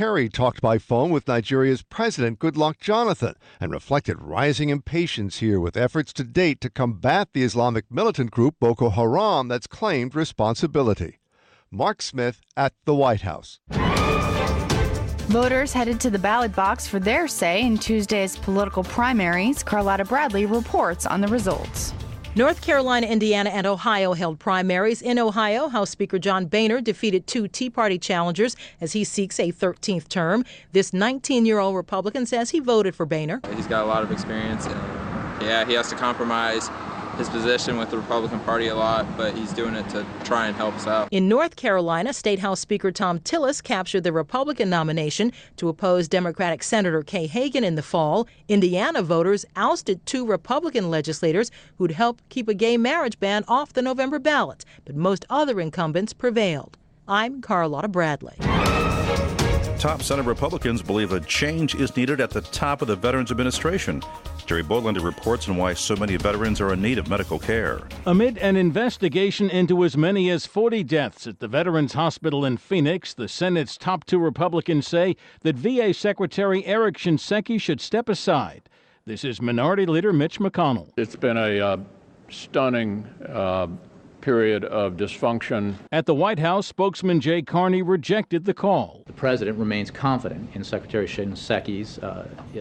Kerry talked by phone with Nigeria's President Goodluck Jonathan and reflected rising impatience here with efforts to date to combat the Islamic militant group Boko Haram that's claimed responsibility. Mark Smith at the White House. Voters headed to the ballot box for their say in Tuesday's political primaries. Carlotta Bradley reports on the results. North Carolina, Indiana, and Ohio held primaries. In Ohio, House Speaker John Boehner defeated two Tea Party challengers as he seeks a 13th term. This 19-year-old Republican says he voted for Boehner. He's got a lot of experience, and he has to compromise his position with the Republican Party a lot, but he's doing it to try and help us out. In North Carolina, State House Speaker Tom Tillis captured the Republican nomination to oppose Democratic Senator Kay Hagan in the fall. Indiana voters ousted two Republican legislators who'd help keep a gay marriage ban off the November ballot, but most other incumbents prevailed. I'm Carlotta Bradley. Top Senate Republicans believe a change is needed at the top of the Veterans Administration. Jerry Bodlander reports on why so many veterans are in need of medical care. Amid an investigation into as many as 40 deaths at the Veterans Hospital in Phoenix, the Senate's top two Republicans say that VA Secretary Eric Shinseki should step aside. This is Minority Leader Mitch McConnell. It's been a stunning period of dysfunction. At the White House, spokesman Jay Carney rejected the call. The president remains confident in Secretary Shinseki's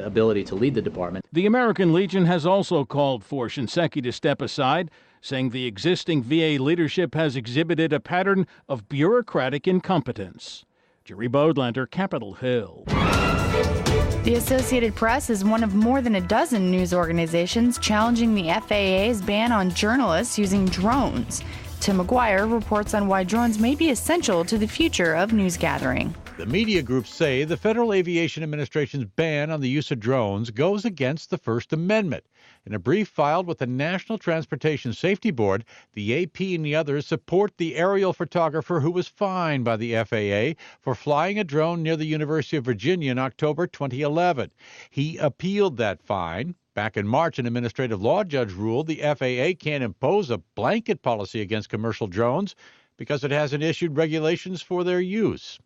ability to lead the department. The American Legion has also called for Shinseki to step aside, saying the existing VA leadership has exhibited a pattern of bureaucratic incompetence. Jerry Bodlander, Capitol Hill. The Associated Press is one of more than a dozen news organizations challenging the FAA's ban on journalists using drones. Tim McGuire reports on why drones may be essential to the future of news gathering. The media groups say the Federal Aviation Administration's ban on the use of drones goes against the First Amendment. In a brief filed with the National Transportation Safety Board, the AP and the others support the aerial photographer who was fined by the FAA for flying a drone near the University of Virginia in October 2011. He appealed that fine. Back in March, an administrative law judge ruled the FAA can't impose a blanket policy against commercial drones because it hasn't issued regulations for their use.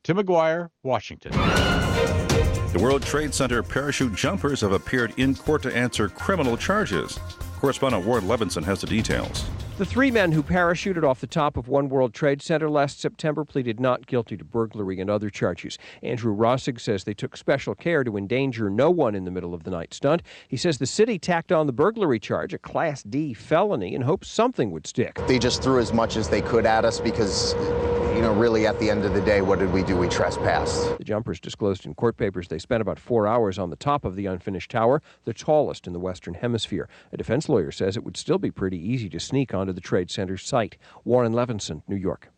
Tim McGuire, Washington. The World Trade Center parachute jumpers have appeared in court to answer criminal charges. Correspondent Ward Levinson has the details. The three men who parachuted off the top of One World Trade Center last September pleaded not guilty to burglary and other charges. Andrew Rossig says they took special care to endanger no one in the middle of the night stunt. He says the city tacked on the burglary charge, a Class D felony, in hopes something would stick. They just threw as much as they could at us because, really at the end of the day, what did we do? We trespassed. The jumpers disclosed in court papers they spent about 4 hours on the top of the unfinished tower, the tallest in the Western Hemisphere. A defense lawyer says it would still be pretty easy to sneak onto the Trade Center's site. Warren Levinson, New York.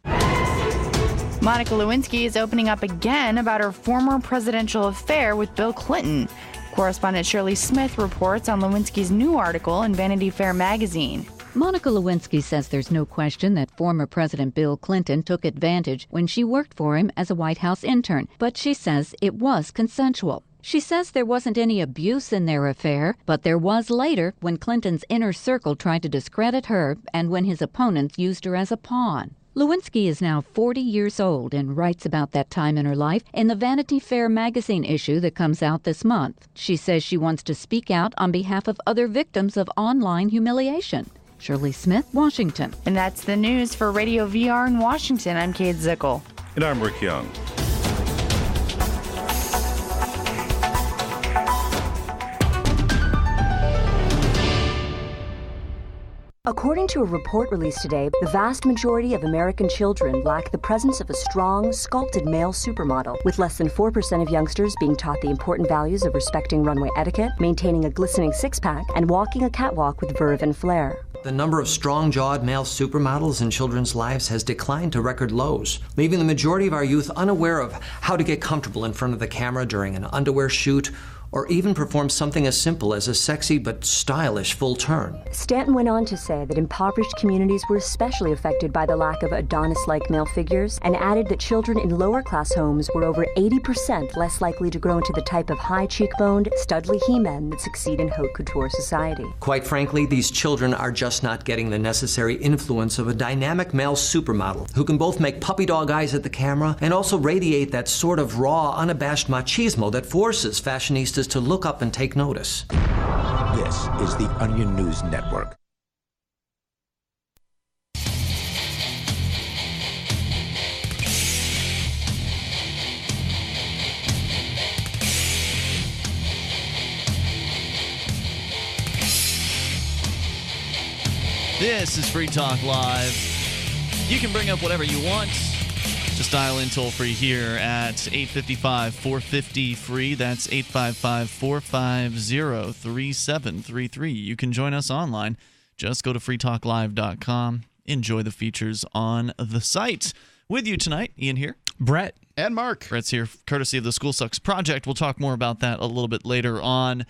Monica Lewinsky is opening up again about her former presidential affair with Bill Clinton. Correspondent Shirley Smith reports on Lewinsky's new article in Vanity Fair magazine. Monica Lewinsky says there's no question that former President Bill Clinton took advantage when she worked for him as a White House intern, but she says it was consensual. She says there wasn't any abuse in their affair, but there was later when Clinton's inner circle tried to discredit her and when his opponents used her as a pawn. Lewinsky is now 40 years old and writes about that time in her life in the Vanity Fair magazine issue that comes out this month. She says she wants to speak out on behalf of other victims of online humiliation. Shirley Smith, Washington. And that's the news for Radio VR in Washington. I'm Kate Zickel. And I'm Rick Young. According to a report released today, the vast majority of American children lack the presence of a strong, sculpted male supermodel, with less than 4% of youngsters being taught the important values of respecting runway etiquette, maintaining a glistening six-pack, and walking a catwalk with verve and flair. The number of strong-jawed male supermodels in children's lives has declined to record lows, leaving the majority of our youth unaware of how to get comfortable in front of the camera during an underwear shoot or even perform something as simple as a sexy but stylish full turn. Stanton went on to say that impoverished communities were especially affected by the lack of Adonis-like male figures, and added that children in lower-class homes were over 80% less likely to grow into the type of high-cheekboned, studly he-men that succeed in haute couture society. Quite frankly, these children are just not getting the necessary influence of a dynamic male supermodel who can both make puppy dog eyes at the camera and also radiate that sort of raw, unabashed machismo that forces fashionistas to look up and take notice. This is the Onion News Network. This is Free Talk Live. You can bring up whatever you want. Just dial in toll-free here at 855-450-FREE. That's 855-450-3733. You can join us online. Just go to freetalklive.com. Enjoy the features on the site. With you tonight, Ian here. Brett. And Mark. Brett's here, courtesy of the School Sucks Project. We'll talk more about that a little bit later on.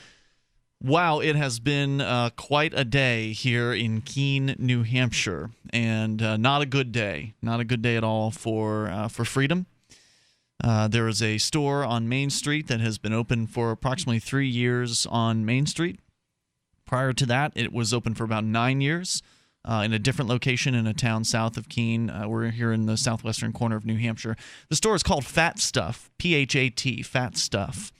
Wow, it has been quite a day here in Keene, New Hampshire, and not a good day. Not a good day at all for freedom. There is a store on Main Street that has been open for approximately 3 years on Main Street. Prior to that, it was open for about 9 years in a different location in a town south of Keene. We're here in the southwestern corner of New Hampshire. The store is called Fat Stuff, P-H-A-T, Fat Stuff,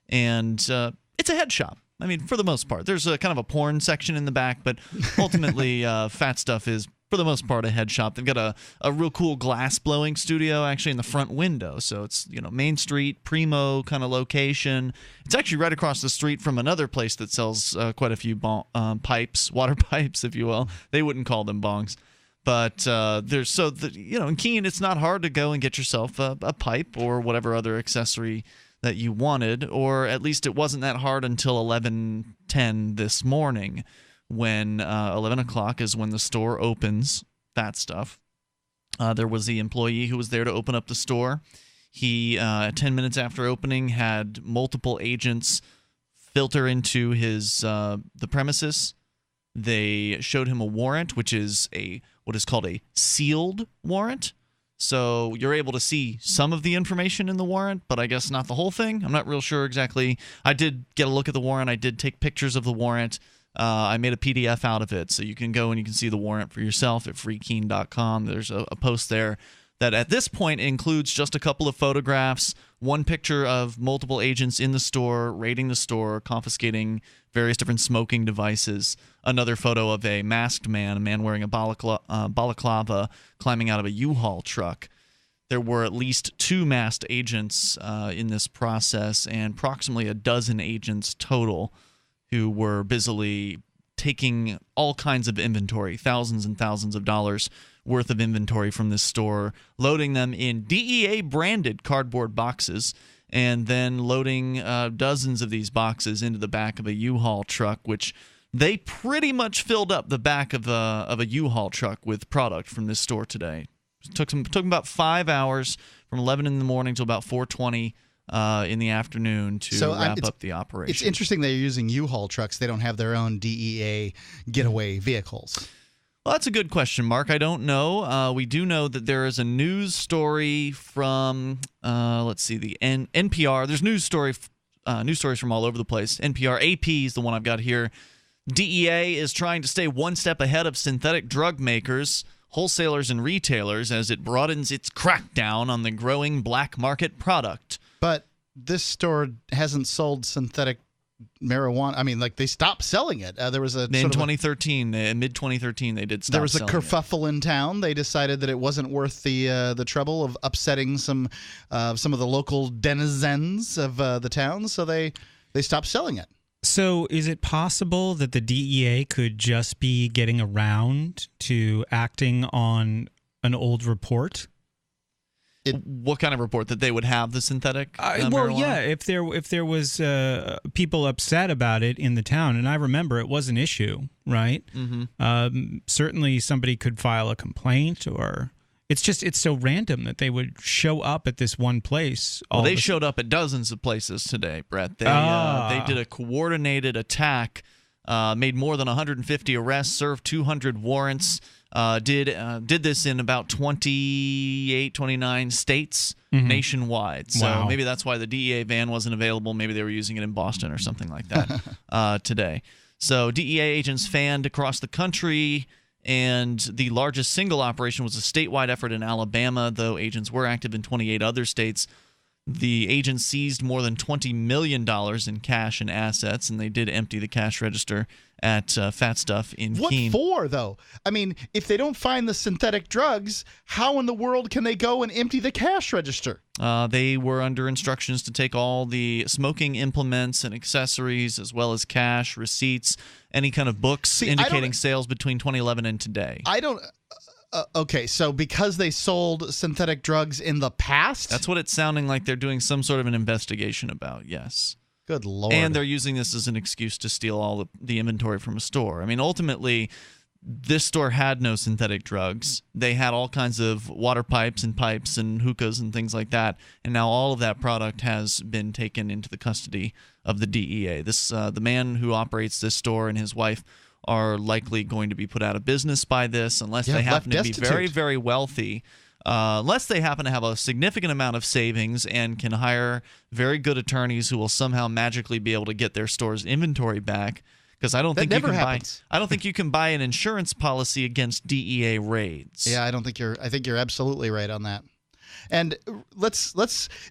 and it's a head shop. I mean, for the most part. There's a kind of a porn section in the back, but ultimately Fat Stuff is, for the most part, a head shop. They've got a real cool glass blowing studio actually in the front window. So it's, Main Street, primo kind of location. It's actually right across the street from another place that sells quite a few pipes, water pipes, if you will. They wouldn't call them bongs. But in Keene, it's not hard to go and get yourself a pipe or whatever other accessory that you wanted, or at least it wasn't that hard until 11:10 this morning, when 11 o'clock is when the store opens. Fat Stuff. There was the employee who was there to open up the store. He 10 minutes after opening had multiple agents filter into his the premises. They showed him a warrant, which is what is called a sealed warrant. So you're able to see some of the information in the warrant, but I guess not the whole thing. I'm not real sure exactly. I did get a look at the warrant. I did take pictures of the warrant. I made a PDF out of it, so you can go and you can see the warrant for yourself at freekeene.com. There's a post there that at this point includes just a couple of photographs, one picture of multiple agents in the store, raiding the store, confiscating various different smoking devices, another photo of a masked man, a man wearing a balaclava climbing out of a U-Haul truck. There were at least 2 masked agents in this process, and approximately a dozen agents total who were busily taking all kinds of inventory, thousands and thousands of dollars worth of inventory from this store, loading them in DEA-branded cardboard boxes, and then loading dozens of these boxes into the back of a U-Haul truck, which they pretty much filled up the back of a U-Haul truck with product from this store today. It took them about 5 hours, from 11 in the morning till about 4:20 in the afternoon to wrap up the operation. It's interesting they're using U-Haul trucks. They don't have their own DEA getaway vehicles. Well, that's a good question, Mark. I don't know. We do know that there is a news story from, the NPR. There's news stories from all over the place. NPR, AP is the one I've got here. DEA is trying to stay one step ahead of synthetic drug makers, wholesalers, and retailers as it broadens its crackdown on the growing black market product. But this store hasn't sold synthetic marijuana. I mean, they stopped selling it. There was in 2013, mid-2013, they did stop. There was a selling kerfuffle in town. They decided that it wasn't worth the trouble of upsetting some of the local denizens of the town, so they stopped selling it. So is it possible that the DEA could just be getting around to acting on an old report? What kind of report? That they would have the synthetic well, marijuana? yeah, if there was people upset about it in the town, and I remember it was an issue, right? Mm-hmm. Certainly somebody could file a complaint or it's so random that they would show up at this one place. Well, they showed up at dozens of places today, Brett. They did a coordinated attack, made more than 150 arrests, served 200 warrants, did this in about 29 states nationwide. So maybe that's why the DEA van wasn't available. Maybe they were using it in Boston or something like that today. So DEA agents fanned across the country, and the largest single operation was a statewide effort in Alabama, though agents were active in 28 other states. The agents seized more than $20 million in cash and assets, and they did empty the cash register at Fat Stuff in Keene. What for, though? I mean, if they don't find the synthetic drugs, how in the world can they go and empty the cash register? They were under instructions to take all the smoking implements and accessories, as well as cash, receipts, any kind of books indicating sales between 2011 and today. I don't... okay, so because they sold synthetic drugs in the past? That's what it's sounding like they're doing some sort of an investigation about, yes. Good Lord. And they're using this as an excuse to steal all the inventory from a store. I mean, ultimately, this store had no synthetic drugs. They had all kinds of water pipes and hookahs and things like that, and now all of that product has been taken into the custody of the DEA. The man who operates this store and his wife are likely going to be put out of business by this unless they happen to be very, very wealthy. Unless they happen to have a significant amount of savings and can hire very good attorneys who will somehow magically be able to get their store's inventory back. Because I don't think you can buy an insurance policy against DEA raids. Yeah, I think you're absolutely right on that. And let's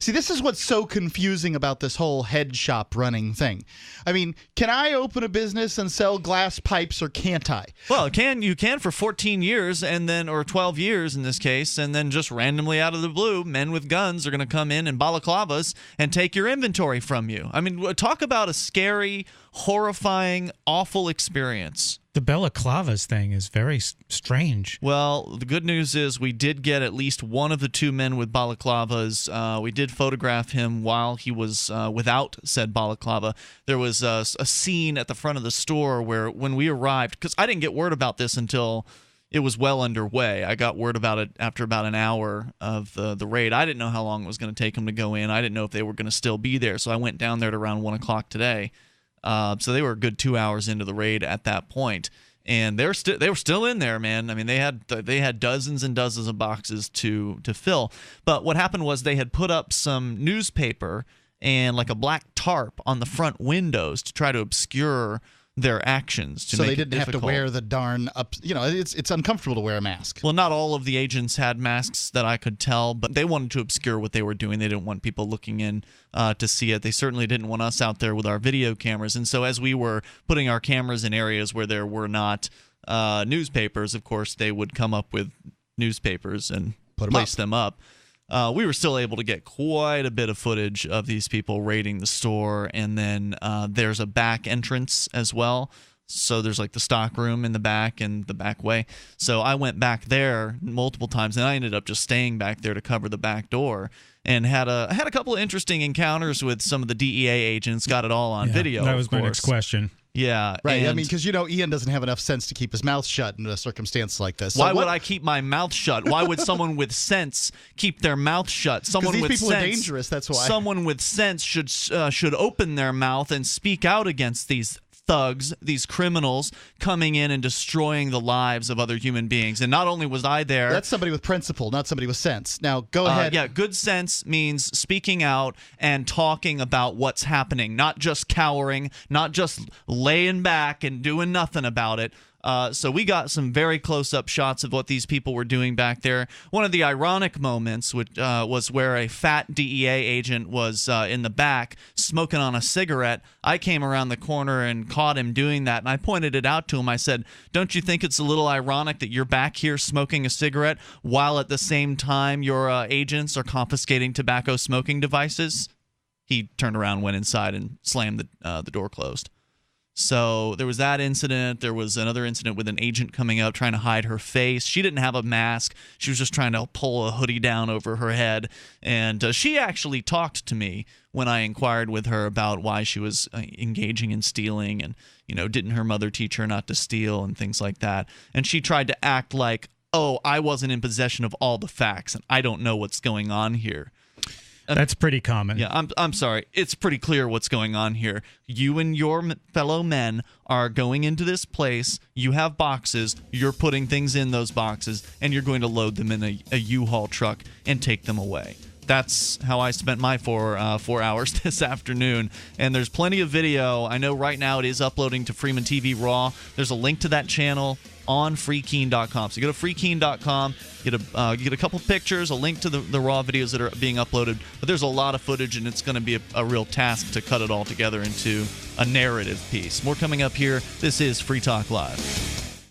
see, this is what's so confusing about this whole head shop running thing. I mean, can I open a business and sell glass pipes, or can't I? Well, you can for 14 years or 12 years in this case, and then just randomly out of the blue, men with guns are going to come in balaclavas and take your inventory from you. I mean, talk about a scary, horrifying, awful experience. The balaclavas thing is very strange. Well, the good news is we did get at least one of the two men with balaclavas. We did photograph him while he was without said balaclava. There was a scene at the front of the store where when we arrived, because I didn't get word about this until it was well underway. I got word about it after about an hour of the raid. I didn't know how long it was going to take them to go in. I didn't know if they were going to still be there, so I went down there at around 1 o'clock today. So they were a good 2 hours into the raid at that point, and they were still in there, man. I mean, they had dozens and dozens of boxes to fill. But what happened was they had put up some newspaper and like a black tarp on the front windows to try to obscure their actions. So they didn't have to wear the darn up. You know, it's uncomfortable to wear a mask. Well, not all of the agents had masks that I could tell, but they wanted to obscure what they were doing. They didn't want people looking in to see it. They certainly didn't want us out there with our video cameras. And so as we were putting our cameras in areas where there were not newspapers, of course, they would come up with newspapers and place them up. We were still able to get quite a bit of footage of these people raiding the store, and then there's a back entrance as well. So there's like the stock room in the back and the back way. So I went back there multiple times, and I ended up just staying back there to cover the back door, and had a couple of interesting encounters with some of the DEA agents. Got it all on video. That was my next question. Yeah. Right. I mean, because, Ian doesn't have enough sense to keep his mouth shut in a circumstance like this. So why would I keep my mouth shut? Why would someone with sense keep their mouth shut? Someone with people sense, are dangerous, that's why. Someone with sense should open their mouth and speak out against these thugs, these criminals coming in and destroying the lives of other human beings. And not only was I there... That's somebody with principle, not somebody with sense. Now, go ahead. Yeah, good sense means speaking out and talking about what's happening, not just cowering, not just laying back and doing nothing about it. So we got some very close-up shots of what these people were doing back there. One of the ironic moments was where a fat DEA agent was in the back smoking on a cigarette. I came around the corner and caught him doing that, and I pointed it out to him. I said, "Don't you think it's a little ironic that you're back here smoking a cigarette while at the same time your agents are confiscating tobacco smoking devices?" He turned around, went inside, and slammed the door closed. So there was that incident. There was another incident with an agent coming out trying to hide her face. She didn't have a mask. She was just trying to pull a hoodie down over her head. And she actually talked to me when I inquired with her about why she was engaging in stealing, and, didn't her mother teach her not to steal and things like that. And she tried to act like oh, I wasn't in possession of all the facts and I don't know what's going on here. That's pretty common. Yeah, I'm sorry. It's pretty clear what's going on here. You and your fellow men are going into this place. You have boxes. You're putting things in those boxes, and you're going to load them in a U-Haul truck and take them away. That's how I spent my 4 hours this afternoon. And there's plenty of video. I know right now it is uploading to Freeman TV Raw. There's a link to that channel on freekeene.com. So you go to freekeene.com, get a couple pictures, a link to the raw videos that are being uploaded. But there's a lot of footage, and it's going to be a real task to cut it all together into a narrative piece. More coming up here. This is Free Talk Live.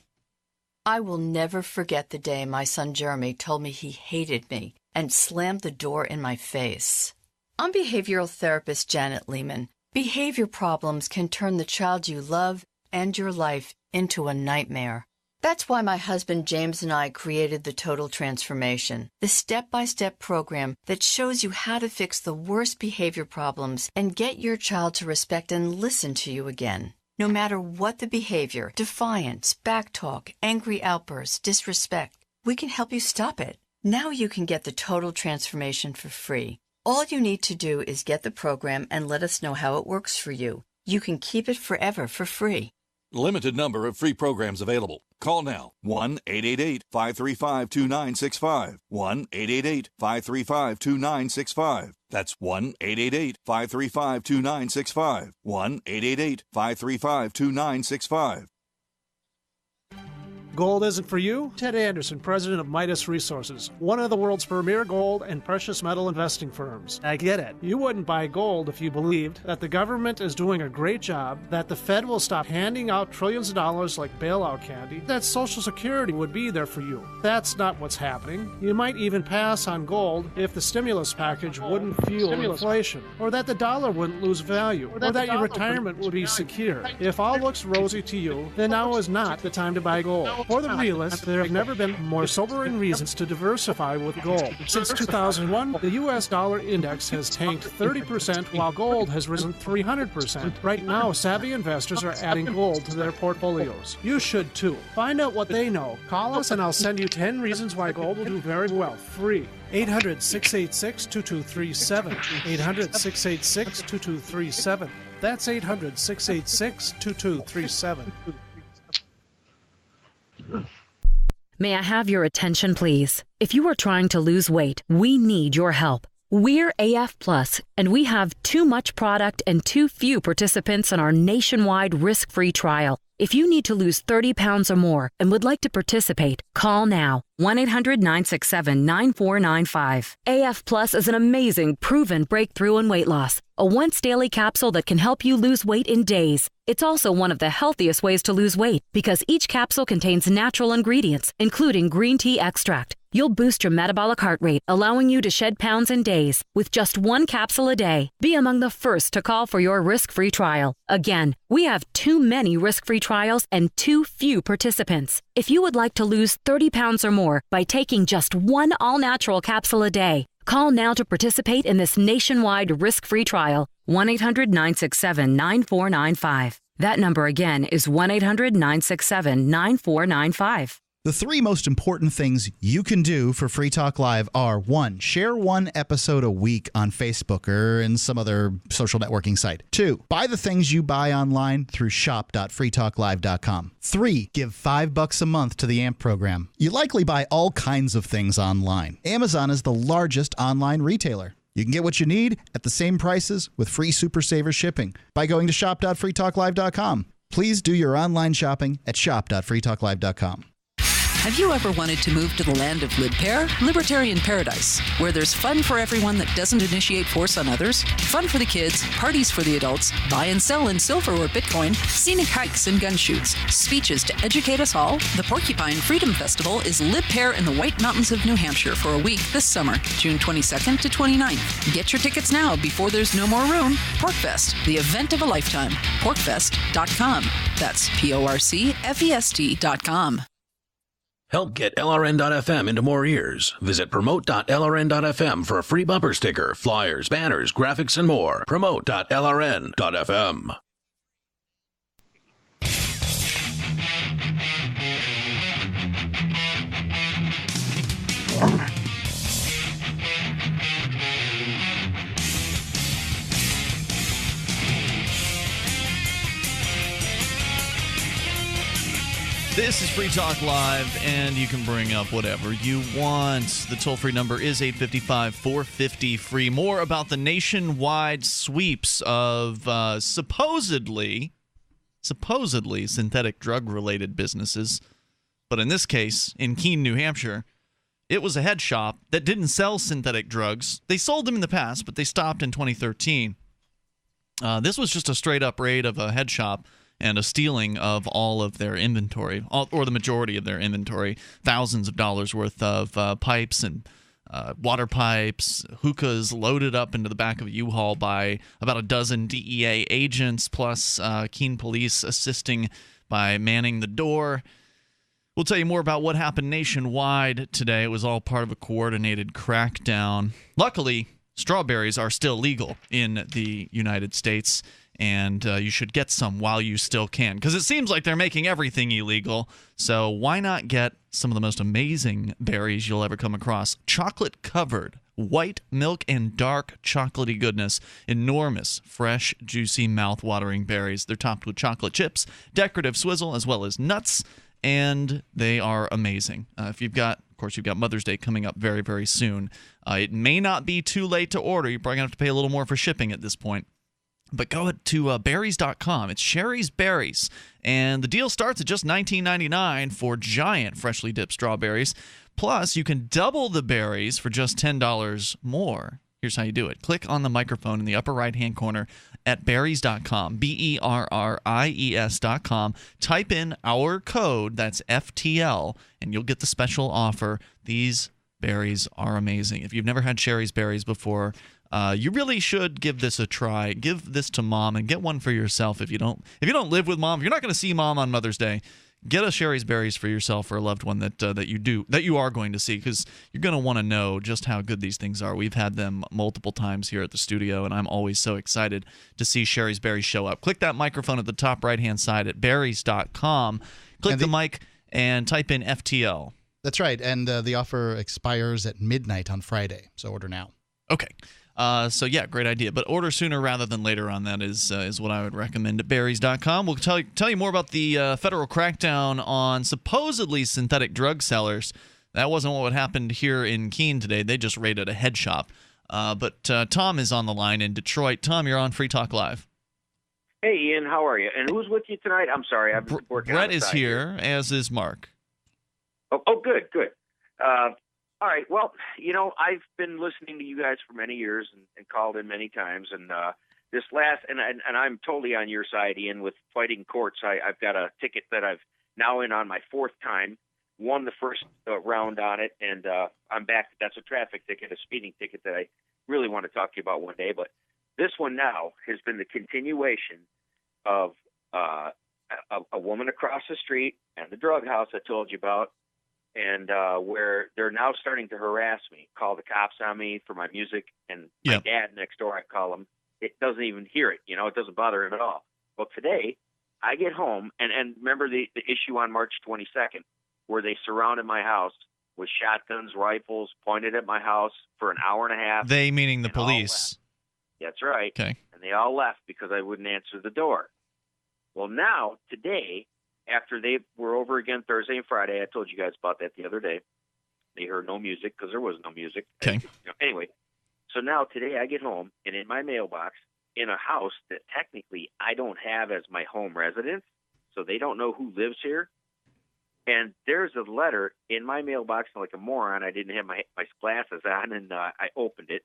I will never forget the day my son Jeremy told me he hated me and slammed the door in my face. I'm behavioral therapist Janet Lehman. Behavior problems can turn the child you love and your life into a nightmare. That's why my husband James and I created the Total Transformation, the step-by-step program that shows you how to fix the worst behavior problems and get your child to respect and listen to you again. No matter what the behavior, defiance, backtalk, angry outbursts, disrespect, we can help you stop it. Now you can get the Total Transformation for free. All you need to do is get the program and let us know how it works for you. You can keep it forever for free. Limited number of free programs available. Call now. 1-888-535-2965. 1-888-535-2965. That's 1-888-535-2965. 1-888-535-2965. Gold isn't for you? Ted Anderson, president of Midas Resources, one of the world's premier gold and precious metal investing firms. I get it. You wouldn't buy gold if you believed that the government is doing a great job, that the Fed will stop handing out trillions of dollars like bailout candy, that Social Security would be there for you. That's not what's happening. You might even pass on gold if the stimulus package wouldn't fuel inflation, or that the dollar wouldn't lose value, or that your retirement would be secure. If all looks rosy to you, then now is not the time to buy gold. For the realist, there have never been more sobering reasons to diversify with gold. Since 2001, the U.S. dollar index has tanked 30%, while gold has risen 300%. Right now, savvy investors are adding gold to their portfolios. You should too. Find out what they know. Call us and I'll send you 10 reasons why gold will do very well, free. 800-686-2237. 800-686-2237. That's 800-686-2237. May I have your attention, please? If you are trying to lose weight, we need your help. We're AF Plus, and we have too much product and too few participants on our nationwide risk-free trial. If you need to lose 30 pounds or more and would like to participate, call now. 1-800-967-9495. AF Plus is an amazing, proven breakthrough in weight loss. A once-daily capsule that can help you lose weight in days. It's also one of the healthiest ways to lose weight because each capsule contains natural ingredients, including green tea extract. You'll boost your metabolic heart rate, allowing you to shed pounds in days with just one capsule a day. Be among the first to call for your risk-free trial. Again, we have too many risk-free trials and too few participants. If you would like to lose 30 pounds or more by taking just one all-natural capsule a day, call now to participate in this nationwide risk-free trial. 1-800-967-9495. That number again is 1-800-967-9495. The three most important things you can do for Free Talk Live are: 1, share one episode a week on Facebook or in some other social networking site. 2, buy the things you buy online through shop.freetalklive.com. 3, give $5 a month to the AMP program. You likely buy all kinds of things online. Amazon is the largest online retailer. You can get what you need at the same prices with free Super Saver shipping by going to shop.freetalklive.com. Please do your online shopping at shop.freetalklive.com. Have you ever wanted to move to the land of Libpair? Libertarian paradise, where there's fun for everyone that doesn't initiate force on others, fun for the kids, parties for the adults, buy and sell in silver or Bitcoin, scenic hikes and gun shoots, speeches to educate us all. The Porcupine Freedom Festival is Libpair in the White Mountains of New Hampshire for a week this summer, June 22nd to 29th. Get your tickets now before there's no more room. Porkfest, the event of a lifetime. Porkfest.com. That's PORCFEST.com. Help get LRN.FM into more ears. Visit promote.lrn.fm for a free bumper sticker, flyers, banners, graphics, and more. Promote.lrn.fm. This is Free Talk Live, and you can bring up whatever you want. The toll-free number is 855-450-FREE. More about the nationwide sweeps of supposedly synthetic drug-related businesses. But in this case, in Keene, New Hampshire, it was a head shop that didn't sell synthetic drugs. They sold them in the past, but they stopped in 2013. This was just a straight-up raid of a head shop and a stealing of all of their inventory, or the majority of their inventory, thousands of dollars worth of pipes and water pipes, hookahs loaded up into the back of a U-Haul by about a dozen DEA agents, plus Keene police assisting by manning the door. We'll tell you more about what happened nationwide today. It was all part of a coordinated crackdown. Luckily, strawberries are still legal in the United States, and you should get some while you still can, because it seems like they're making everything illegal. So why not get some of the most amazing berries you'll ever come across? Chocolate-covered, white milk and dark chocolatey goodness. Enormous, fresh, juicy, mouth-watering berries. They're topped with chocolate chips, decorative swizzle, as well as nuts, and they are amazing. Of course, you've got Mother's Day coming up very, very soon. It may not be too late to order. You're probably going to have to pay a little more for shipping at this point. But go to berries.com. It's Sherry's Berries. And the deal starts at just $19.99 for giant freshly dipped strawberries. Plus, you can double the berries for just $10 more. Here's how you do it. Click on the microphone in the upper right-hand corner at berries.com, berries.com. Type in our code, that's FTL, and you'll get the special offer. These berries are amazing. If you've never had Sherry's Berries before, you really should give this a try. Give this to Mom and get one for yourself. If you don't live with Mom, if you're not going to see Mom on Mother's Day, get a Sherry's Berries for yourself or a loved one that you are going to see, because you're going to want to know just how good these things are. We've had them multiple times here at the studio, and I'm always so excited to see Sherry's Berries show up. Click that microphone at the top right-hand side at berries.com. Click the mic and type in FTL. That's right, and the offer expires at midnight on Friday, so order now. Okay. So yeah, great idea. But order sooner rather than later on that is what I would recommend at berries.com. We'll tell you more about the federal crackdown on supposedly synthetic drug sellers. That wasn't what happened here in Keene today. They just raided a head shop. But Tom is on the line in Detroit. Tom, you're on Free Talk Live. Hey, Ian, how are you? And who's with you tonight? I'm sorry, I've been working. Brett is here, as is Mark. Oh, good. All right. Well, I've been listening to you guys for many years and called in many times. And this last, and I'm totally on your side, Ian, with fighting courts. I've got a ticket that I've now in on my fourth time, won the first round on it, and I'm back. That's a traffic ticket, a speeding ticket that I really want to talk to you about one day. But this one now has been the continuation of a woman across the street and the drug house I told you about, and where they're now starting to harass me, call the cops on me for my music, and my dad next door, I call him. It doesn't even hear it, it doesn't bother him at all. But today, I get home, and remember the issue on March 22nd, where they surrounded my house with shotguns, rifles, pointed at my house for an hour and a half. They meaning the police. That's right. Okay. And they all left because I wouldn't answer the door. Well, now, today, after they were over again Thursday and Friday, I told you guys about that the other day. They heard no music because there was no music. Okay. Anyway, so now today I get home, and in my mailbox, in a house that technically I don't have as my home residence, so they don't know who lives here, and there's a letter in my mailbox like a moron. I didn't have my glasses on, and I opened it,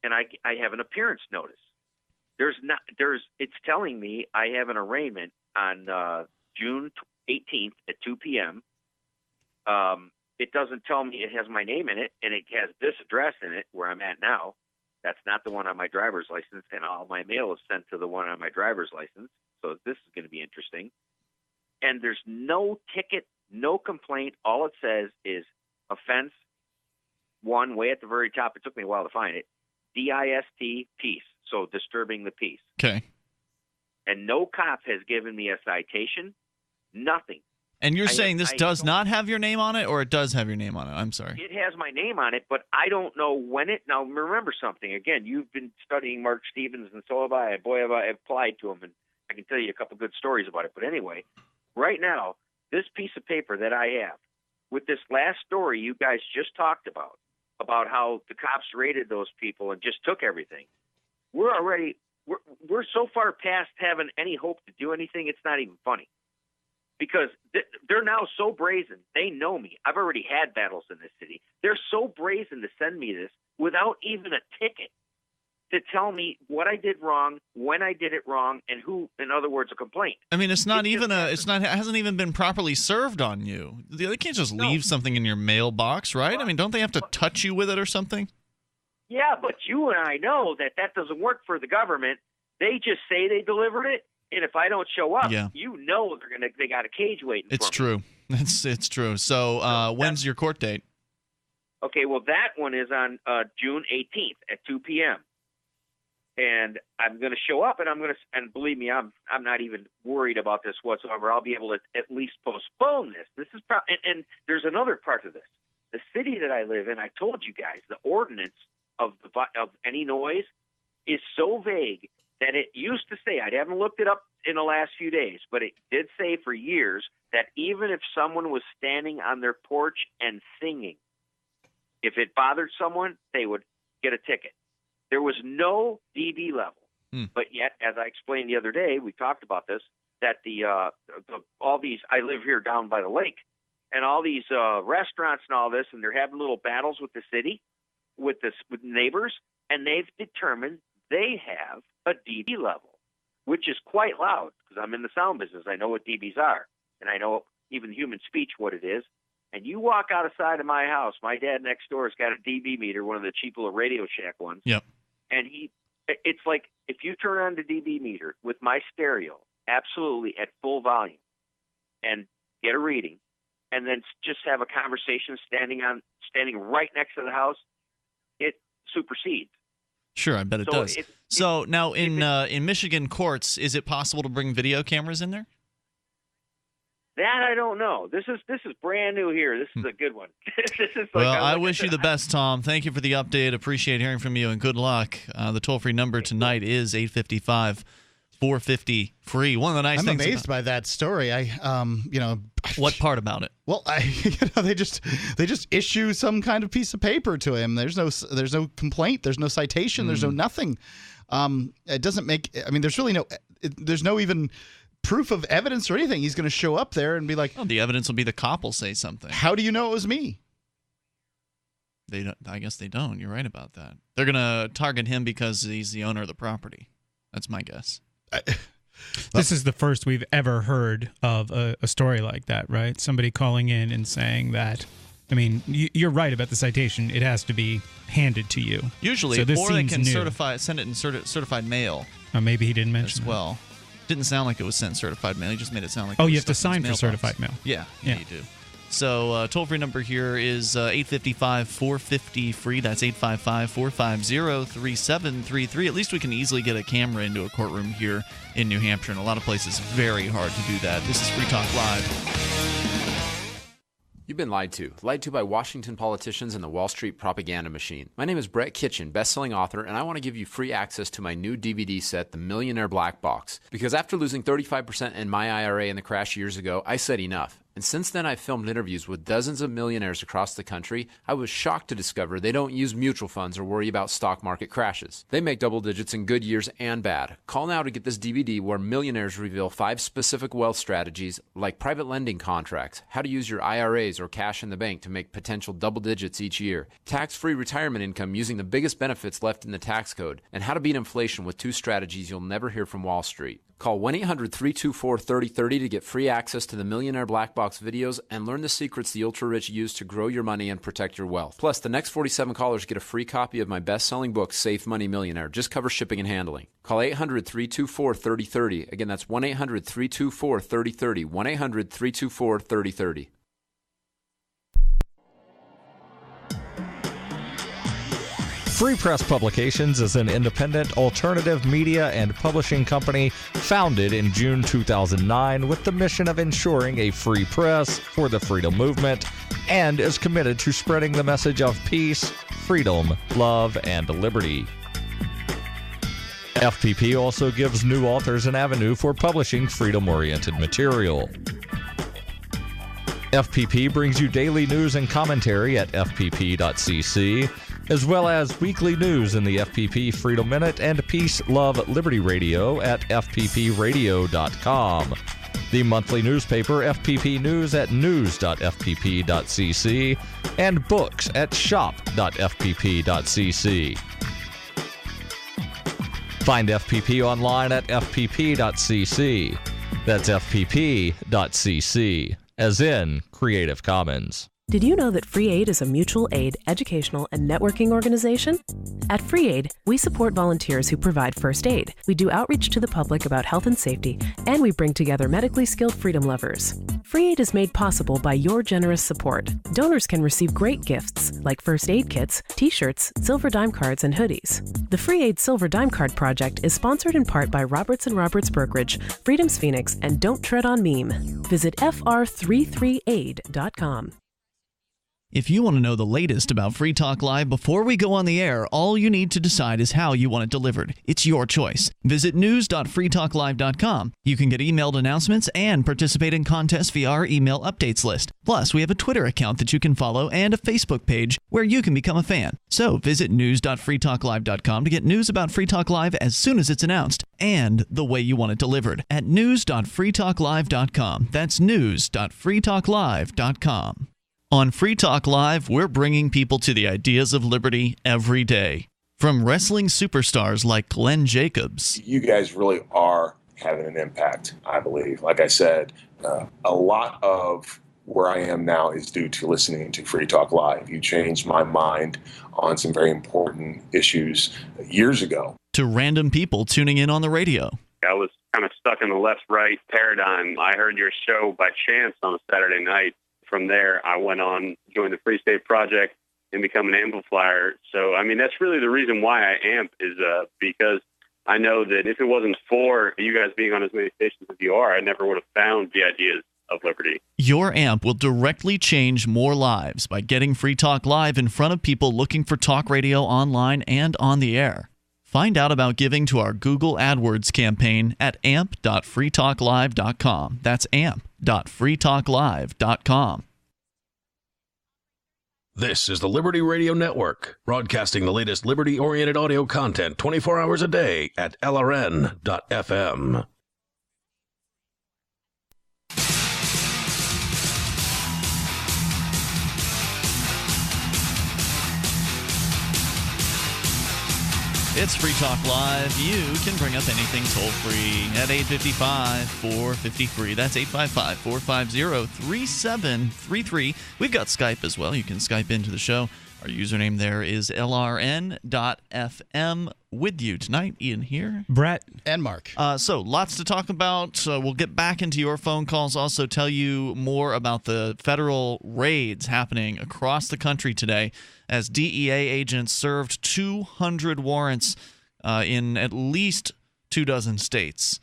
and I have an appearance notice. It's telling me I have an arraignment on June 18th at 2 p.m. It doesn't tell me it has my name in it, and it has this address in it where I'm at now. That's not the one on my driver's license, and all my mail is sent to the one on my driver's license. So this is going to be interesting. And there's no ticket, no complaint. All it says is offense 1, way at the very top. It took me a while to find it. DIST, peace. So disturbing the peace. Okay. And no cop has given me a citation, nothing. And you're saying this does not have your name on it, or it does have your name on it? I'm sorry. It has my name on it, but I don't know when it. Now, remember something. Again, you've been studying Mark Stevens, and so have I. Boy, have I applied to him, and I can tell you a couple good stories about it. But anyway, right now, this piece of paper that I have with this last story you guys just talked about how the cops raided those people and just took everything. We're so far past having any hope to do anything, it's not even funny. Because they're now so brazen. They know me. I've already had battles in this city. They're so brazen to send me this without even a ticket to tell me what I did wrong, when I did it wrong, and who, in other words, a complaint. I mean, it hasn't even been properly served on you. They can't just leave something in your mailbox, right? I mean, don't they have to touch you with it or something? Yeah, but you and I know that doesn't work for the government. They just say they delivered it, and if I don't show up, you know they got a cage waiting for me. It's true. It's true. So when's your court date? Okay, well, that one is on June 18th at 2 p.m. And I'm going to show up, and believe me, I'm not even worried about this whatsoever. I'll be able to at least postpone this. This is and there's another part of this. The city that I live in, I told you guys, the ordinance of any noise is so vague that it used to say, I haven't looked it up in the last few days, but it did say for years that even if someone was standing on their porch and singing, if it bothered someone, they would get a ticket. There was no dB level, but yet, as I explained the other day, we talked about this, that all these, I live here down by the lake, and all these restaurants and all this, and they're having little battles with the city, with neighbors, and they've determined they have a dB level, which is quite loud, because I'm in the sound business. I know what dBs are, and I know even human speech what it is. And you walk outside of my house, my dad next door has got a dB meter, one of the cheap little Radio Shack ones. Yep. And it's like if you turn on the dB meter with my stereo, absolutely at full volume, and get a reading, and then just have a conversation standing right next to the house, it supersedes. Sure, I bet it does. So now in Michigan courts, is it possible to bring video cameras in there? That I don't know. This is brand new here. This is a good one. I wish you the best, Tom. Thank you for the update. Appreciate hearing from you, and good luck. The toll-free number tonight is 855-450-FREE. One of the nice things. I'm amazed by that story. What part about it? Well, they just issue some kind of piece of paper to him. There's no complaint. There's no citation. There's no nothing. It doesn't make. I mean, there's really there's no even proof of evidence or anything. He's going to show up there and be like, the evidence will be the cop will say something. How do you know it was me? They don't. I guess they don't. You're right about that. They're going to target him because he's the owner of the property. That's my guess. This is the first we've ever heard of a story like that, right? Somebody calling in and saying that. I mean, you're right about the citation. It has to be handed to you. Usually, so or they can send it in certified mail. Oh, maybe he didn't mention as well. Didn't sound like it was sent certified mail. He just made it sound like. Oh, you have to sign for certified mail. Yeah, you do. So toll-free number here is 855-450-FREE. That's 855-450-3733. At least we can easily get a camera into a courtroom here in New Hampshire. In a lot of places, very hard to do that. This is Free Talk Live. You've been lied to by Washington politicians and the Wall Street propaganda machine. My name is Brett Kitchen, best-selling author, and I want to give you free access to my new DVD set, The Millionaire Black Box. Because after losing 35% in my IRA in the crash years ago, I said enough. And since then, I've filmed interviews with dozens of millionaires across the country. I was shocked to discover they don't use mutual funds or worry about stock market crashes. They make double digits in good years and bad. Call now to get this DVD where millionaires reveal 5 specific wealth strategies like private lending contracts, how to use your IRAs or cash in the bank to make potential double digits each year, tax-free retirement income using the biggest benefits left in the tax code, and how to beat inflation with 2 strategies you'll never hear from Wall Street. Call 1-800-324-3030 to get free access to the Millionaire Black Box videos and learn the secrets the ultra-rich use to grow your money and protect your wealth. Plus, the next 47 callers get a free copy of my best-selling book, Safe Money Millionaire. Just cover shipping and handling. Call 800-324-3030. Again, that's 1-800-324-3030. 1-800-324-3030. Free Press Publications is an independent alternative media and publishing company founded in June 2009 with the mission of ensuring a free press for the freedom movement and is committed to spreading the message of peace, freedom, love, and liberty. FPP also gives new authors an avenue for publishing freedom-oriented material. FPP brings you daily news and commentary at fpp.cc, as well as weekly news in the FPP Freedom Minute and Peace, Love, Liberty Radio at fppradio.com. The monthly newspaper FPP News at news.fpp.cc and books at shop.fpp.cc. Find FPP online at fpp.cc. That's fpp.cc, as in Creative Commons. Did you know that Free Aid is a mutual aid, educational, and networking organization? At Free Aid, we support volunteers who provide first aid. We do outreach to the public about health and safety, and we bring together medically skilled freedom lovers. Free Aid is made possible by your generous support. Donors can receive great gifts like first aid kits, t-shirts, silver dime cards, and hoodies. The Free Aid Silver Dime Card Project is sponsored in part by Roberts & Roberts Brokerage, Freedom's Phoenix, and Don't Tread on Meme. Visit fr33aid.com. If you want to know the latest about Free Talk Live before we go on the air, all you need to decide is how you want it delivered. It's your choice. Visit news.freetalklive.com. You can get emailed announcements and participate in contests via our email updates list. Plus, we have a Twitter account that you can follow and a Facebook page where you can become a fan. So visit news.freetalklive.com to get news about Free Talk Live as soon as it's announced and the way you want it delivered at news.freetalklive.com. That's news.freetalklive.com. On Free Talk Live, we're bringing people to the ideas of liberty every day. From wrestling superstars like Glenn Jacobs. You guys really are having an impact, I believe. Like I said, a lot of where I am now is due to listening to Free Talk Live. You changed my mind on some very important issues years ago. To random people tuning in on the radio. I was kind of stuck in the left-right paradigm. I heard your show by chance on a Saturday night. From there, I went on, joined the Free State Project, and become an amplifier. So, I mean, that's really the reason why I amp is because I know that if it wasn't for you guys being on as many stations as you are, I never would have found the ideas of liberty. Your amp will directly change more lives by getting Free Talk Live in front of people looking for talk radio online and on the air. Find out about giving to our Google AdWords campaign at amp.freetalklive.com. That's amp.freetalklive.com. This is the Liberty Radio Network, broadcasting the latest liberty-oriented audio content 24 hours a day at LRN.FM. It's Free Talk Live. You can bring up anything toll-free at 855-450-FREE. That's 855-450-3733. We've got Skype as well. You can Skype into the show. Our username there is LRN.FM. With you tonight, Ian here. Brett. And Mark. So lots to talk about. We'll get back into your phone calls. Also tell you more about the federal raids happening across the country today as DEA agents served 200 warrants in at least 24 states.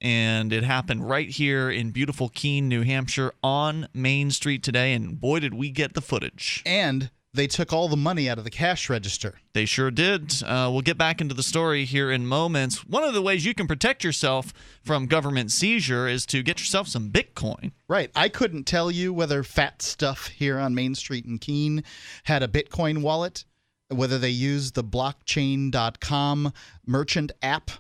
And it happened right here in beautiful Keene, New Hampshire on Main Street today. And boy, did we get the footage. And they took all the money out of the cash register. They sure did. We'll get back into the story here in moments. One of the ways you can protect yourself from government seizure is to get yourself some Bitcoin. Right. I couldn't tell you whether Fat Stuff here on Main Street in Keene had a Bitcoin wallet, whether they used the blockchain.com merchant app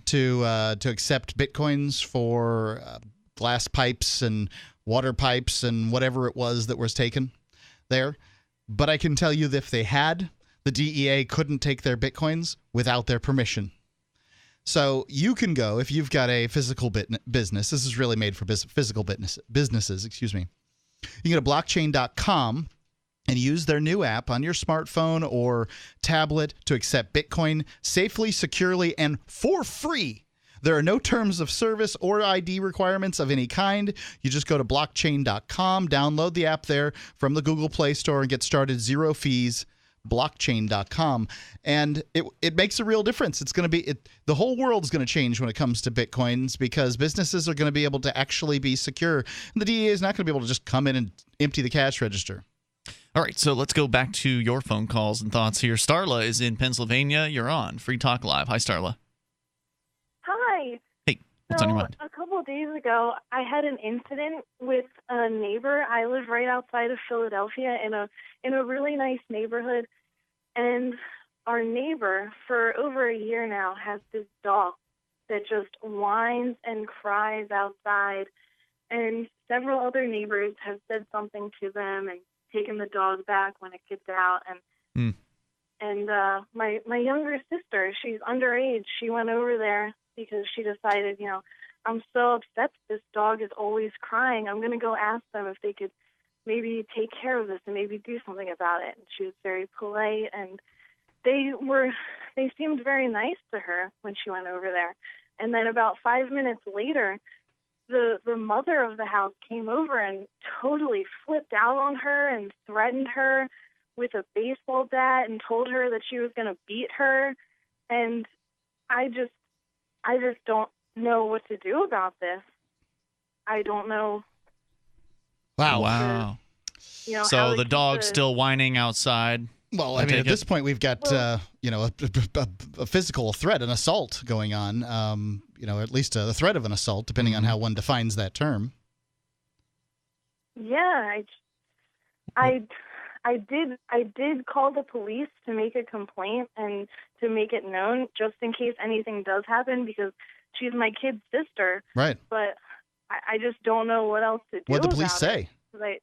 to accept Bitcoins for glass pipes and water pipes and whatever it was that was taken there. But I can tell you that if they had, the DEA couldn't take their Bitcoins without their permission. So you can go, if you've got a physical business, this is really made for physical businesses, excuse me. You can go to blockchain.com and use their new app on your smartphone or tablet to accept Bitcoin safely, securely, and for free. There are no terms of service or ID requirements of any kind. You just go to blockchain.com, download the app there from the Google Play Store, and get started. Zero fees, blockchain.com. And it makes a real difference. It's going to be the whole world's going to change when it comes to Bitcoins because businesses are going to be able to actually be secure. And the DEA is not going to be able to just come in and empty the cash register. All right, so let's go back to your phone calls and thoughts here. Starla is in Pennsylvania. You're on Free Talk Live. Hi, Starla. Hi. Hey, What's on your mind? A couple of days ago, I had an incident with a neighbor. I live right outside of Philadelphia in a really nice neighborhood, and our neighbor for over a year now has this dog that just whines and cries outside, and several other neighbors have said something to them and taken the dog back when it gets out. And my younger sister, she's underage. She went over there because she decided, I'm so upset that this dog is always crying. I'm going to go ask them if they could maybe take care of this and maybe do something about it. And she was very polite, and they seemed very nice to her when she went over there. And then about 5 minutes later, the mother of the house came over and totally flipped out on her and threatened her with a baseball bat and told her that she was going to beat her. And I just don't know what to do about this. I don't know. Wow. So the dog's still whining outside. Well, I mean, at this point, we've got a physical threat, an assault going on. At least the threat of an assault, depending on how one defines that term. Yeah, I did call the police to make a complaint and to make it known, just in case anything does happen, because she's my kid's sister. Right. But I just don't know what else to do. What did the police say? They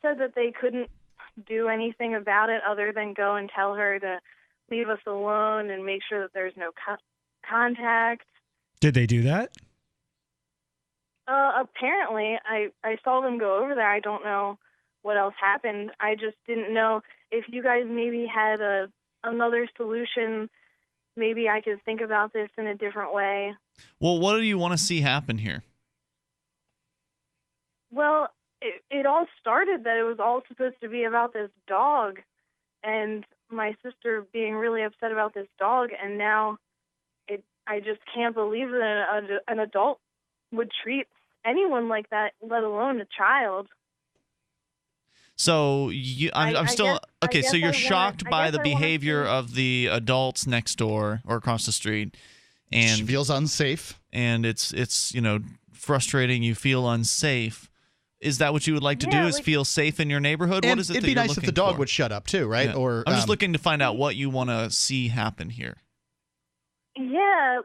said that they couldn't do anything about it other than go and tell her to leave us alone and make sure that there's no contact. Did they do that? Apparently, I saw them go over there. I don't know what else happened. I just didn't know if you guys maybe had another solution. Maybe I could think about this in a different way. Well, what do you want to see happen here? Well, it all started that it was all supposed to be about this dog and my sister being really upset about this dog, and now I just can't believe that an adult would treat anyone like that, let alone a child. So I'm still okay. So you're shocked by the behavior of the adults next door or across the street, and she feels unsafe, and it's frustrating. You feel unsafe. Is that what you would like to do? Is feel safe in your neighborhood? What is it? It'd be nice if the dog would shut up too, right? Yeah. Or I'm just looking to find out what you want to see happen here. Yeah,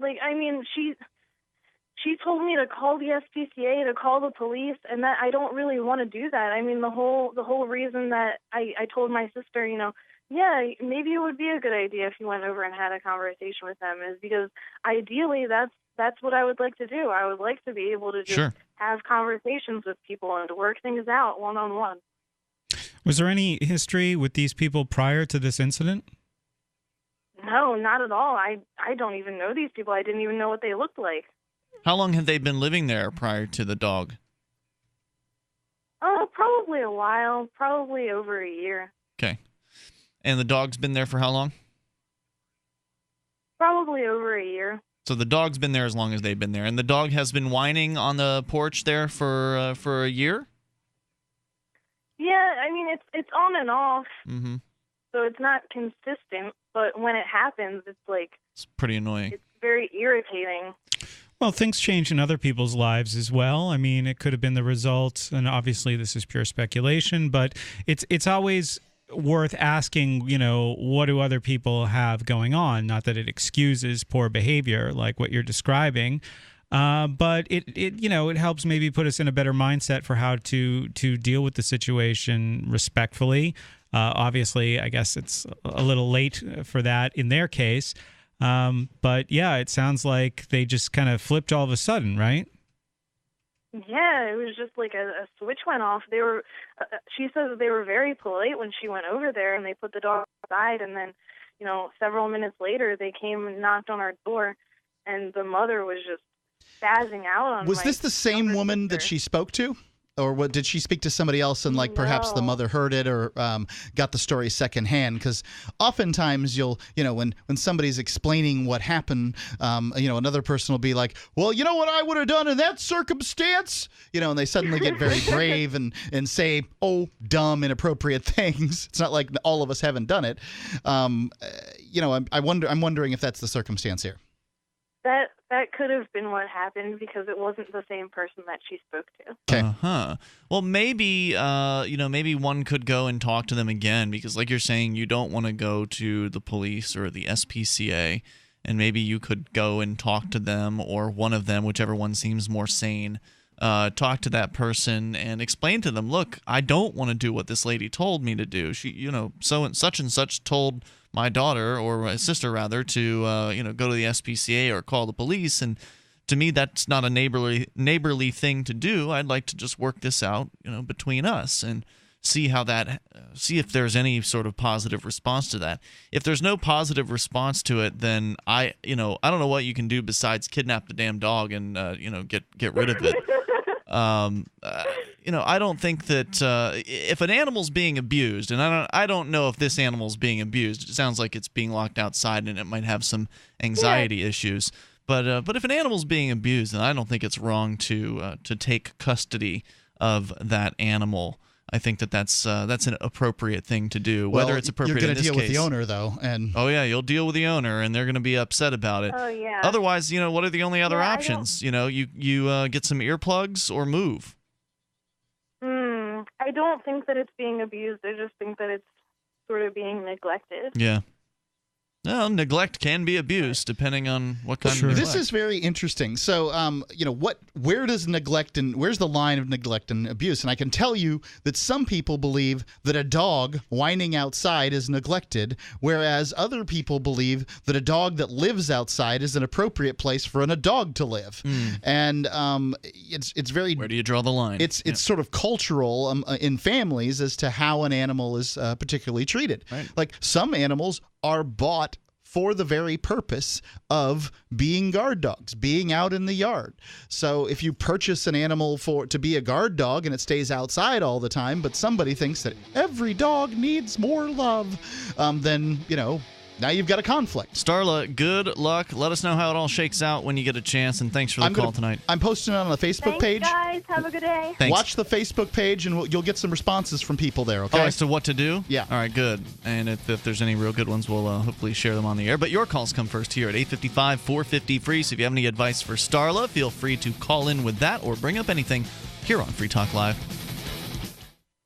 she told me to call the SPCA, to call the police, and that I don't really want to do that. I mean, the whole reason that I told my sister, yeah, maybe it would be a good idea if you went over and had a conversation with them, is because ideally that's what I would like to do. I would like to be able to just have conversations with people and to work things out one-on-one. Was there any history with these people prior to this incident? No, not at all. I don't even know these people. I didn't even know what they looked like. How long have they been living there prior to the dog? Probably a while. Probably over a year. Okay. And the dog's been there for how long? Probably over a year. So the dog's been there as long as they've been there. And the dog has been whining on the porch there for a year? Yeah, I mean, it's on and off. Mm-hmm. So it's not consistent, but when it happens, it's pretty annoying. It's very irritating. Well, things change in other people's lives as well. I mean, it could have been the result, and obviously this is pure speculation, but it's always worth asking, what do other people have going on? Not that it excuses poor behavior like what you're describing, but it helps maybe put us in a better mindset for how to deal with the situation respectfully. Obviously, I guess it's a little late for that in their case. But yeah, it sounds like they just kind of flipped all of a sudden, right? Yeah, it was just like a switch went off. They were, she said that they were very polite when she went over there, and they put the dog aside, and then, several minutes later, they came and knocked on our door, and the mother was just spazzing out on. Was this the same woman that she spoke to? Or what, did she speak to somebody else and perhaps the mother heard it or got the story secondhand? Because oftentimes when somebody's explaining what happened, another person will be like, well, you know what I would have done in that circumstance? And they suddenly get very brave and say, dumb, inappropriate things. It's not like all of us haven't done it. I'm wondering if that's the circumstance here. that could have been what happened because it wasn't the same person that she spoke to. Okay. Well, maybe maybe one could go and talk to them again because, like you're saying, you don't want to go to the police or the SPCA, and maybe you could go and talk to them or one of them, whichever one seems more sane. Talk to that person and explain to them, look, I don't want to do what this lady told me to do. She, such and such told my daughter or my sister rather to go to the SPCA or call the police, and to me that's not a neighborly thing to do. I'd like to just work this out between us and see if there's any sort of positive response to that. If there's no positive response to it, then I don't know what you can do besides kidnap the damn dog and get rid of it. I don't think that if an animal's being abused, and I don't know if this animal's being abused. It sounds like it's being locked outside and it might have some anxiety issues. But if an animal's being abused, then I don't think it's wrong to take custody of that animal. I think that's an appropriate thing to do. Whether it's appropriate in this case, you're going to deal with the owner, though, and you'll deal with the owner, and they're going to be upset about it. Oh yeah. Otherwise, what are the only other options? You get some earplugs or move. I don't think that it's being abused. I just think that it's sort of being neglected. Yeah. Well, neglect can be abused depending on what kind of neglect. This is very interesting. So, where does neglect and where's the line of neglect and abuse? And I can tell you that some people believe that a dog whining outside is neglected, whereas other people believe that a dog that lives outside is an appropriate place for a dog to live. And it's very. Where do you draw the line? It's sort of cultural in families as to how an animal is particularly treated. Right. Like some animals are bought for the very purpose of being guard dogs, being out in the yard. So if you purchase an animal to be a guard dog and it stays outside all the time, but somebody thinks that every dog needs more love, then, now you've got a conflict. Starla, good luck. Let us know how it all shakes out when you get a chance, and thanks for the call tonight. I'm posting it on the Facebook page. Thanks, guys. Have a good day. Thanks. Watch the Facebook page, and you'll get some responses from people there, okay? As to what to do? Yeah. All right, good. And if there's any real good ones, we'll hopefully share them on the air. But your calls come first here at 855-450-FREE. So if you have any advice for Starla, feel free to call in with that or bring up anything here on Free Talk Live.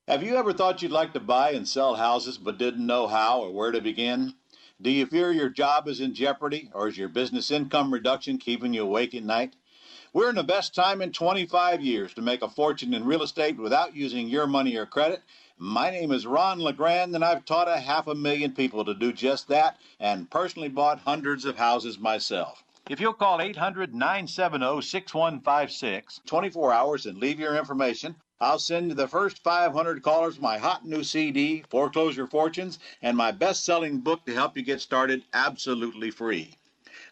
Have you ever thought you'd like to buy and sell houses but didn't know how or where to begin? Do you fear your job is in jeopardy, or is your business income reduction keeping you awake at night? We're in the best time in 25 years to make a fortune in real estate without using your money or credit. My name is Ron LeGrand, and I've taught 500,000 people to do just that and personally bought hundreds of houses myself. If you'll call 800-970-6156, 24 hours, and leave your information, I'll send you the first 500 callers my hot new CD, Foreclosure Fortunes, and my best-selling book to help you get started absolutely free.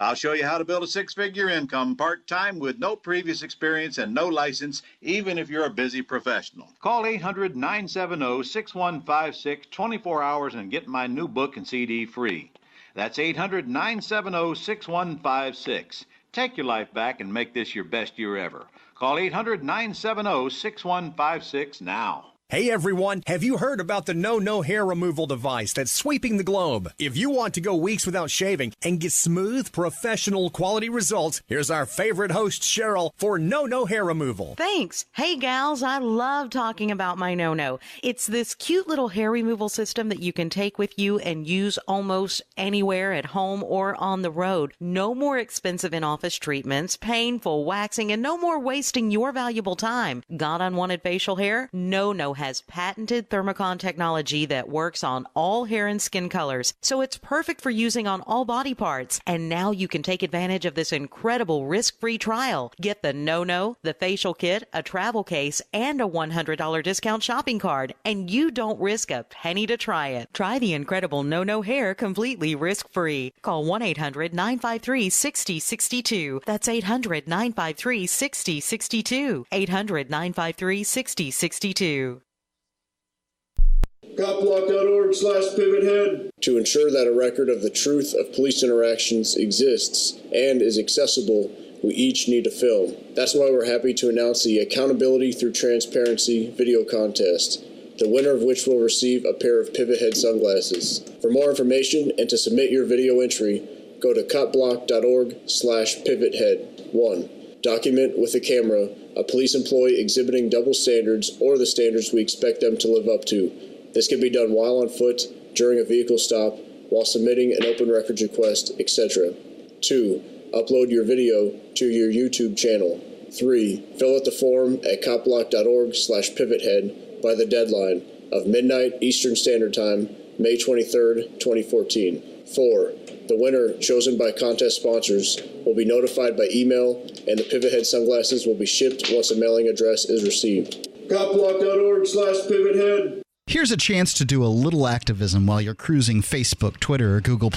I'll show you how to build a six-figure income part-time with no previous experience and no license, even if you're a busy professional. Call 800-970-6156, 24 hours, and get my new book and CD free. That's 800-970-6156. Take your life back and make this your best year ever. Call 800-970-6156 now. Hey everyone, have you heard about the No Hair Removal device that's sweeping the globe? If you want to go weeks without shaving and get smooth, professional quality results, here's our favorite host, Cheryl, for No Hair Removal. Thanks. Hey gals, I love talking about my No. It's this cute little hair removal system that you can take with you and use almost anywhere at home or on the road. No more expensive in-office treatments, painful waxing, and no more wasting your valuable time. Got unwanted facial hair? No has patented thermocon technology that works on all hair and skin colors, so it's perfect for using on all body parts. And now you can take advantage of this incredible risk-free trial. Get the No, the facial kit, a travel case, and a $100 discount shopping card, and you don't risk a penny to try it. Try the incredible No hair completely risk-free. Call 1-800-953-6062. That's 800-953-6062. 800-953-6062. Copblock.org/pivothead. To ensure that a record of the truth of police interactions exists and is accessible, we each need a film. That's why we're happy to announce the Accountability Through Transparency video contest, the winner of which will receive a pair of Pivot Head sunglasses. For more information and to submit your video entry, Go to copblock.org/pivothead. 1. Document with a camera a police employee exhibiting double standards or the standards we expect them to live up to. This can be done while on foot, during a vehicle stop, while submitting an open records request, etc. 2. Upload your video to your YouTube channel. 3. Fill out the form at copblock.org/pivothead by the deadline of midnight Eastern Standard Time, May 23rd, 2014. 4. The winner, chosen by contest sponsors, will be notified by email, and the Pivot Head sunglasses will be shipped once a mailing address is received. Copblock.org/pivothead. Here's a chance to do a little activism while you're cruising Facebook, Twitter, or Google+.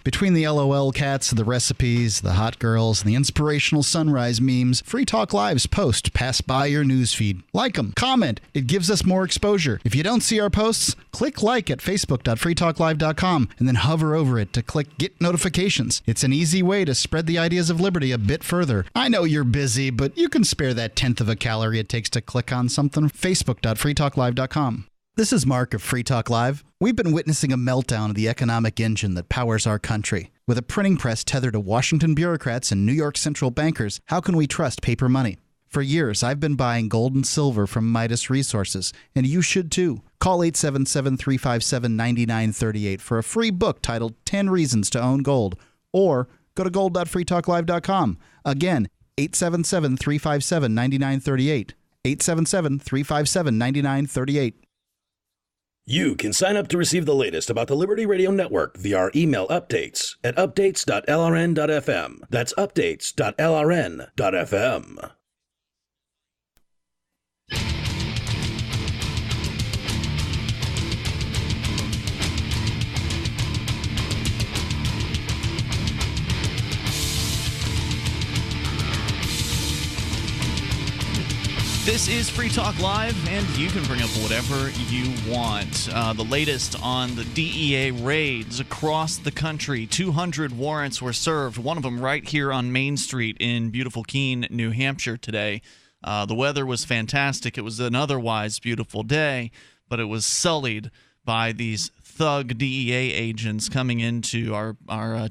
Between the LOL cats, the recipes, the hot girls, and the inspirational sunrise memes, Free Talk Live's posts pass by your newsfeed. Like them, comment. It gives us more exposure. If you don't see our posts, click like at facebook.freetalklive.com and then hover over it to click Get Notifications. It's an easy way to spread the ideas of liberty a bit further. I know you're busy, but you can spare that 1/10 of a calorie it takes to click on something. facebook.freetalklive.com. This is Mark of Free Talk Live. We've been witnessing a meltdown of the economic engine that powers our country. With a printing press tethered to Washington bureaucrats and New York central bankers, how can we trust paper money? For years, I've been buying gold and silver from Midas Resources, and you should too. Call 877-357-9938 for a free book titled 10 Reasons to Own Gold, or go to gold.freetalklive.com. Again, 877-357-9938. 877-357-9938. You can sign up to receive the latest about the Liberty Radio Network via our email updates at updates.lrn.fm. That's updates.lrn.fm. This is Free Talk Live, and you can bring up whatever you want. The latest on the DEA raids across the country. 200 warrants were served, one of them right here on Main Street in beautiful Keene, New Hampshire today. The weather was fantastic. It was an otherwise beautiful day, but it was sullied by these thug DEA agents coming into our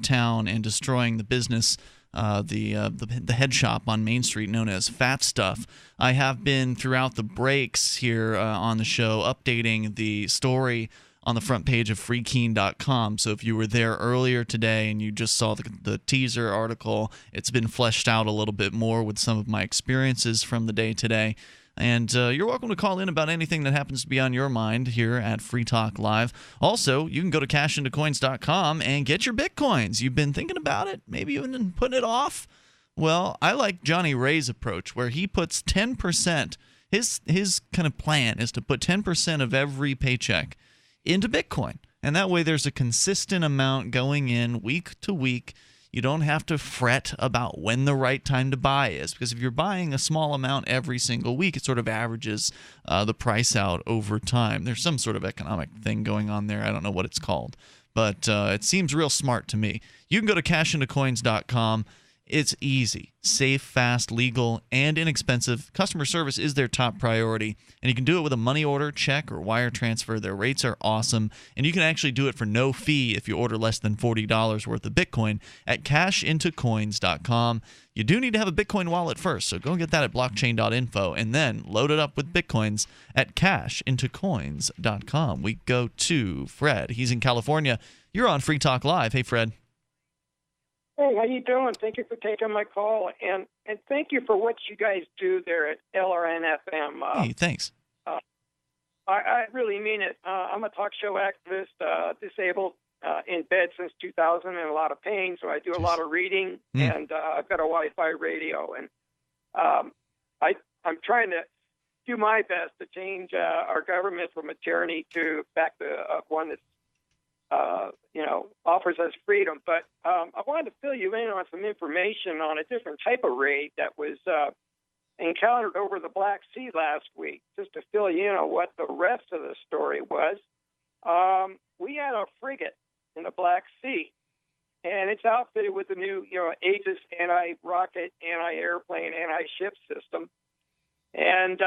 town and destroying the business, the head shop on Main Street known as Fat Stuff. I have been throughout the breaks here on the show updating the story on the front page of freekeene.com. So if you were there earlier today and you just saw the teaser article, it's been fleshed out a little bit more with some of my experiences from the day today. And you're welcome to call in about anything that happens to be on your mind here at Free Talk Live. Also, you can go to cashintocoins.com and get your Bitcoins. You've been thinking about it? Maybe you've been putting it off? Well, I like Johnny Ray's approach where he puts 10%. His kind of plan is to put 10% of every paycheck into Bitcoin. And that way there's a consistent amount going in week to week. You don't have to fret about when the right time to buy is, because if you're buying a small amount every single week, it sort of averages the price out over time. There's some sort of economic thing going on there. I don't know what it's called, but it seems real smart to me. You can go to cashintocoins.com. It's easy, safe, fast, legal, and inexpensive. Customer service is their top priority, and you can do it with a money order, check, or wire transfer. Their rates are awesome, and you can actually do it for no fee if you order less than $40 worth of Bitcoin at cashintocoins.com. You do need to have a Bitcoin wallet first, so go get that at blockchain.info, and then load it up with Bitcoins at cashintocoins.com. We go to Fred. He's in California. You're on Free Talk Live. Hey, Fred. Hey, how you doing? Thank you for taking my call, and thank you for what you guys do there at LRN-FM. Hey, thanks. I really mean it. I'm a talk show activist, disabled, in bed since 2000, in a lot of pain, so I do a lot of reading, and I've got a Wi-Fi radio, and I'm trying to do my best to change our government from a tyranny to back to one that's offers us freedom. But I wanted to fill you in on some information on a different type of raid that was encountered over the Black Sea last week, just to fill you in on what the rest of the story was. We had a frigate in the Black Sea, and it's outfitted with the new, Aegis anti-rocket, anti-airplane, anti-ship system. And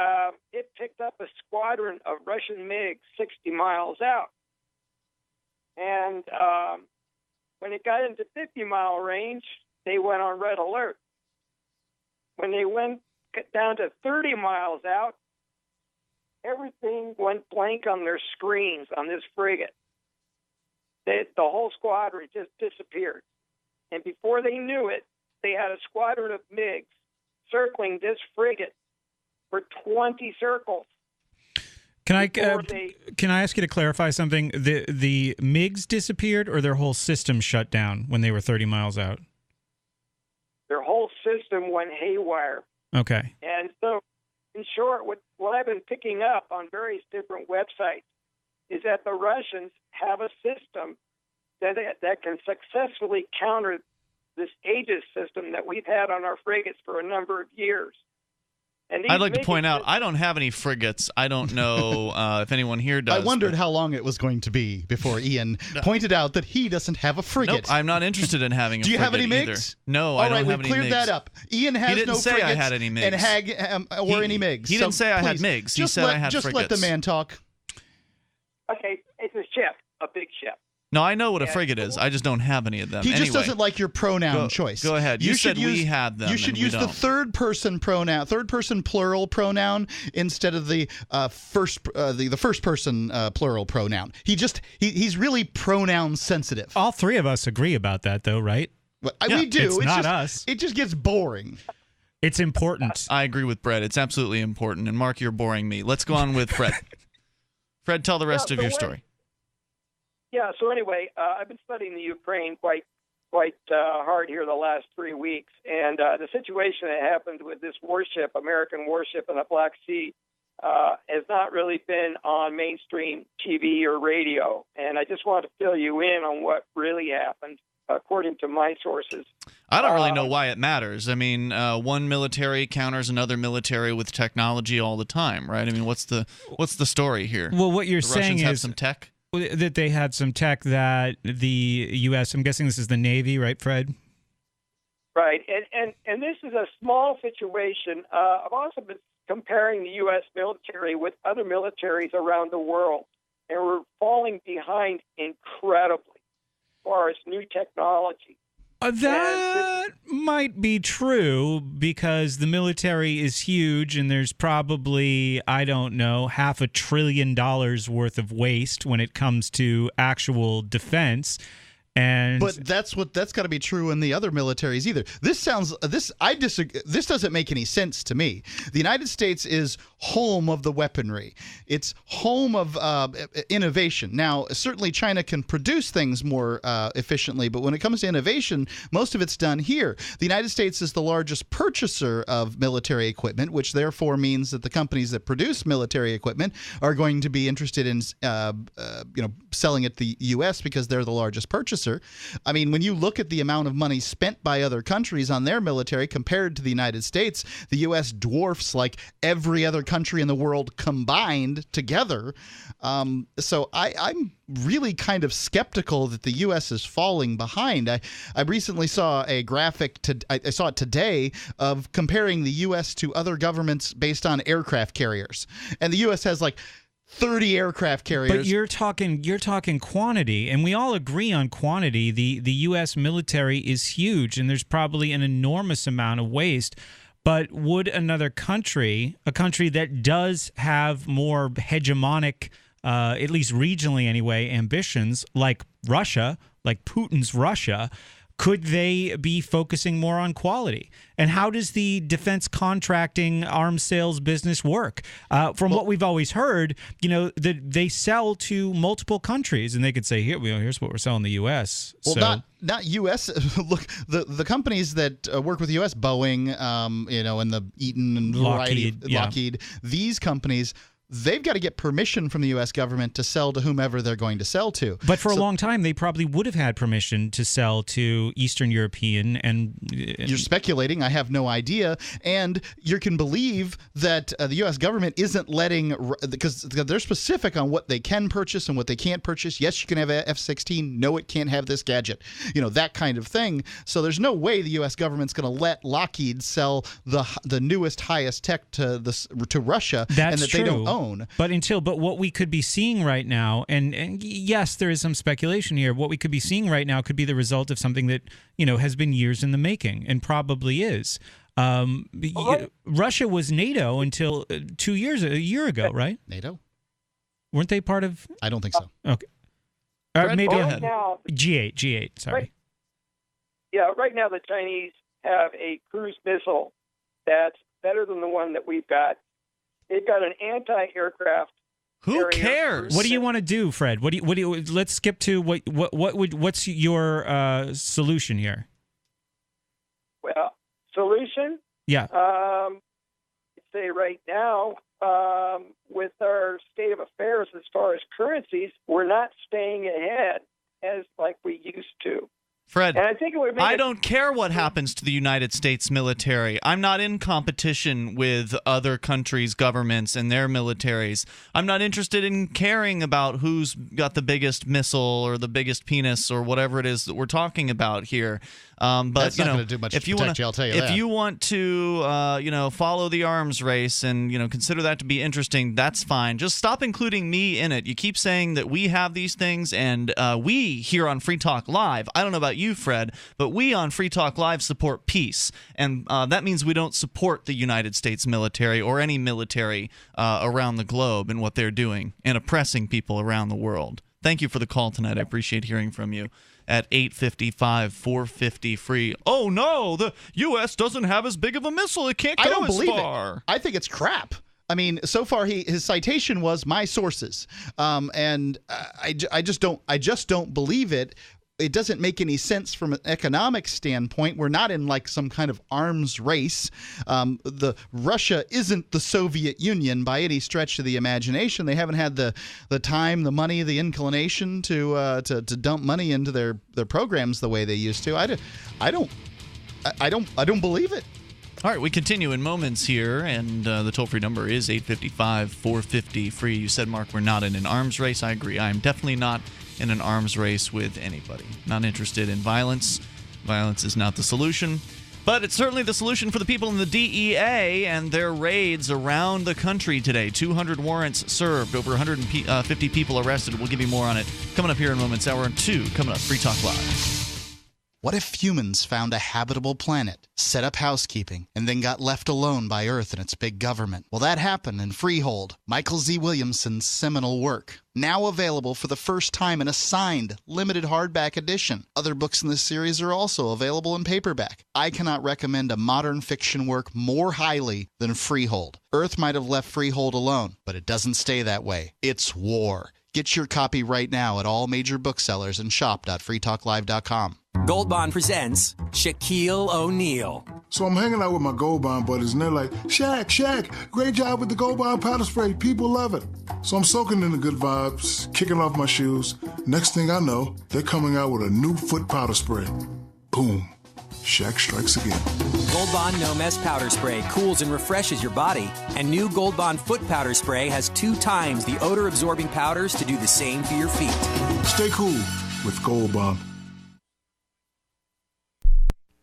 it picked up a squadron of Russian MiGs 60 miles out. And When it got into 50-mile range, they went on red alert. When they went down to 30 miles out, everything went blank on their screens on this frigate. The whole squadron just disappeared. And before they knew it, they had a squadron of MiGs circling this frigate for 20 circles. Can I ask you to clarify something? The MiGs disappeared, or their whole system shut down when they were 30 miles out? Their whole system went haywire. Okay. And so, in short, what I've been picking up on various different websites is that the Russians have a system that can successfully counter this Aegis system that we've had on our frigates for a number of years. And I'd like to point out, I don't have any frigates. I don't know if anyone here does. I wondered how long it was going to be before Ian pointed out that he doesn't have a frigate. Nope, I'm not interested in having a Do you frigate have any MiGs? either. No, All I don't right, have any MiGs. we cleared that up. Ian has he didn't no say frigates I had any MiGs. and any MiGs. He didn't say I had MiGs. He said I had just frigates. Just let the man talk. Okay, it's a ship, a big ship. No, I know what a frigate is. I just don't have any of them. He just doesn't like your pronoun choice. Go ahead. You said we had them. You should use the third person plural pronoun instead of the first person plural pronoun. He's really pronoun sensitive. All three of us agree about that, though, right? We do. It's not us. It just gets boring. It's important. I agree with Brett. It's absolutely important. And Mark, you're boring me. Let's go on with Fred. Fred, tell the rest of your story. Yeah, so anyway, I've been studying the Ukraine quite hard here the last 3 weeks, and the situation that happened with this warship, American warship in the Black Sea, has not really been on mainstream TV or radio, and I just want to fill you in on what really happened, according to my sources. I don't really know why it matters. I mean, one military counters another military with technology all the time, right? I mean, what's the story here? Well, what you're saying Russians is have some tech? That they had some tech that the U.S., I'm guessing this is the Navy, right, Fred? Right, and this is a small situation. I've also been comparing the U.S. military with other militaries around the world, and we're falling behind incredibly as far as new technology. That might be true because the military is huge and there's probably, I don't know, $500 billion worth of waste when it comes to actual defense. But that's got to be true in the other militaries either. I disagree. This doesn't make any sense to me. The United States is home of the weaponry. It's home of innovation. Now, certainly China can produce things more efficiently, but when it comes to innovation, most of it's done here. The United States is the largest purchaser of military equipment, which therefore means that the companies that produce military equipment are going to be interested in selling it to the U.S. because they're the largest purchaser. I mean, when you look at the amount of money spent by other countries on their military compared to the United States, the U.S. dwarfs like every other country in the world combined together. So I'm really kind of skeptical that the U.S. is falling behind. I recently saw a graphic, I saw it today, of comparing the U.S. to other governments based on aircraft carriers. And the U.S. has like 30 aircraft carriers. But you're talking quantity, and we all agree on quantity. The U.S. military is huge, and there's probably an enormous amount of waste. But would another country, a country that does have more hegemonic, at least regionally anyway, ambitions, like Russia, like Putin's Russia, could they be focusing more on quality? And how does the defense contracting arms sales business work? From what we've always heard, that they sell to multiple countries, and they could say, here's what we're selling the U.S. Well, not U.S. Look, the companies that work with the U.S., Boeing, and the Eaton and Lockheed, these companies, they've got to get permission from the U.S. government to sell to whomever they're going to sell to. But for a long time, they probably would have had permission to sell to Eastern European and you're speculating. I have no idea. And you can believe that the U.S. government isn't letting, because they're specific on what they can purchase and what they can't purchase. Yes, you can have an F-16. No, it can't have this gadget. That kind of thing. So there's no way the U.S. government's going to let Lockheed sell the newest, highest tech to Russia That's and that true. they don't own. known. But what we could be seeing right now, and yes, there is some speculation here. What we could be seeing right now could be the result of something that has been years in the making, and probably is. Russia was NATO until a year ago, right? NATO? Weren't they part of? I don't think so. Okay. Maybe now, G8. Sorry. Right now the Chinese have a cruise missile that's better than the one that we've got. They've got an anti-aircraft. Who cares? What do you want to do, Fred? What do you? Let's skip to what's your solution here? Well, solution? Yeah. I'd say right now, with our state of affairs as far as currencies, we're not staying ahead as like we used to. Fred, and I think it would make I don't care what happens to the United States military. I'm not in competition with other countries' governments and their militaries. I'm not interested in caring about who's got the biggest missile or the biggest penis or whatever it is that we're talking about here. But that's not going to do much to protect you, I'll tell you that. If you want to, follow the arms race and consider that to be interesting, that's fine. Just stop including me in it. You keep saying that we have these things, and we here on Free Talk Live. I don't know about you, Fred, but we on Free Talk Live support peace, and that means we don't support the United States military or any military around the globe and what they're doing and oppressing people around the world. Thank you for the call tonight. I appreciate hearing from you. At 855-450-FREE. Oh, no, the U.S. doesn't have as big of a missile. It can't go as far. I think it's crap. I mean, so far his citation was my sources, and I just don't believe it. It doesn't make any sense from an economic standpoint. We're not in like some kind of arms race. Russia isn't the Soviet Union by any stretch of the imagination. They haven't had the time, the money, the inclination to dump money into their programs the way they used to. I don't believe it. All right, we continue in moments here, and the toll-free number is 855-450-FREE. You said, Mark, we're not in an arms race. I agree. I am definitely not in an arms race with anybody. Not interested in violence. Violence is not the solution. But it's certainly the solution for the people in the DEA and their raids around the country today. 200 warrants served, over 150 people arrested. We'll give you more on it coming up here in moments. Hour 2 coming up. Free Talk Live. What if humans found a habitable planet, set up housekeeping, and then got left alone by Earth and its big government? Well, that happened in Freehold, Michael Z. Williamson's seminal work. Now available for the first time in a signed, limited hardback edition. Other books in this series are also available in paperback. I cannot recommend a modern fiction work more highly than Freehold. Earth might have left Freehold alone, but it doesn't stay that way. It's war. Get your copy right now at all major booksellers and shop.freetalklive.com. Gold Bond presents Shaquille O'Neal. So I'm hanging out with my Gold Bond buddies, and they're like, Shaq, great job with the Gold Bond powder spray. People love it. So I'm soaking in the good vibes, kicking off my shoes. Next thing I know, they're coming out with a new foot powder spray. Boom. Shaq strikes again. Gold Bond No Mess Powder Spray cools and refreshes your body. And new Gold Bond Foot Powder Spray has 2 times the odor-absorbing powders to do the same for your feet. Stay cool with Gold Bond.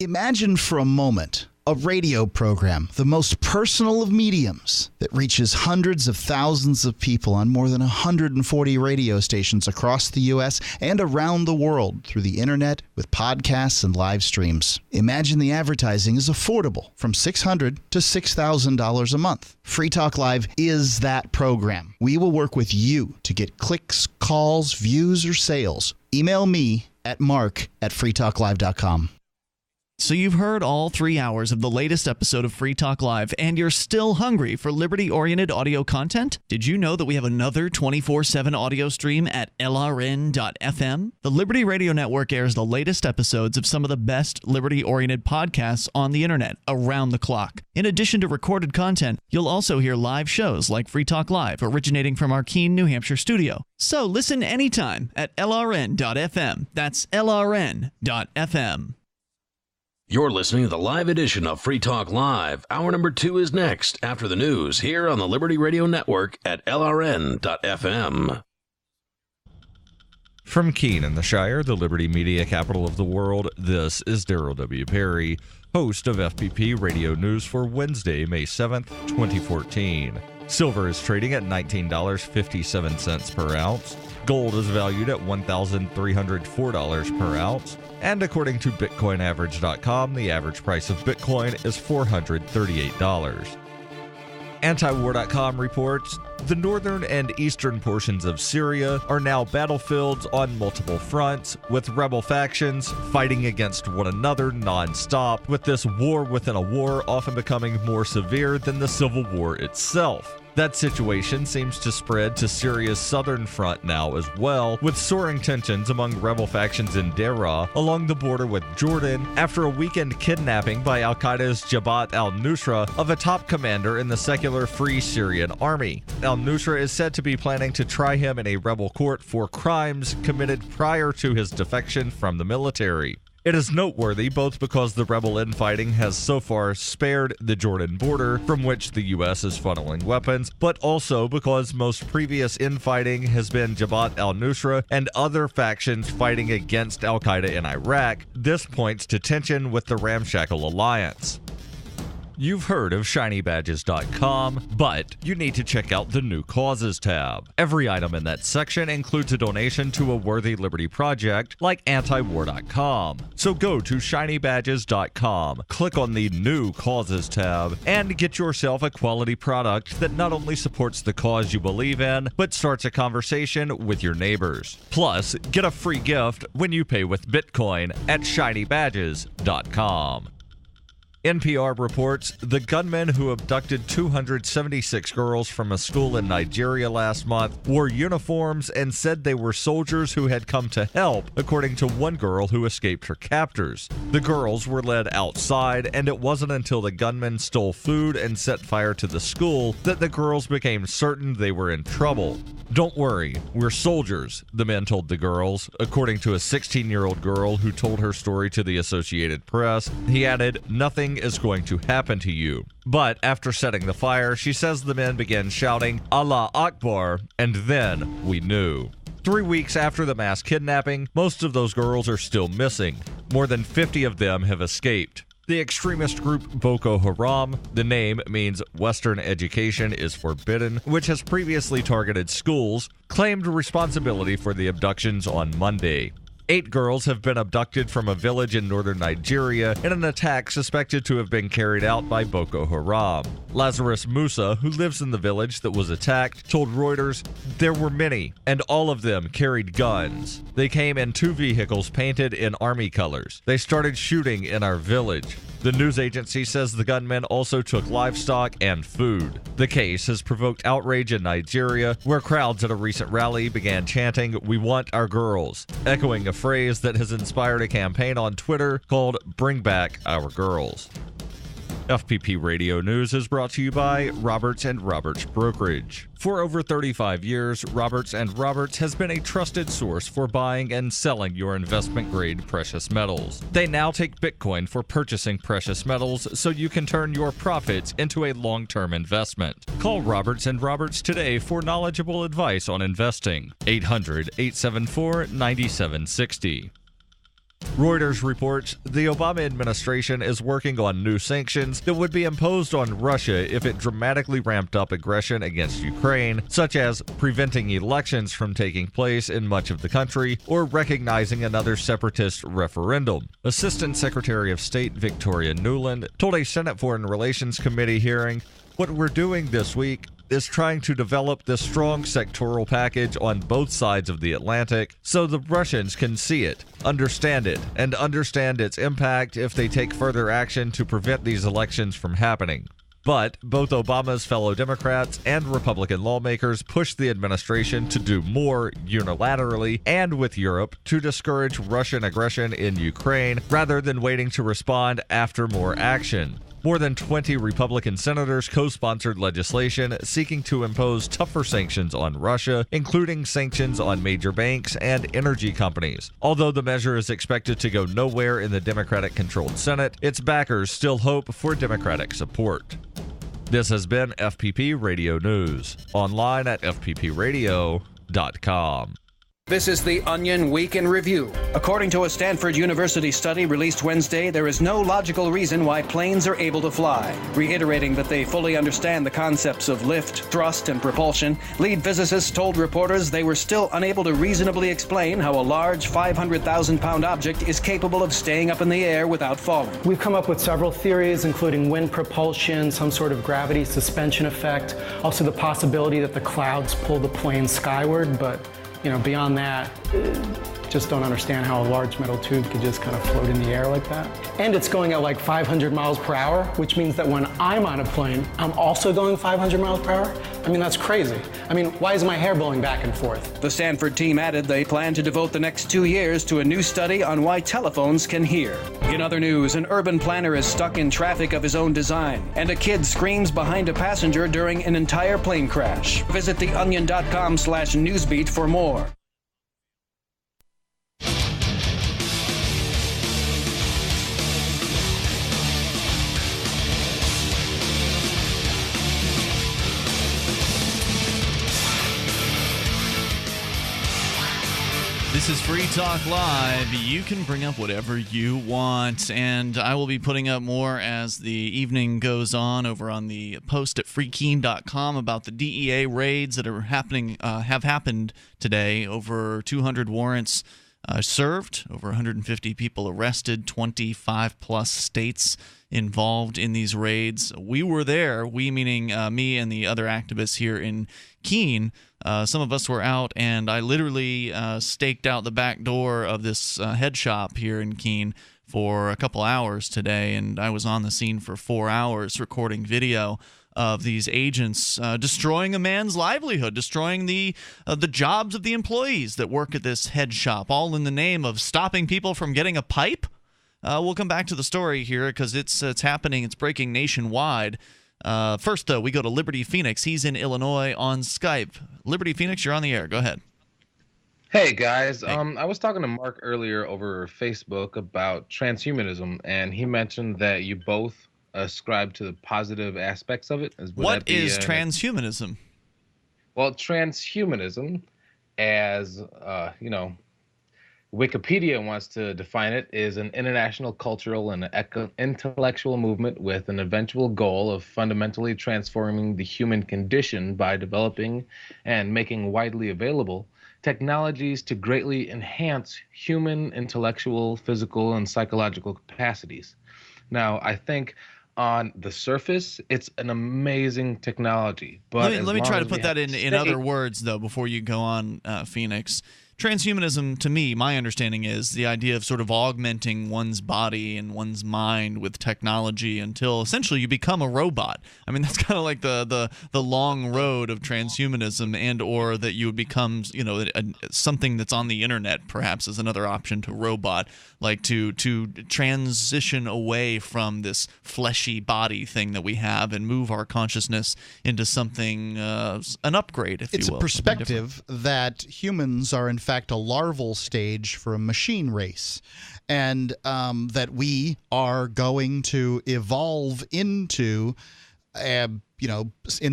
Imagine for a moment a radio program, the most personal of mediums, that reaches hundreds of thousands of people on more than 140 radio stations across the U.S. and around the world through the internet with podcasts and live streams. Imagine the advertising is affordable, from $600 to $6,000 a month. Free Talk Live is that program. We will work with you to get clicks, calls, views, or sales. Email me at mark@freetalklive.com. So you've heard all 3 hours of the latest episode of Free Talk Live, and you're still hungry for liberty-oriented audio content? Did you know that we have another 24/7 audio stream at LRN.FM? The Liberty Radio Network airs the latest episodes of some of the best liberty-oriented podcasts on the internet around the clock. In addition to recorded content, you'll also hear live shows like Free Talk Live, originating from our Keene, New Hampshire studio. So listen anytime at LRN.FM. That's LRN.FM. You're listening to the live edition of Free Talk Live. Hour number 2 is next after the news here on the Liberty Radio Network at LRN.FM. From Keene in the Shire, the Liberty Media capital of the world, this is Darryl W. Perry, host of FPP Radio News for Wednesday, May 7th, 2014. Silver is trading at $19.57 per ounce. Gold is valued at $1,304 per ounce. And according to BitcoinAverage.com, the average price of Bitcoin is $438. Antiwar.com reports the northern and eastern portions of Syria are now battlefields on multiple fronts, with rebel factions fighting against one another non-stop, with this war within a war often becoming more severe than the civil war itself. That situation seems to spread to Syria's southern front now as well, with soaring tensions among rebel factions in Deraa along the border with Jordan after a weekend kidnapping by al-Qaeda's Jabhat al-Nusra of a top commander in the secular Free Syrian Army. Al-Nusra is said to be planning to try him in a rebel court for crimes committed prior to his defection from the military. It is noteworthy both because the rebel infighting has so far spared the Jordan border, from which the U.S. is funneling weapons, but also because most previous infighting has been Jabhat al-Nusra and other factions fighting against al-Qaeda in Iraq. This points to tension with the ramshackle alliance. You've heard of ShinyBadges.com, but you need to check out the New Causes tab. Every item in that section includes a donation to a worthy liberty project like Antiwar.com. So go to ShinyBadges.com, click on the New Causes tab, and get yourself a quality product that not only supports the cause you believe in, but starts a conversation with your neighbors. Plus, get a free gift when you pay with Bitcoin at ShinyBadges.com. NPR reports the gunmen who abducted 276 girls from a school in Nigeria last month wore uniforms and said they were soldiers who had come to help, according to one girl who escaped her captors. The girls were led outside, and it wasn't until the gunmen stole food and set fire to the school that the girls became certain they were in trouble. "Don't worry, we're soldiers," the men told the girls, according to a 16-year-old girl who told her story to the Associated Press. He added, "Nothing is going to happen to you." But after setting the fire, she says the men began shouting, "Allah Akbar," and then we knew. 3 weeks after the mass kidnapping, most of those girls are still missing. More than 50 of them have escaped. The extremist group Boko Haram, the name means Western education is forbidden, which has previously targeted schools, claimed responsibility for the abductions on Monday. 8 girls have been abducted from a village in northern Nigeria in an attack suspected to have been carried out by Boko Haram. Lazarus Musa, who lives in the village that was attacked, told Reuters, "There were many, and all of them carried guns. They came in 2 vehicles painted in army colors. They started shooting in our village." The news agency says the gunmen also took livestock and food. The case has provoked outrage in Nigeria, where crowds at a recent rally began chanting, "We want our girls," echoing a phrase that has inspired a campaign on Twitter called "Bring Back Our Girls." FPP Radio News is brought to you by Roberts & Roberts Brokerage. For over 35 years, Roberts & Roberts has been a trusted source for buying and selling your investment-grade precious metals. They now take Bitcoin for purchasing precious metals so you can turn your profits into a long-term investment. Call Roberts & Roberts today for knowledgeable advice on investing. 800-874-9760. Reuters reports the Obama administration is working on new sanctions that would be imposed on Russia if it dramatically ramped up aggression against Ukraine, such as preventing elections from taking place in much of the country or recognizing another separatist referendum. Assistant Secretary of State Victoria Nuland told a Senate Foreign Relations Committee hearing, "What we're doing this week is trying to develop this strong sectoral package on both sides of the Atlantic so the Russians can see it, and understand its impact if they take further action to prevent these elections from happening." But both Obama's fellow Democrats and Republican lawmakers pushed the administration to do more unilaterally and with Europe to discourage Russian aggression in Ukraine rather than waiting to respond after more action. More than 20 Republican senators co-sponsored legislation seeking to impose tougher sanctions on Russia, including sanctions on major banks and energy companies. Although the measure is expected to go nowhere in the Democratic-controlled Senate, its backers still hope for Democratic support. This has been FPP Radio News, online at fppradio.com. This is the Onion Week in Review. According to a Stanford University study released Wednesday, there is no logical reason why planes are able to fly. Reiterating that they fully understand the concepts of lift, thrust, and propulsion, lead physicists told reporters they were still unable to reasonably explain how a large 500,000-pound object is capable of staying up in the air without falling. We've come up with several theories, including wind propulsion, some sort of gravity suspension effect, also the possibility that the clouds pull the plane skyward, but beyond that, just don't understand how a large metal tube could just kind of float in the air like that. And it's going at like 500 miles per hour, which means that when I'm on a plane, I'm also going 500 miles per hour? I mean, that's crazy. I mean, why is my hair blowing back and forth? The Stanford team added they plan to devote the next 2 years to a new study on why telephones can hear. In other news, an urban planner is stuck in traffic of his own design, and a kid screams behind a passenger during an entire plane crash. Visit theonion.com/newsbeat for more. This is Free Talk Live. You can bring up whatever you want, and I will be putting up more as the evening goes on over on the post at freekeene.com about the DEA raids that are happening, have happened today. Over 200 warrants served, over 150 people arrested, 25-plus states involved in these raids. We were there, we meaning me and the other activists here in Keene. Some of us were out, and I literally staked out the back door of this head shop here in Keene for a couple hours today, and I was on the scene for 4 hours recording video of these agents destroying a man's livelihood, destroying the jobs of the employees that work at this head shop, all in the name of stopping people from getting a pipe. We'll come back to the story here because it's happening. It's breaking nationwide. First, though, we go to Liberty Phoenix. He's in Illinois on Skype. Liberty Phoenix, you're on the air. Go ahead. Hey, guys. I was talking to Mark earlier over Facebook about transhumanism, and he mentioned that you both ascribe to the positive aspects of it. What is transhumanism? Well, transhumanism, as Wikipedia wants to define it, is an international cultural and intellectual movement with an eventual goal of fundamentally transforming the human condition by developing and making widely available technologies to greatly enhance human intellectual, physical, and psychological capacities. Now, I think on the surface, it's an amazing technology. But let me try to put that in other words, though, before you go on, Phoenix. Transhumanism, to me, my understanding is the idea of sort of augmenting one's body and one's mind with technology until essentially you become a robot. I mean, that's kind of like the long road of transhumanism, and or that you would become, something that's on the internet, perhaps, as another option to robot, like to transition away from this fleshy body thing that we have and move our consciousness into something, an upgrade, if you will. It's a perspective that humans are, in fact, a larval stage for a machine race, and that we are going to evolve into, in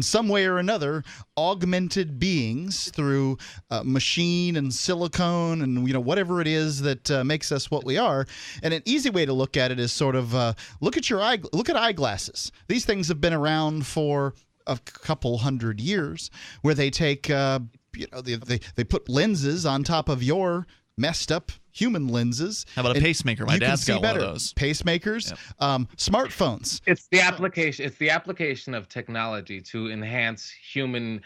some way or another, augmented beings through machine and silicone and whatever it is that makes us what we are. And an easy way to look at it is sort of look at eyeglasses. These things have been around for a couple hundred years, where they take they put lenses on top of your messed up human lenses. How about a pacemaker? My dad's got one of those. Pacemakers, smartphones. It's the application. It's the application of technology to enhance human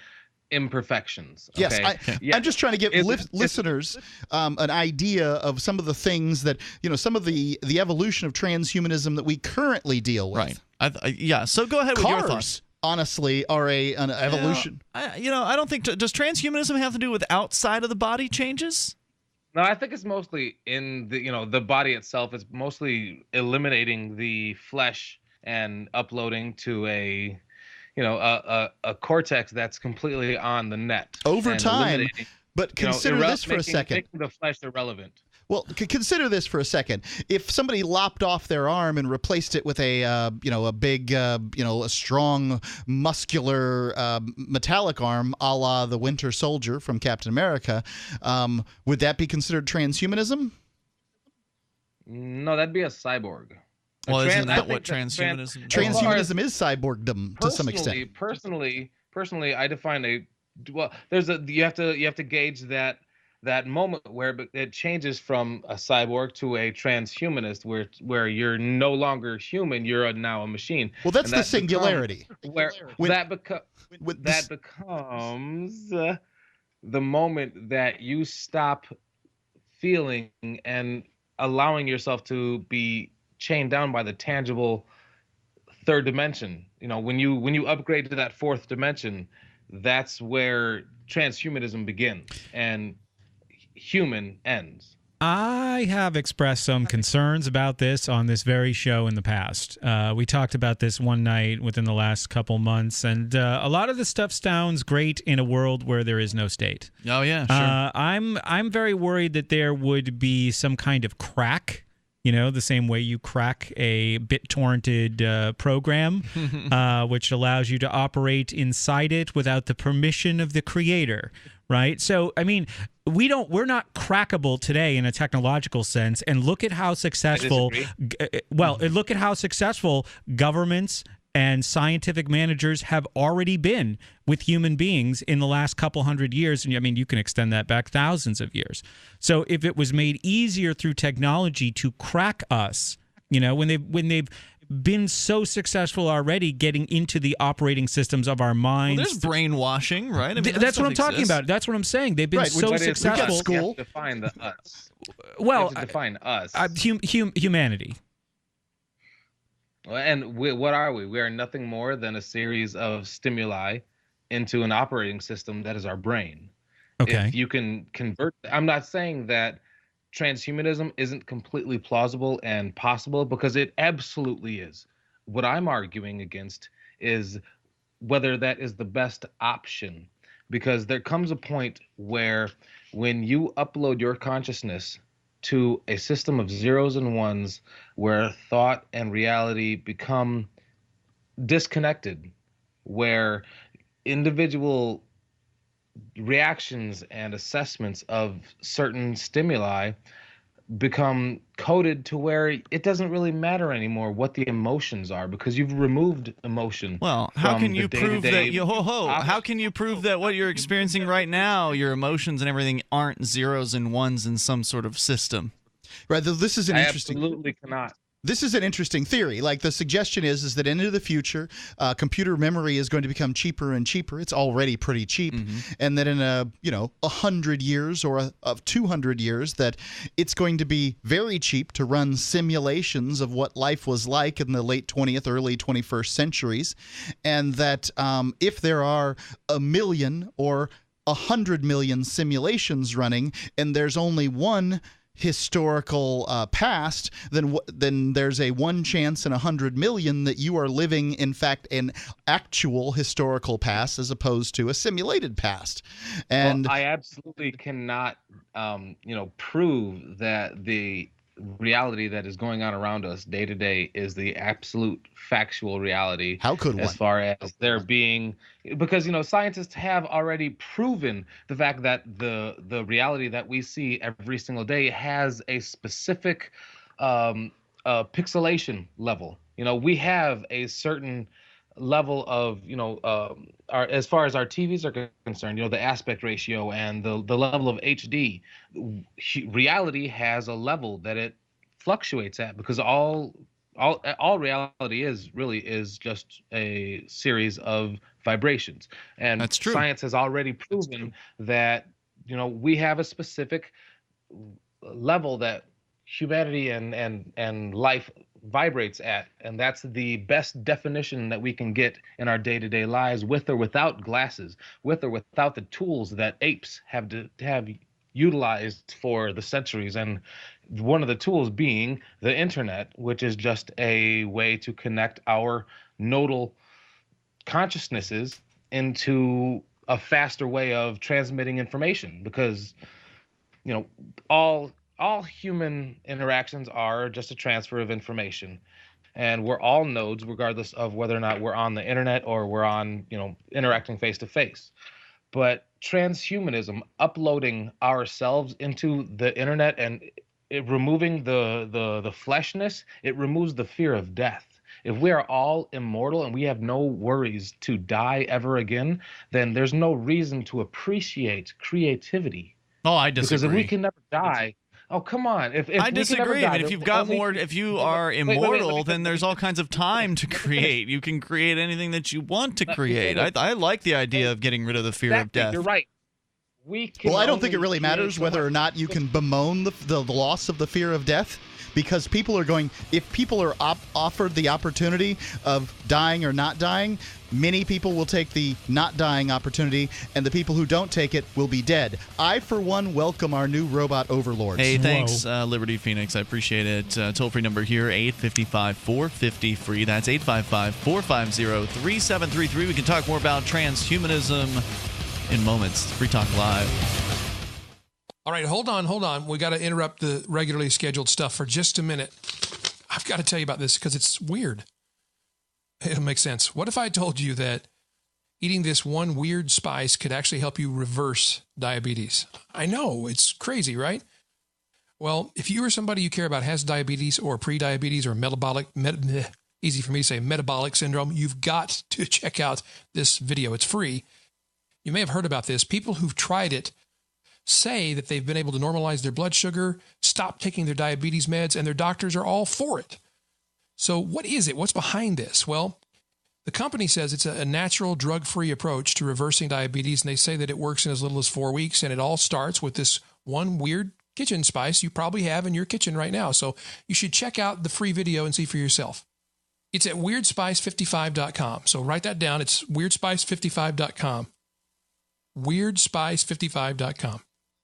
imperfections. Okay? Yes, I'm just trying to give listeners an idea of some of the things that some of the evolution of transhumanism that we currently deal with. Right. So go ahead with your thoughts. Honestly, are an evolution. I don't think. Does transhumanism have to do with outside of the body changes? No, I think it's mostly in the body itself. It's mostly eliminating the flesh and uploading to a cortex that's completely on the net over time. But consider this for a second. Making the flesh irrelevant. Well, consider this for a second. If somebody lopped off their arm and replaced it with a big, a strong, muscular, metallic arm, a la the Winter Soldier from Captain America, would that be considered transhumanism? No, that'd be a cyborg. Well, isn't that what transhumanism? Transhumanism is cyborgdom to some extent. Personally, I define you have to gauge that moment where it changes from a cyborg to a transhumanist, where you're no longer human, you're now a machine. Well, that's the singularity. That becomes the moment that you stop feeling and allowing yourself to be chained down by the tangible third dimension. When you upgrade to that fourth dimension, that's where transhumanism begins and human ends. I have expressed some concerns about this on this very show in the past. We talked about this one night within the last couple months, and a lot of the stuff sounds great in a world where there is no state. Oh yeah, sure. I'm very worried that there would be some kind of crack. The same way you crack a bit-torrented program, which allows you to operate inside it without the permission of the creator, right? So, I mean, we're not crackable today in a technological sense, and look at how successful, look at how successful governments and scientific managers have already been with human beings in the last couple hundred years. And I mean, you can extend that back thousands of years. So if it was made easier through technology to crack us, when they've been so successful already getting into the operating systems of our minds. Well, there's brainwashing, right? I mean, that's what I'm talking about. That's what I'm saying. They've been so successful. You have to define the us. Well, define us. Humanity. And what are we? We are nothing more than a series of stimuli into an operating system that is our brain. Okay. If you can convert, I'm not saying that transhumanism isn't completely plausible and possible, because it absolutely is. What I'm arguing against is whether that is the best option, because there comes a point where when you upload your consciousness to a system of zeros and ones where thought and reality become disconnected, where individual reactions and assessments of certain stimuli become coded to where it doesn't really matter anymore what the emotions are, because you've removed emotion. Well, how can you prove that how can you prove that what you're experiencing right now, your emotions and everything, aren't zeros and ones in some sort of system? Right, this is an interesting. Absolutely cannot. This is an interesting theory. Like, the suggestion is that into the future, computer memory is going to become cheaper and cheaper. It's already pretty cheap, and that in 100 years or 200 years, that it's going to be very cheap to run simulations of what life was like in the late 20th, early 21st centuries, and that if there are 1 million or 100 million simulations running, and there's only one historical past, then there's a 1 chance in 100 million that you are living, in fact, an actual historical past as opposed to a simulated past. And I absolutely cannot, prove that the reality that is going on around us day to day is the absolute factual reality. How could one? As far as there being, because scientists have already proven the fact that the reality that we see every single day has a specific pixelation level. We have a certain level of as far as our TVs are concerned, the aspect ratio and the level of HD. Reality has a level that it fluctuates at, because all reality is just a series of vibrations. And that's true. Science has already proven that we have a specific level that humanity and life vibrates at, and that's the best definition that we can get in our day-to-day lives, with or without glasses, with or without the tools that apes have utilized for the centuries. And one of the tools being the internet, which is just a way to connect our nodal consciousnesses into a faster way of transmitting information, because all all human interactions are just a transfer of information. And we're all nodes, regardless of whether or not we're on the internet or we're on, interacting face to face. But transhumanism, uploading ourselves into the internet and removing the fleshness, it removes the fear of death. If we are all immortal and we have no worries to die ever again, then there's no reason to appreciate creativity. Oh, I disagree. Because if we can never die, oh, come on. If I we disagree. Can never die, But if you are immortal, then there's all kinds of time to create. You can create anything that you want to create. I like the idea of getting rid of the fear of death. You're right. Well, I don't think it really matters whether or not you can bemoan the loss of the fear of death, because people are going, if people are offered the opportunity of dying or not dying, many people will take the not dying opportunity, and the people who don't take it will be dead. I, for one, welcome our new robot overlords. Hey, thanks, Liberty Phoenix. I appreciate it. Toll-free number here, 855-450-FREE. That's 855-450-3733. We can talk more about transhumanism in moments. Free Talk Live. All right, hold on. We got to interrupt the regularly scheduled stuff for just a minute. I've got to tell you about this because it's weird. It'll make sense. What if I told you that eating this one weird spice could actually help you reverse diabetes? I know, it's crazy, right? Well, if you or somebody you care about has diabetes or pre-diabetes or easy for me to say, metabolic syndrome, you've got to check out this video. It's free. You may have heard about this. People who've tried it say that they've been able to normalize their blood sugar, stop taking their diabetes meds, and their doctors are all for it. So what is it? What's behind this? Well, the company says it's a natural drug-free approach to reversing diabetes, and they say that it works in as little as 4 weeks, and it all starts with this one weird kitchen spice you probably have in your kitchen right now. So you should check out the free video and see for yourself. It's at WeirdSpice55.com. So write that down. It's WeirdSpice55.com. WeirdSpice55.com.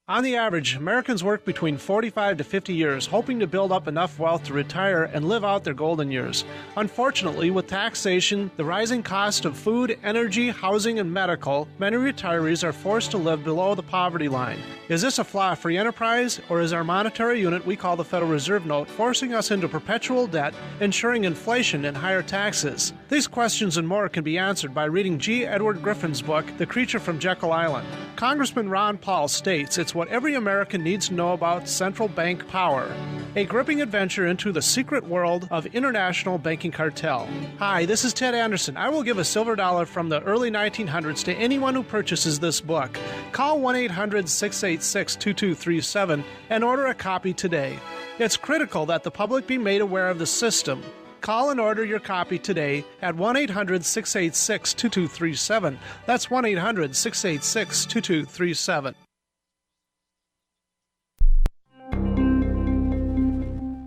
On the average, Americans work between 45 to 50 years, hoping to build up enough wealth to retire and live out their golden years. Unfortunately, with taxation, the rising cost of food, energy, housing, and medical, many retirees are forced to live below the poverty line. Is this a flaw of free enterprise, or is our monetary unit we call the Federal Reserve Note forcing us into perpetual debt, ensuring inflation and higher taxes? These questions and more can be answered by reading G. Edward Griffin's book, The Creature from Jekyll Island. Congressman Ron Paul states it's what every American needs to know about central bank power. A gripping adventure into the secret world of international banking cartel. Hi, this is Ted Anderson. I will give a silver dollar from the early 1900s to anyone who purchases this book. Call 1-800-686-2237 and order a copy today. It's critical that the public be made aware of the system. Call and order your copy today at 1-800-686-2237. That's 1-800-686-2237.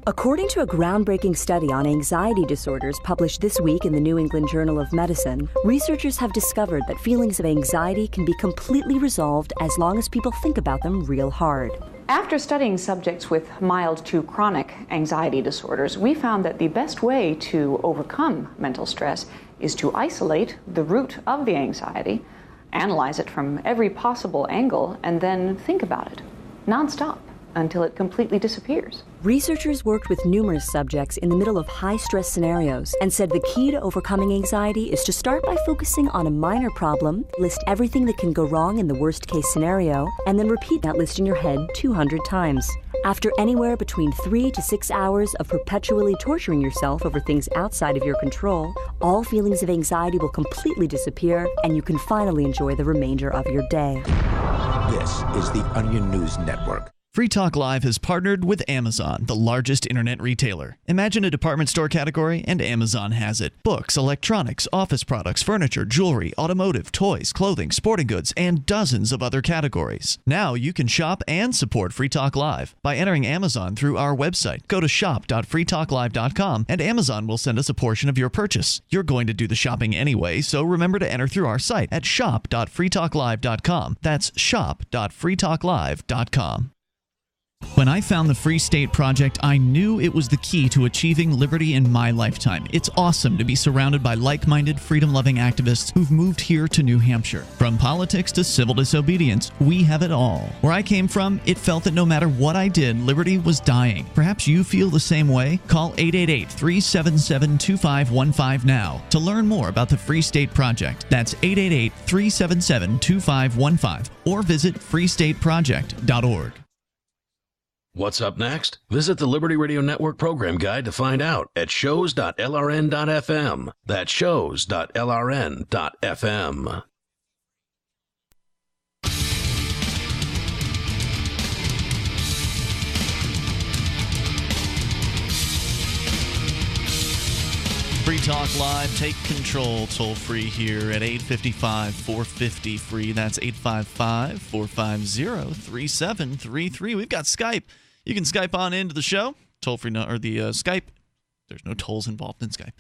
According to a groundbreaking study on anxiety disorders published this week in the New England Journal of Medicine, researchers have discovered that feelings of anxiety can be completely resolved as long as people think about them real hard. After studying subjects with mild to chronic anxiety disorders, we found that the best way to overcome mental stress is to isolate the root of the anxiety, analyze it from every possible angle, and then think about it nonstop until it completely disappears. Researchers worked with numerous subjects in the middle of high-stress scenarios and said the key to overcoming anxiety is to start by focusing on a minor problem, list everything that can go wrong in the worst-case scenario, and then repeat that list in your head 200 times. After anywhere between 3 to 6 hours of perpetually torturing yourself over things outside of your control, all feelings of anxiety will completely disappear, and you can finally enjoy the remainder of your day. This is the Onion News Network. Free Talk Live has partnered with Amazon, the largest internet retailer. Imagine a department store category, and Amazon has it. Books, electronics, office products, furniture, jewelry, automotive, toys, clothing, sporting goods, and dozens of other categories. Now you can shop and support Free Talk Live by entering Amazon through our website. Go to shop.freetalklive.com, and Amazon will send us a portion of your purchase. You're going to do the shopping anyway, so remember to enter through our site at shop.freetalklive.com. That's shop.freetalklive.com. When I found the Free State Project, I knew it was the key to achieving liberty in my lifetime. It's awesome to be surrounded by like-minded, freedom-loving activists who've moved here to New Hampshire. From politics to civil disobedience, we have it all. Where I came from, it felt that no matter what I did, liberty was dying. Perhaps you feel the same way? Call 888-377-2515 now to learn more about the Free State Project. That's 888-377-2515 or visit freestateproject.org. What's up next? Visit the Liberty Radio Network program guide to find out at shows.lrn.fm. That's shows.lrn.fm. Free Talk Live, take control, toll free here at 855-450-FREE. That's 855-450-3733. We've got Skype. You can Skype on into the show. Toll free, or the Skype. There's no tolls involved in Skype.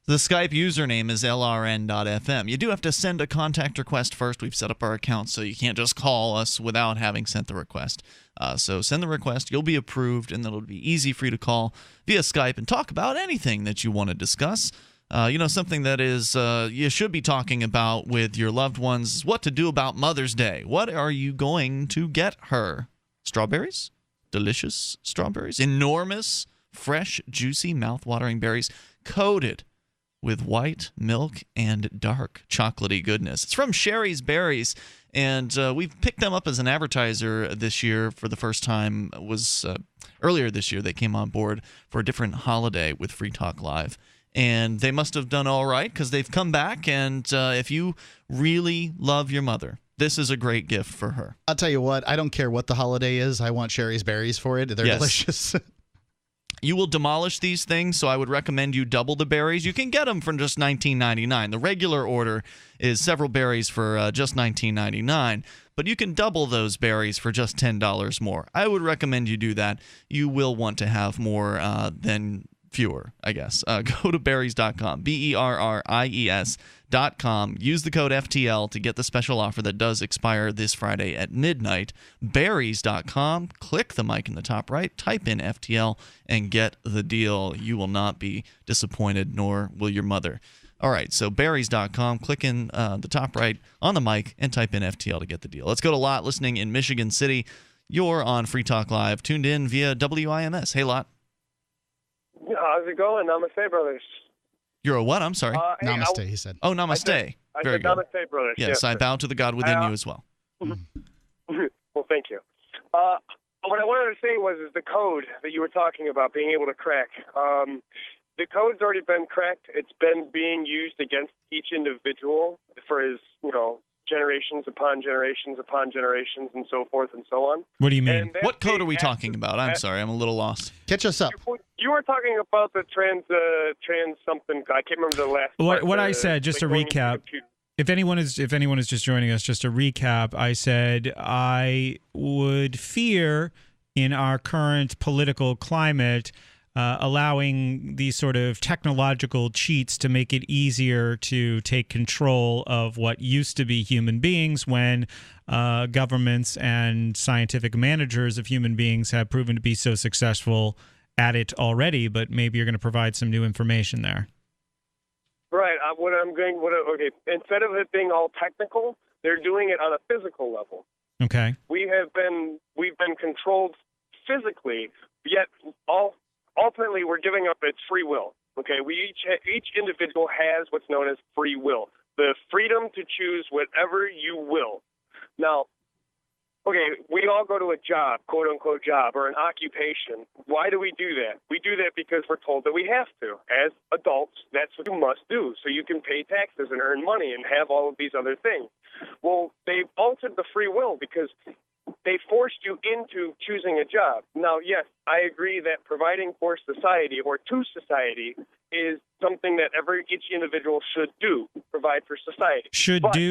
The Skype username is lrn.fm. You do have to send a contact request first. We've set up our account, so you can't just call us without having sent the request. So send the request. You'll be approved, and it'll be easy for you to call via Skype and talk about anything that you want to discuss. Something that is you should be talking about with your loved ones is what to do about Mother's Day. What are you going to get her? Strawberries? Delicious strawberries? Enormous, fresh, juicy, mouth-watering berries coated with white milk and dark chocolatey goodness. It's from Sherry's Berries, and we've picked them up as an advertiser this year for the first time. It was earlier this year they came on board for a different holiday with Free Talk Live. And they must have done all right because they've come back, and if you really love your mother, this is a great gift for her. I'll tell you what, I don't care what the holiday is. I want Sherry's Berries for it. They're delicious. You will demolish these things, so I would recommend you double the berries. You can get them for just $19.99. The regular order is several berries for just $19.99, but you can double those berries for just $10 more. I would recommend you do that. You will want to have more than fewer, I guess. Go to berries.com, berries.com. Use the code FTL to get the special offer that does expire this Friday at midnight. Berries.com. Click the mic in the top right, type in FTL, and get the deal. You will not be disappointed, nor will your mother. All right, so berries.com. Click in the top right on the mic and type in FTL to get the deal. Let's go to Lot listening in Michigan City. You're on Free Talk Live, tuned in via WIMS. Hey, Lot. How's it going? Namaste, brothers. You're a what? I'm sorry. Namaste, he said. Oh, namaste. I Very said good. Namaste, brothers. Yes, I bow to the God within you as well. Well, thank you. What I wanted to say is the code that you were talking about being able to crack. The code's already been cracked. It's been being used against each individual for his, generations upon generations upon generations and so forth and so on. What do you mean? What code are we talking about? I'm sorry, I'm a little lost. Catch us up. You were talking about the trans something. I can't remember the last. What I said, just to recap. If anyone is just joining us, just to recap, I said I would fear in our current political climate allowing these sort of technological cheats to make it easier to take control of what used to be human beings when governments and scientific managers of human beings have proven to be so successful at it already, but maybe you're going to provide some new information there. Right. Okay. Instead of it being all technical, they're doing it on a physical level. Okay. We've been controlled physically, yet ultimately we're giving up its free will. Okay. Each individual has what's known as free will, the freedom to choose whatever you will. Now, okay, we all go to a job, quote unquote job, or an occupation. Why do we do that? We do that because we're told that we have to. As adults, that's what you must do, so you can pay taxes and earn money and have all of these other things. Well, they've altered the free will because they forced you into choosing a job. Now, yes, I agree that providing for society or to society is something that each individual should do, provide for society.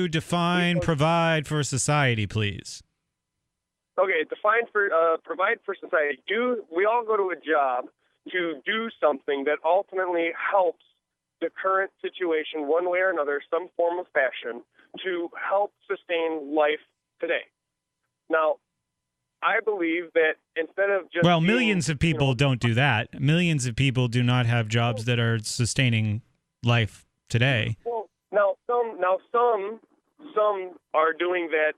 Define provide for society, please. Okay, provide for society. We all go to a job to do something that ultimately helps the current situation one way or another, some form of fashion, to help sustain life today. Now, I believe that instead of just Well, millions of people don't do that. Millions of people do not have jobs that are sustaining life today. Well, some are doing that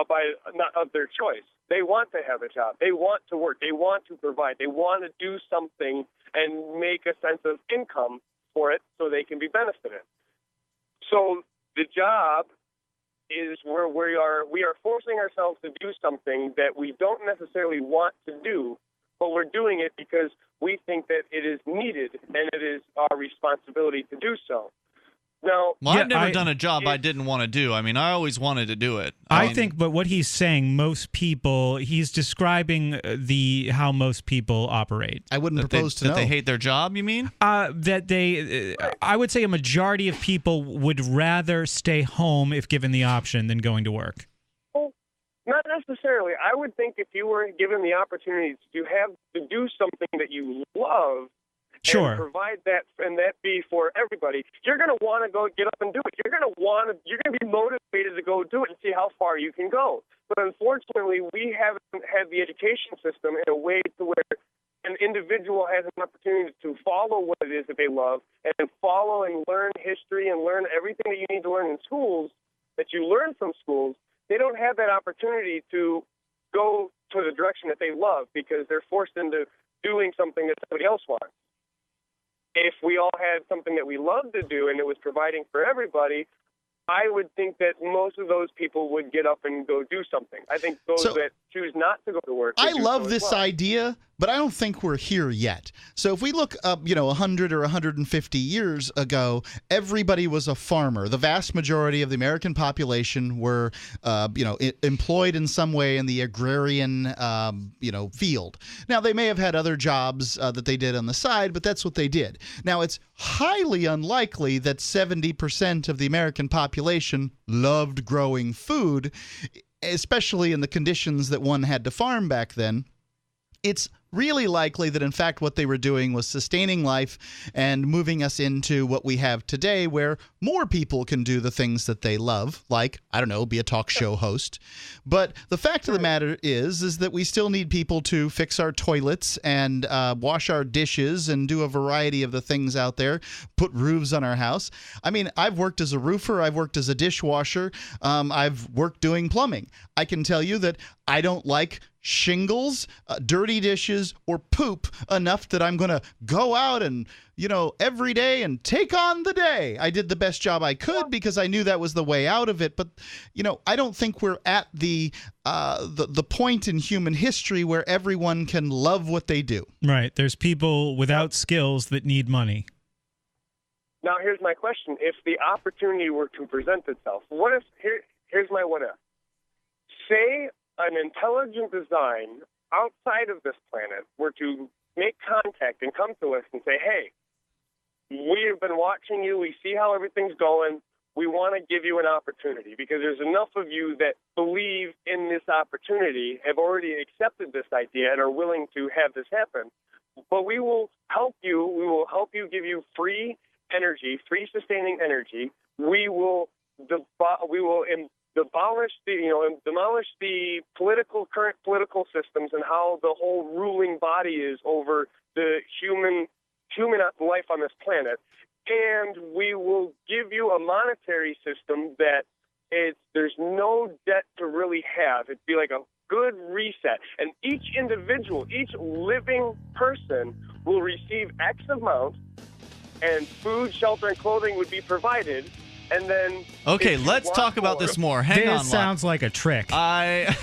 by not of their choice. They want to have a job. They want to work. They want to provide. They want to do something and make a sense of income for it so they can be benefited. So the job is where we are forcing ourselves to do something that we don't necessarily want to do, but we're doing it because we think that it is needed and it is our responsibility to do so. Now, I've never done a job I didn't want to do. I mean, I always wanted to do it. I think, but what he's saying, most people, he's describing how most people operate. I wouldn't propose to know. That they hate their job, you mean? That they, I would say a majority of people would rather stay home if given the option than going to work. Well, not necessarily. I would think if you were given the opportunity to do something that you love, sure, and provide that, and that be for everybody, you're going to want to go get up and do it. You're going to be motivated to go do it and see how far you can go. But unfortunately, we haven't had the education system in a way to where an individual has an opportunity to follow what it is that they love and follow and learn history and learn everything that you need to learn in schools that you learn from schools. They don't have that opportunity to go to the direction that they love because they're forced into doing something that somebody else wants. If we all had something that we loved to do and it was providing for everybody, I would think that most of those people would get up and go do something. I think those that choose not to go to work. I love this idea, but I don't think we're here yet. So if we look up, 100 or 150 years ago, everybody was a farmer. The vast majority of the American population were, employed in some way in the agrarian, field. Now, they may have had other jobs that they did on the side, but that's what they did. Now, it's highly unlikely that 70% of the American population loved growing food, especially in the conditions that one had to farm back then. It's really likely that, in fact, what they were doing was sustaining life and moving us into what we have today, where more people can do the things that they love, like, be a talk show host. But the fact of the matter is that we still need people to fix our toilets and wash our dishes and do a variety of the things out there, put roofs on our house. I mean, I've worked as a roofer. I've worked as a dishwasher. I've worked doing plumbing. I can tell you that I don't like shingles, dirty dishes, or poop enough that I'm going to go out and, every day and take on the day. I did the best job I could because I knew that was the way out of it. But, I don't think we're at the point in human history where everyone can love what they do. Right. There's people without skills that need money. Now, here's my question. If the opportunity were to present itself, what if, here's my what if. Say an intelligent design outside of this planet were to make contact and come to us and say, hey, we have been watching you. We see how everything's going. We want to give you an opportunity because there's enough of you that believe in this opportunity, have already accepted this idea, and are willing to have this happen. But we will help you. We will help you, give you free energy, free sustaining energy. We will demolish the current political systems and how the whole ruling body is over the human life on this planet, and we will give you a monetary system that there's no debt to really have. It'd be like a good reset, and each individual, each living person will receive X amount, and food, shelter, and clothing would be provided. And then, okay, let's talk about this more. Hang on. This sounds like a trick. I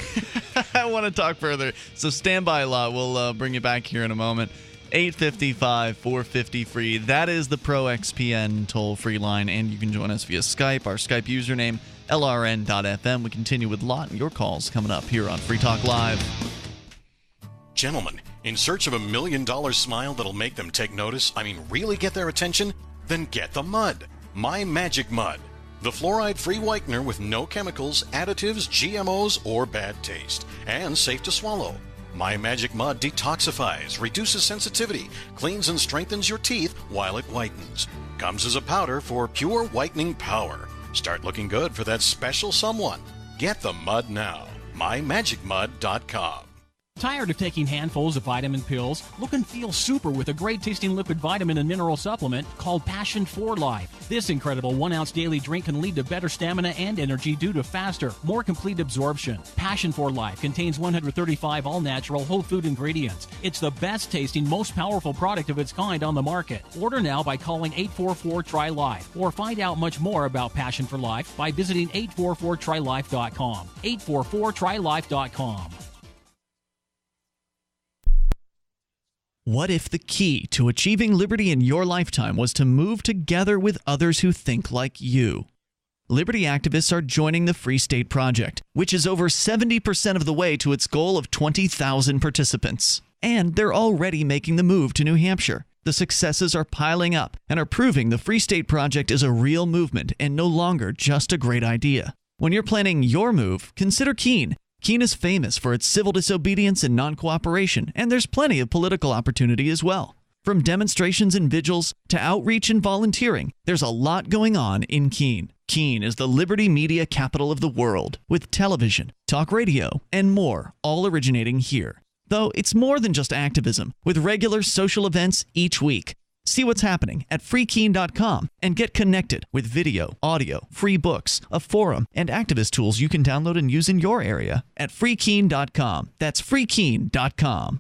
want to talk further. So stand by, Lot. We'll bring you back here in a moment. 855-450-FREE. That is the ProXPN toll-free line, and you can join us via Skype. Our Skype username, LRN.FM. We continue with Lot and your calls coming up here on Free Talk Live. Gentlemen, in search of $1 million smile that'll make them take notice, really get their attention? Then get the mud. My Magic Mud. The fluoride-free whitener with no chemicals, additives, GMOs, or bad taste. And safe to swallow. My Magic Mud detoxifies, reduces sensitivity, cleans and strengthens your teeth while it whitens. Comes as a powder for pure whitening power. Start looking good for that special someone. Get the mud now. MyMagicMud.com. Tired of taking handfuls of vitamin pills? Look and feel super with a great-tasting liquid vitamin and mineral supplement called Passion for Life. This incredible 1-ounce daily drink can lead to better stamina and energy due to faster, more complete absorption. Passion for Life contains 135 all-natural whole food ingredients. It's the best-tasting, most powerful product of its kind on the market. Order now by calling 844-TRY-LIFE or find out much more about Passion for Life by visiting 844-TRYLIFE.com. 844-TRYLIFE.com. What if the key to achieving liberty in your lifetime was to move together with others who think like you? Liberty activists are joining the Free State Project, which is over 70% of the way to its goal of 20,000 participants. And they're already making the move to New Hampshire. The successes are piling up and are proving the Free State Project is a real movement and no longer just a great idea. When you're planning your move, consider Keene. Keene is famous for its civil disobedience and non-cooperation, and there's plenty of political opportunity as well. From demonstrations and vigils to outreach and volunteering, there's a lot going on in Keene. Keene is the liberty media capital of the world, with television, talk radio, and more, all originating here. Though it's more than just activism, with regular social events each week. See what's happening at freekeene.com and get connected with video, audio, free books, a forum, and activist tools you can download and use in your area at freekeene.com. That's freekeene.com.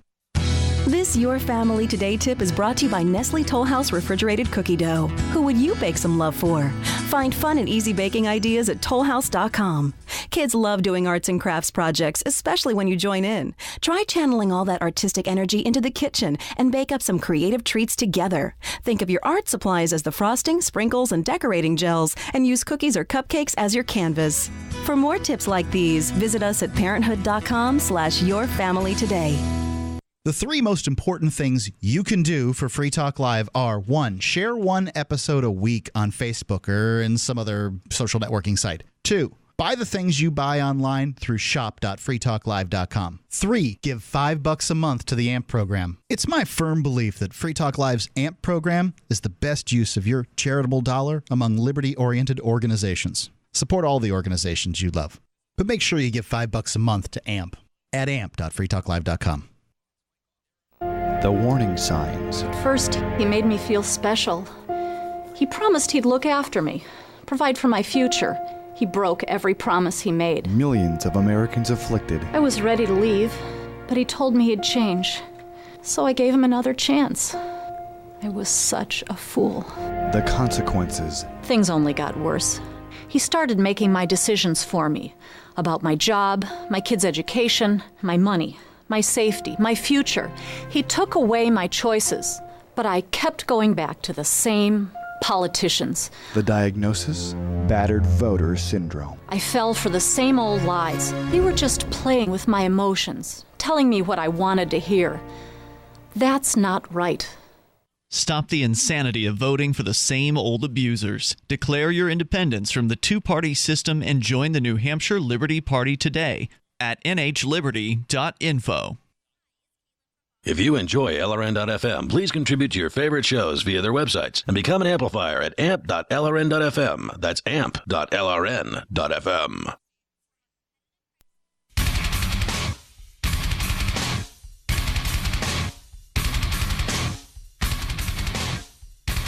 This Your Family Today tip is brought to you by Nestle Toll House Refrigerated Cookie Dough. Who would you bake some love for? Find fun and easy baking ideas at tollhouse.com. Kids love doing arts and crafts projects, especially when you join in. Try channeling all that artistic energy into the kitchen and bake up some creative treats together. Think of your art supplies as the frosting, sprinkles, and decorating gels, and use cookies or cupcakes as your canvas. For more tips like these, visit us at parenthood.com/yourfamilytoday. The three most important things you can do for Free Talk Live are: 1, share one episode a week on Facebook or in some other social networking site. 2, buy the things you buy online through shop.freetalklive.com. 3, give $5 a month to the AMP program. It's my firm belief that Free Talk Live's AMP program is the best use of your charitable dollar among liberty-oriented organizations. Support all the organizations you love, but make sure you give $5 a month to AMP at amp.freetalklive.com. The warning signs. First, he made me feel special. He promised he'd look after me, provide for my future. He broke every promise he made. Millions of Americans afflicted. I was ready to leave, but he told me he'd change. So I gave him another chance. I was such a fool. The consequences. Things only got worse. He started making my decisions for me. About my job, my kids' education, my money, my safety, my future. He took away my choices, but I kept going back to the same politicians. The diagnosis? Battered voter syndrome. I fell for the same old lies. They were just playing with my emotions, telling me what I wanted to hear. That's not right. Stop the insanity of voting for the same old abusers. Declare your independence from the two-party system and join the New Hampshire Liberty Party today at nhliberty.info. If you enjoy LRN.FM, please contribute to your favorite shows via their websites and become an amplifier at amp.lrn.fm. That's amp.lrn.fm.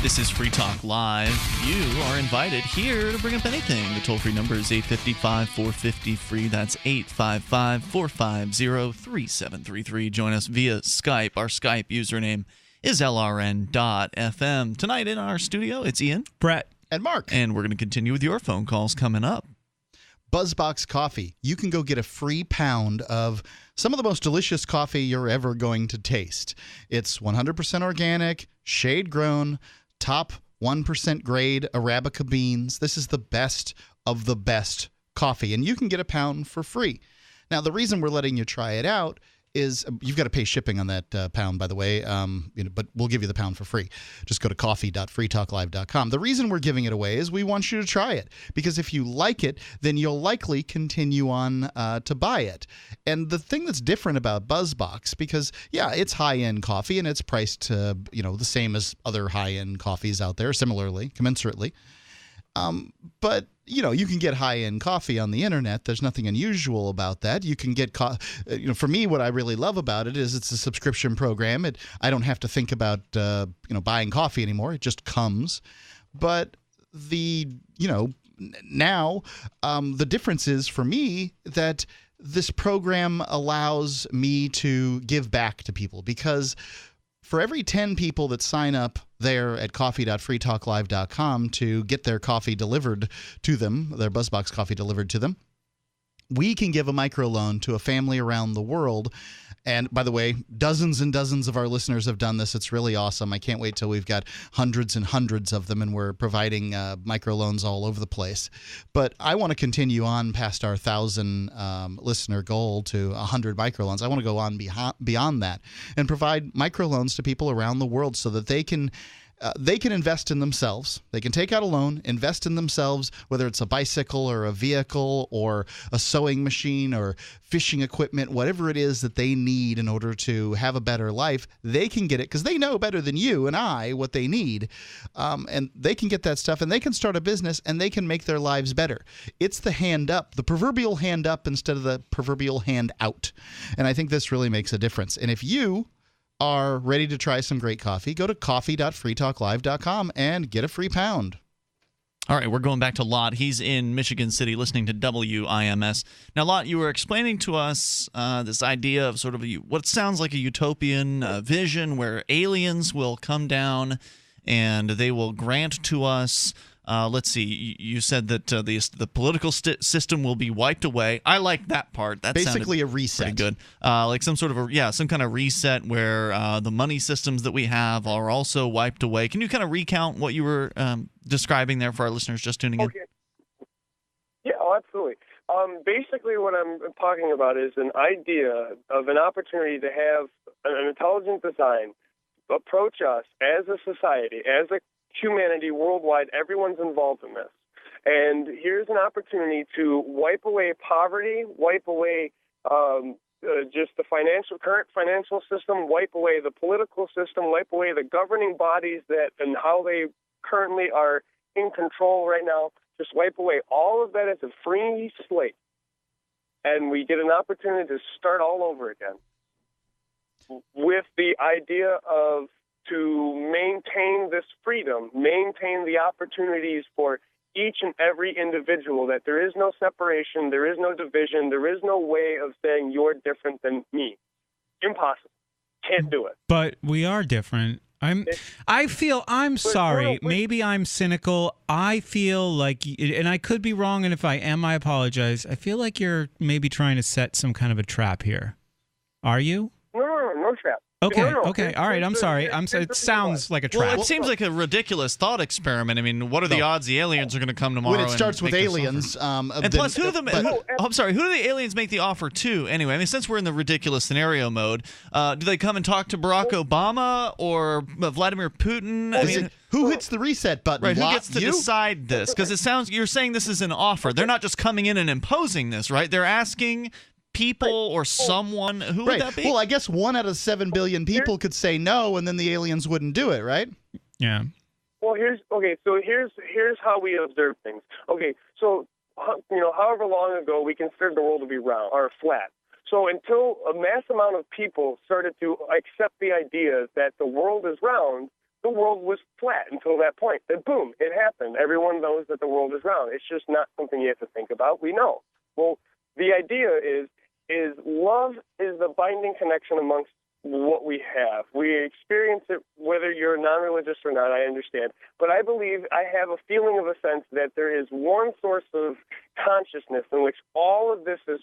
This is Free Talk Live. You are invited here to bring up anything. The toll-free number is 855-450-FREE. That's 855-450-3733. Join us via Skype. Our Skype username is LRN.FM. Tonight in our studio, it's Ian, Brett, and Mark. And we're going to continue with your phone calls coming up. BuzzBox Coffee. You can go get a free pound of some of the most delicious coffee you're ever going to taste. It's 100% organic, shade-grown, top 1% grade Arabica beans. This is the best of the best coffee, and you can get a pound for free. Now, the reason we're letting you try it out is you've got to pay shipping on that pound, by the way, but we'll give you the pound for free. Just go to coffee.freetalklive.com. The reason we're giving it away is we want you to try it, because if you like it, then you'll likely continue on to buy it. And the thing that's different about BuzzBox, because, yeah, it's high-end coffee, and it's priced the same as other high-end coffees out there, similarly, commensurately. But you can get high-end coffee on the internet. There's nothing unusual about that. You can get for me, what I really love about it is it's a subscription program. I don't have to think about buying coffee anymore. It just comes. But now the difference is for me that this program allows me to give back to people, because for every 10 people that sign up there at coffee.freetalklive.com to get their coffee delivered to them, their BuzzBox coffee delivered to them, we can give a microloan to a family around the world. And by the way, dozens and dozens of our listeners have done this. It's really awesome. I can't wait till we've got hundreds and hundreds of them, and we're providing microloans all over the place. But I want to continue on past our 1,000 listener goal to 100 microloans. I want to go on beyond that and provide microloans to people around the world so that they can invest in themselves. They can take out a loan, invest in themselves, whether it's a bicycle or a vehicle or a sewing machine or fishing equipment, whatever it is that they need in order to have a better life. They can get it because they know better than you and I what they need. And they can get that stuff, and they can start a business, and they can make their lives better. It's the hand up, the proverbial hand up instead of the proverbial hand out. And I think this really makes a difference. And if you are ready to try some great coffee, go to coffee.freetalklive.com and get a free pound. All right, we're going back to Lot. He's in Michigan City listening to WIMS. Now, Lot, you were explaining to us this idea of sort of what sounds like a utopian vision where aliens will come down and they will grant to us let's see. You said that the political system will be wiped away. I like that part. That basically a reset. Pretty good. Like some sort of some kind of reset where the money systems that we have are also wiped away. Can you kind of recount what you were describing there for our listeners just tuning in? Okay. Yeah, absolutely. Basically, what I'm talking about is an idea of an opportunity to have an intelligent design approach us as a society, as a humanity worldwide. Everyone's involved in this. And here's an opportunity to wipe away poverty, wipe away just the current financial system, wipe away the political system, wipe away the governing bodies and how they currently are in control right now. Just wipe away all of that as a free slate. And we get an opportunity to start all over again with the idea of to maintain this freedom, maintain the opportunities for each and every individual, that there is no separation, there is no division, there is no way of saying you're different than me. Impossible. Can't do it. But we are different. I'm sorry. Maybe I'm cynical. I feel like, and I could be wrong, and if I am, I apologize. I feel like you're maybe trying to set some kind of a trap here. Are you? No trap. Okay. All right. I'm sorry. It sounds like a trap. Well, it seems like a ridiculous thought experiment. I mean, what are the odds the aliens are going to come tomorrow? When it starts with aliens, and plus, who do the aliens make the offer to anyway? I mean, since we're in the ridiculous scenario mode, do they come and talk to Barack Obama or Vladimir Putin? Who hits the reset button? Right. Who gets to decide this? Because you're saying this is an offer. They're not just coming in and imposing this, right? They're asking people or someone. Who would that be? Well, I guess 1 out of 7 billion people could say no, and then the aliens wouldn't do it, right? Yeah. Well, here's how we observe things. Okay, so however long ago we considered the world to be round or flat. So until a mass amount of people started to accept the idea that the world is round, the world was flat until that point. Then boom, it happened. Everyone knows that the world is round. It's just not something you have to think about. We know. Well, the idea is love is the binding connection amongst what we have. We experience it whether you're non-religious or not, I understand. But I believe, I have a feeling of a sense that there is one source of consciousness in which all of this is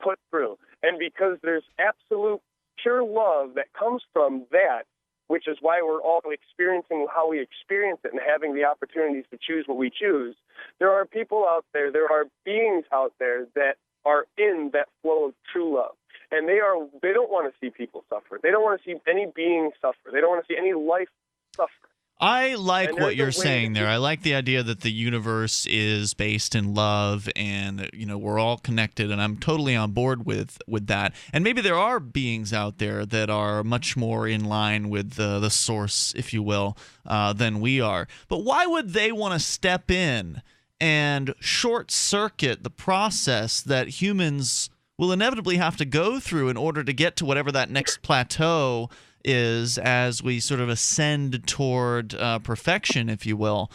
put through. And because there's absolute pure love that comes from that, which is why we're all experiencing how we experience it and having the opportunities to choose what we choose, there are people out there, there are beings out there that are in that flow of true love. And they don't want to see people suffer. They don't want to see any being suffer. They don't want to see any life suffer. I like what you're saying there. I like the idea that the universe is based in love and, we're all connected, and I'm totally on board with that. And maybe there are beings out there that are much more in line with the source, if you will, than we are. But why would they want to step in and short circuit the process that humans will inevitably have to go through in order to get to whatever that next plateau is as we sort of ascend toward perfection, if you will,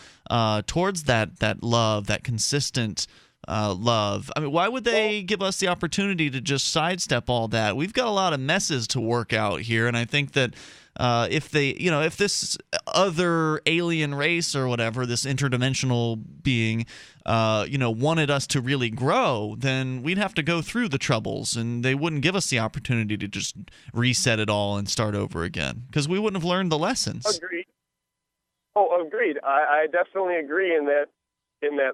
towards that love, that consistent love. I mean, why would they give us the opportunity to just sidestep all that? We've got a lot of messes to work out here, and I think that if this other alien race or whatever, this interdimensional being, wanted us to really grow, then we'd have to go through the troubles, and they wouldn't give us the opportunity to just reset it all and start over again, because we wouldn't have learned the lessons. Agreed. Oh, agreed. I definitely agree in that.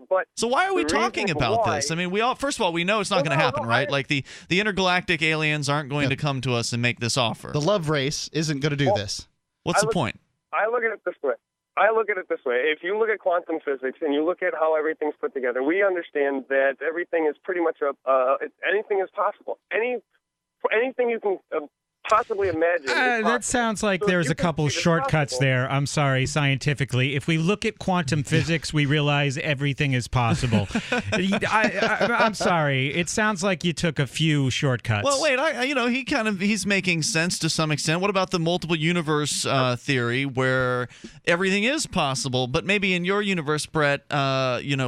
But so why are we talking about this? I mean, first of all, we know it's not going to happen, right? Like the intergalactic aliens aren't going to come to us and make this offer. The love race isn't going to do this. What's the point? I look at it this way. If you look at quantum physics and you look at how everything's put together, we understand that everything is pretty much anything is possible. Anything you can possibly imagine. That sounds like there's a couple shortcuts there. I'm sorry, scientifically. If we look at quantum physics, we realize everything is possible. I'm sorry. It sounds like you took a few shortcuts. Well, wait. He's making sense to some extent. What about the multiple universe theory, where everything is possible, but maybe in your universe, Brett,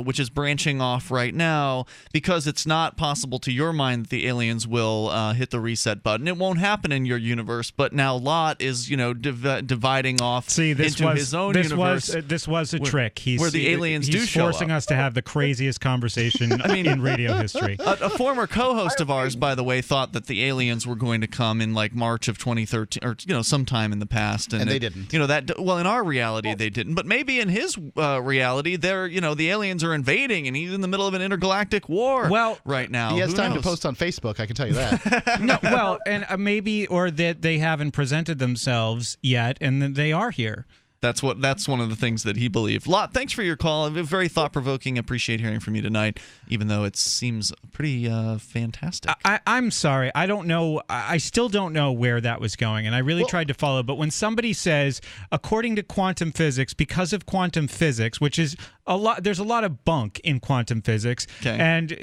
which is branching off right now, because it's not possible to your mind that the aliens will hit the reset button. It won't happen in your universe, but now Lot is, dividing off into his own universe. This was a trick. Where the aliens do show up. He's forcing us to have the craziest conversation in radio history. A former co-host of ours, by the way, thought that the aliens were going to come in like March of 2013, or sometime in the past, and they didn't. In our reality, they didn't. But maybe in his reality, the aliens are invading, and he's in the middle of an intergalactic war. Right now, he has time to post on Facebook. I can tell you that. And maybe. Or that they haven't presented themselves yet, and that they are here. That's one of the things that he believed. Lot, thanks for your call. Very thought-provoking. Appreciate hearing from you tonight, even though it seems pretty fantastic. I'm sorry. I don't know. I still don't know where that was going, and I really tried to follow. But when somebody says, according to quantum physics, because of quantum physics, which is there's a lot of bunk in quantum physics, and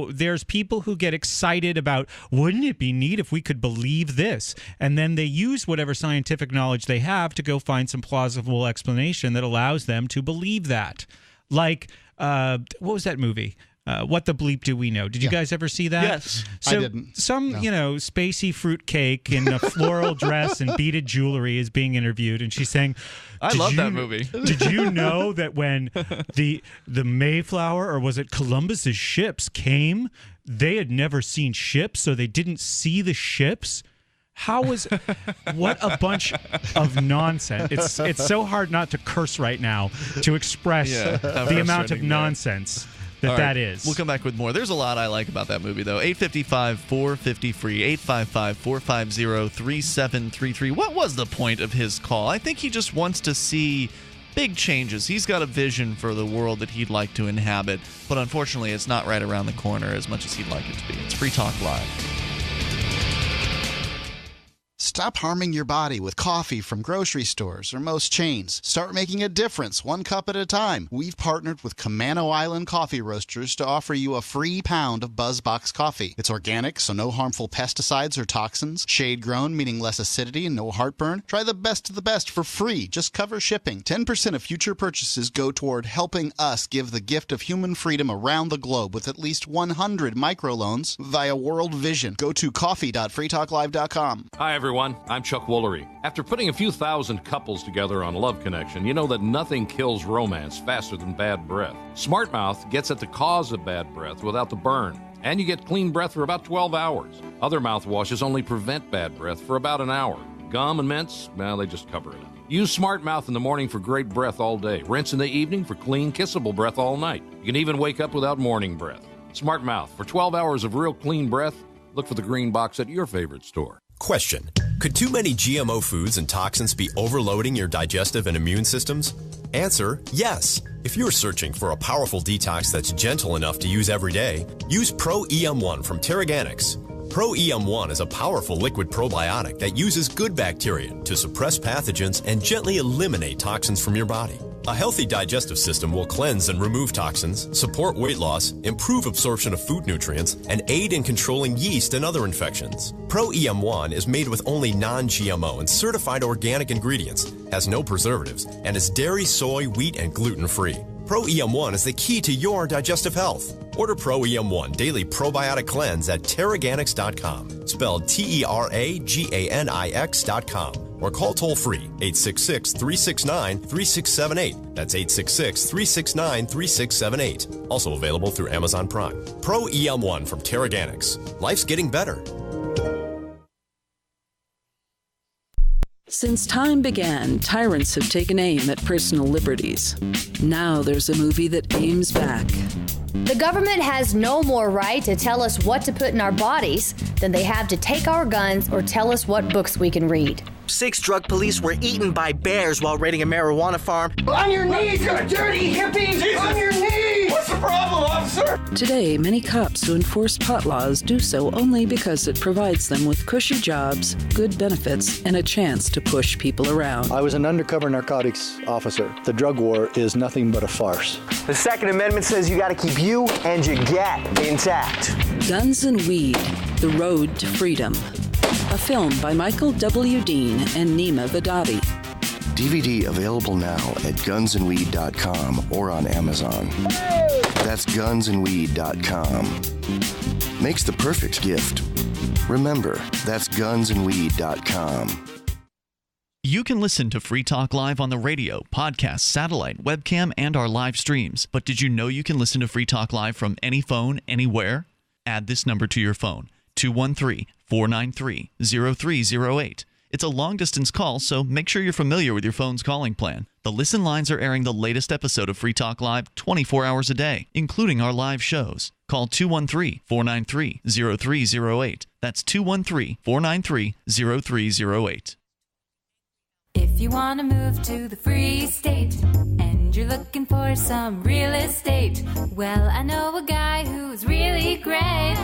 there's people who get excited about, wouldn't it be neat if we could believe this? And then they use whatever scientific knowledge they have to go find some plausible explanation that allows them to believe that. Like, what was that movie? What the bleep do we know? Did you guys ever see that? Yes. So I didn't. Some, spacey fruitcake in a floral dress and beaded jewelry is being interviewed, and she's saying, I love that movie. Did you know that when the Mayflower, or was it Columbus's ships came, they had never seen ships, so they didn't see the ships? What a bunch of nonsense. It's so hard not to curse right now to express the amount of nonsense that is. We'll come back with more. There's a lot I like about that movie, though. 855-450-FREE, 855-450-3733. What was the point of his call? I think he just wants to see big changes. He's got a vision for the world that he'd like to inhabit, but unfortunately it's not right around the corner as much as he'd like it to be. It's Free Talk Live. Stop harming your body with coffee from grocery stores or most chains. Start making a difference, 1 cup at a time. We've partnered with Camano Island Coffee Roasters to offer you a free pound of BuzzBox coffee. It's organic, so no harmful pesticides or toxins. Shade-grown, meaning less acidity and no heartburn. Try the best of the best for free. Just cover shipping. 10% of future purchases go toward helping us give the gift of human freedom around the globe with at least 100 microloans via World Vision. Go to coffee.freetalklive.com. Hi, everyone. I'm Chuck Woolery. After putting a few thousand couples together on Love Connection, you know that nothing kills romance faster than bad breath. Smart Mouth gets at the cause of bad breath without the burn, and you get clean breath for about 12 hours. Other mouthwashes only prevent bad breath for about an hour. Gum and mints, well, they just cover it up. Use Smart Mouth in the morning for great breath all day. Rinse in the evening for clean, kissable breath all night. You can even wake up without morning breath. Smart Mouth, for 12 hours of real clean breath, look for the green box at your favorite store. Question: could too many GMO foods and toxins be overloading your digestive and immune systems? Answer: yes. If you're searching for a powerful detox that's gentle enough to use every day, use Pro EM1 from Terraganics. Pro EM1 is a powerful liquid probiotic that uses good bacteria to suppress pathogens and gently eliminate toxins from your body. A healthy digestive system will cleanse and remove toxins, support weight loss, improve absorption of food nutrients, and aid in controlling yeast and other infections. Pro-EM1 is made with only non-GMO and certified organic ingredients, has no preservatives, and is dairy, soy, wheat, and gluten-free. Pro-EM1 is the key to your digestive health. Order Pro-EM1 Daily Probiotic Cleanse at Terraganix.com, spelled Terraganix.com, or call toll-free 866-369-3678. That's 866-369-3678. Also available through Amazon Prime. Pro-EM1 from Terraganix. Life's getting better. Since time began, tyrants have taken aim at personal liberties. Now there's a movie that aims back. The government has no more right to tell us what to put in our bodies than they have to take our guns or tell us what books we can read. 6 drug police were eaten by bears while raiding a marijuana farm. On your knees, you dirty hippies! Jesus. On your knees! What's the problem, officer? Today, many cops who enforce pot laws do so only because it provides them with cushy jobs, good benefits, and a chance to push people around. I was an undercover narcotics officer. The drug war is nothing but a farce. The Second Amendment says you gotta keep you and your gat intact. Guns and Weed, The Road to Freedom. A film by Michael W. Dean and Nima Vadadi. DVD available now at gunsandweed.com or on Amazon. That's gunsandweed.com. Makes the perfect gift. Remember, that's gunsandweed.com. You can listen to Free Talk Live on the radio, podcast, satellite, webcam, and our live streams. But did you know you can listen to Free Talk Live from any phone, anywhere? Add this number to your phone, 213-493-0308. It's a long-distance call, so make sure you're familiar with your phone's calling plan. The Listen Lines are airing the latest episode of Free Talk Live 24 hours a day, including our live shows. Call 213-493-0308. That's 213-493-0308. If you want to move to the Free State and you're looking for some real estate, well, I know a guy who's really great.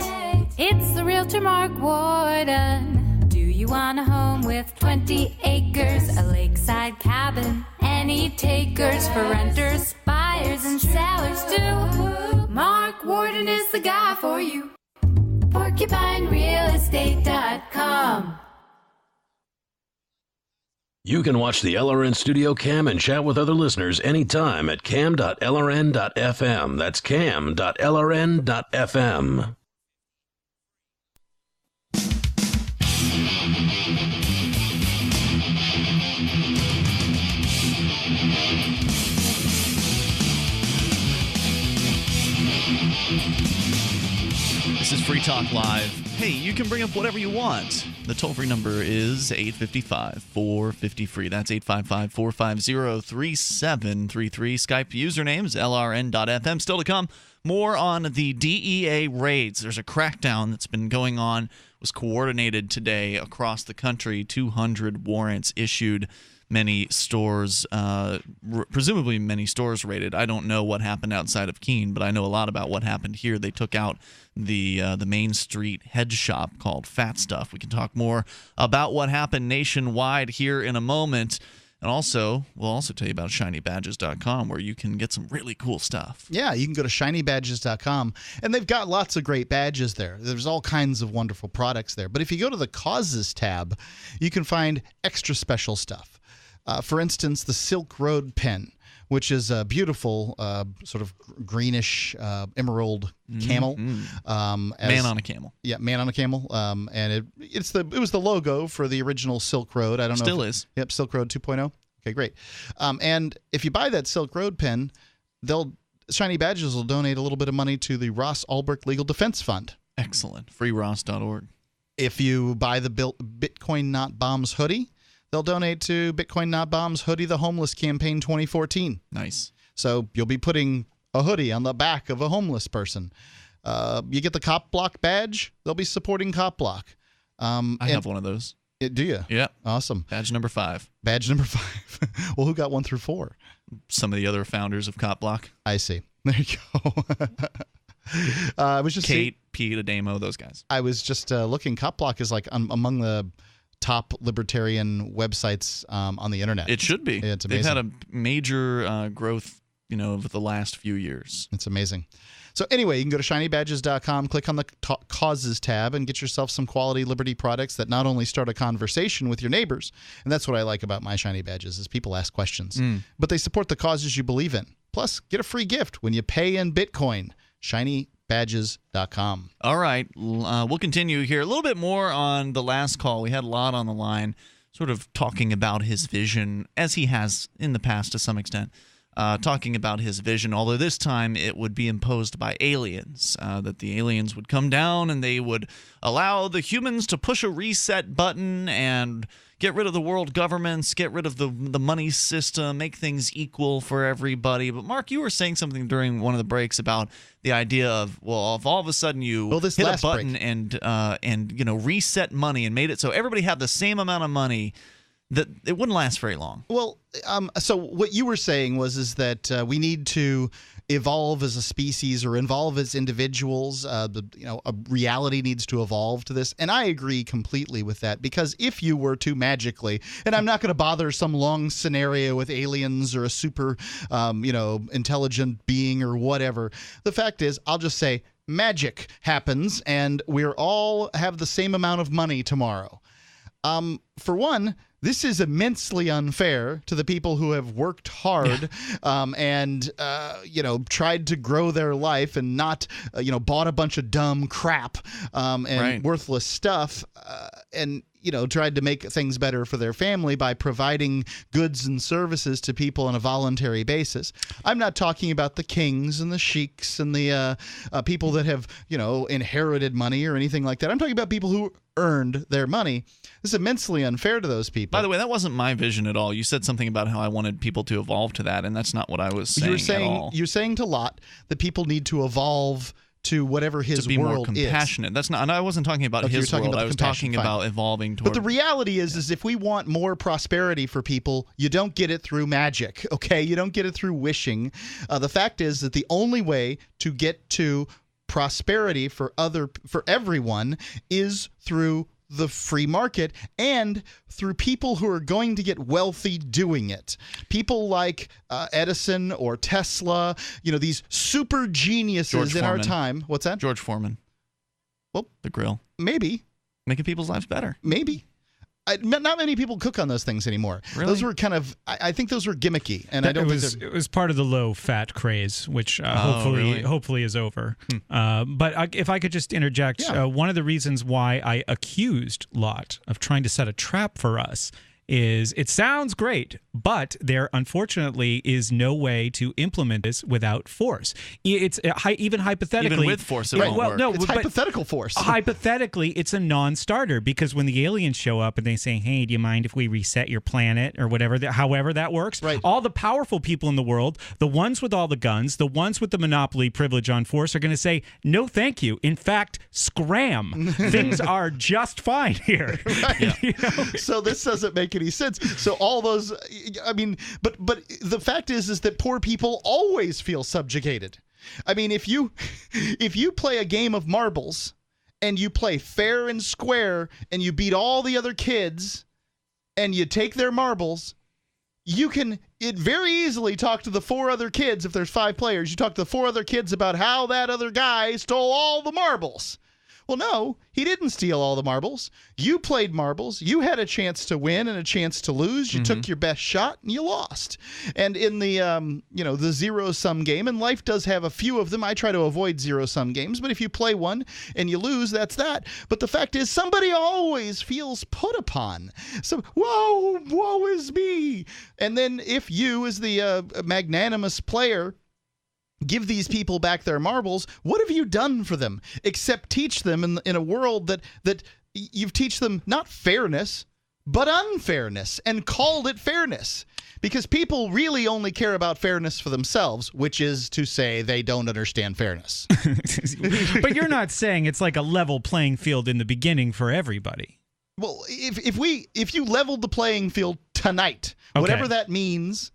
It's the realtor Mark Warden. Do you want a home with 20 acres, a lakeside cabin, any takers for renters, buyers, and sellers too? Mark Warden is the guy for you. PorcupineRealEstate.com. You can watch the LRN Studio Cam and chat with other listeners anytime at cam.lrn.fm. That's cam.lrn.fm. This is Free Talk Live. Hey, you can bring up whatever you want. The toll-free number is 855-450-FREE. That's 855-450-3733. Skype username is lrn.fm. Still to come, more on the DEA raids. There's a crackdown that's been going on. It was coordinated today across the country. 200 warrants issued. Many stores, presumably many stores raided. I don't know what happened outside of Keene, but I know a lot about what happened here. They took out the Main Street head shop called Fat Stuff. We can talk more about what happened nationwide here in a moment. And also, we'll also tell you about ShinyBadges.com, where you can get some really cool stuff. Yeah, you can go to ShinyBadges.com, and they've got lots of great badges there. There's all kinds of wonderful products there. But if you go to the Causes tab, you can find extra special stuff. For instance, the Silk Road pen, which is a beautiful sort of greenish emerald camel. Man on a camel. Yeah, man on a camel. And it was the logo for the original Silk Road. I don't know. Still is. Yep, Silk Road 2.0. Okay, great. And if you buy that Silk Road pen, Shiny Badges will donate a little bit of money to the Ross Ulbricht Legal Defense Fund. Excellent. FreeRoss.org. If you buy the Bitcoin Not Bombs hoodie, they'll donate to Bitcoin Not Bombs Hoodie the Homeless Campaign 2014. Nice. So you'll be putting a hoodie on the back of a homeless person. You get the Cop Block badge, they'll be supporting Cop Block. I have one of those. Do you? Yeah. Awesome. Badge number 5. Badge number 5. Well, who got 1 through 4? Some of the other founders of Cop Block. I see. There you go. I was just Kate, Pete, Adamo, those guys. I was just looking. Cop Block is like among the top libertarian websites on the internet. It should be. Yeah, it's amazing. They've had a major growth, over the last few years. It's amazing. So anyway, you can go to shinybadges.com, click on the causes tab, and get yourself some quality Liberty products that not only start a conversation with your neighbors, and that's what I like about my Shiny Badges is people ask questions, but they support the causes you believe in. Plus, get a free gift when you pay in Bitcoin. ShinyBadges.com. All right, we'll continue here. A little bit more on the last call. We had a lot on the line, sort of talking about his vision, as he has in the past to some extent. Talking about his vision, although this time it would be imposed by aliens, that the aliens would come down and they would allow the humans to push a reset button and get rid of the world governments, get rid of the money system, make things equal for everybody. But Mark, you were saying something during one of the breaks about the idea of, well, if all of a sudden you hit a button and reset money and made it so everybody had the same amount of money, that it wouldn't last very long. Well, so what you were saying is that we need to evolve as a species or evolve as individuals. A reality needs to evolve to this, and I agree completely with that. Because if you were to magically, and I'm not going to bother some long scenario with aliens or a super, intelligent being or whatever. The fact is, I'll just say magic happens, and we're all have the same amount of money tomorrow. For one, this is immensely unfair to the people who have worked hard and tried to grow their life and not, bought a bunch of dumb crap and worthless stuff and, tried to make things better for their family by providing goods and services to people on a voluntary basis. I'm not talking about the kings and the sheiks and the people that have, inherited money or anything like that. I'm talking about people who earned their money. This is immensely unfair to those people. By the way, that wasn't my vision at all. You said something about how I wanted people to evolve to that, and that's not what I was saying at all. You're saying to Lot that people need to evolve to whatever his world is. To be more compassionate. That's not. And I wasn't talking about his world. I was talking about evolving toward. But the reality is if we want more prosperity for people, you don't get it through magic. Okay, you don't get it through wishing. The fact is that the only way to get to prosperity for everyone is through the free market and through people who are going to get wealthy doing it. People like Edison or Tesla, these super geniuses in our time. What's that? George Foreman. Well, the grill. Maybe. Making people's lives better. Maybe. Not many people cook on those things anymore. Really? Those were kind of, I think those were gimmicky, and I don't think it was part of the low-fat craze, which hopefully is over. But if I could just interject, one of the reasons why I accused Lot of trying to set a trap for us is it sounds great, but there unfortunately is no way to implement this without force. It's even hypothetically, even with force, it won't work. No, it's hypothetical force. Hypothetically, it's a non-starter because when the aliens show up and they say, "Hey, do you mind if we reset your planet or whatever?" However that works, all the powerful people in the world, the ones with all the guns, the ones with the monopoly privilege on force, are going to say, "No, thank you. In fact, scram. Things are just fine here." So this doesn't make any sense. So all those, but the fact is that poor people always feel subjugated. I mean, if you play a game of marbles and you play fair and square and you beat all the other kids and you take their marbles, you can very easily talk to the 4 other kids. If there's 5 players, you talk to the 4 other kids about how that other guy stole all the marbles. Well, no, he didn't steal all the marbles. You played marbles. You had a chance to win and a chance to lose. You took your best shot and you lost. And in the the zero-sum game, and life does have a few of them. I try to avoid zero-sum games, but if you play one and you lose, that's that. But the fact is, somebody always feels put upon. So, woe is me. And then if you, as the magnanimous player, give these people back their marbles, what have you done for them except teach them in a world that you've teach them not fairness, but unfairness, and called it fairness? Because people really only care about fairness for themselves, which is to say they don't understand fairness. But you're not saying it's like a level playing field in the beginning for everybody. Well, if you leveled the playing field tonight, whatever that means,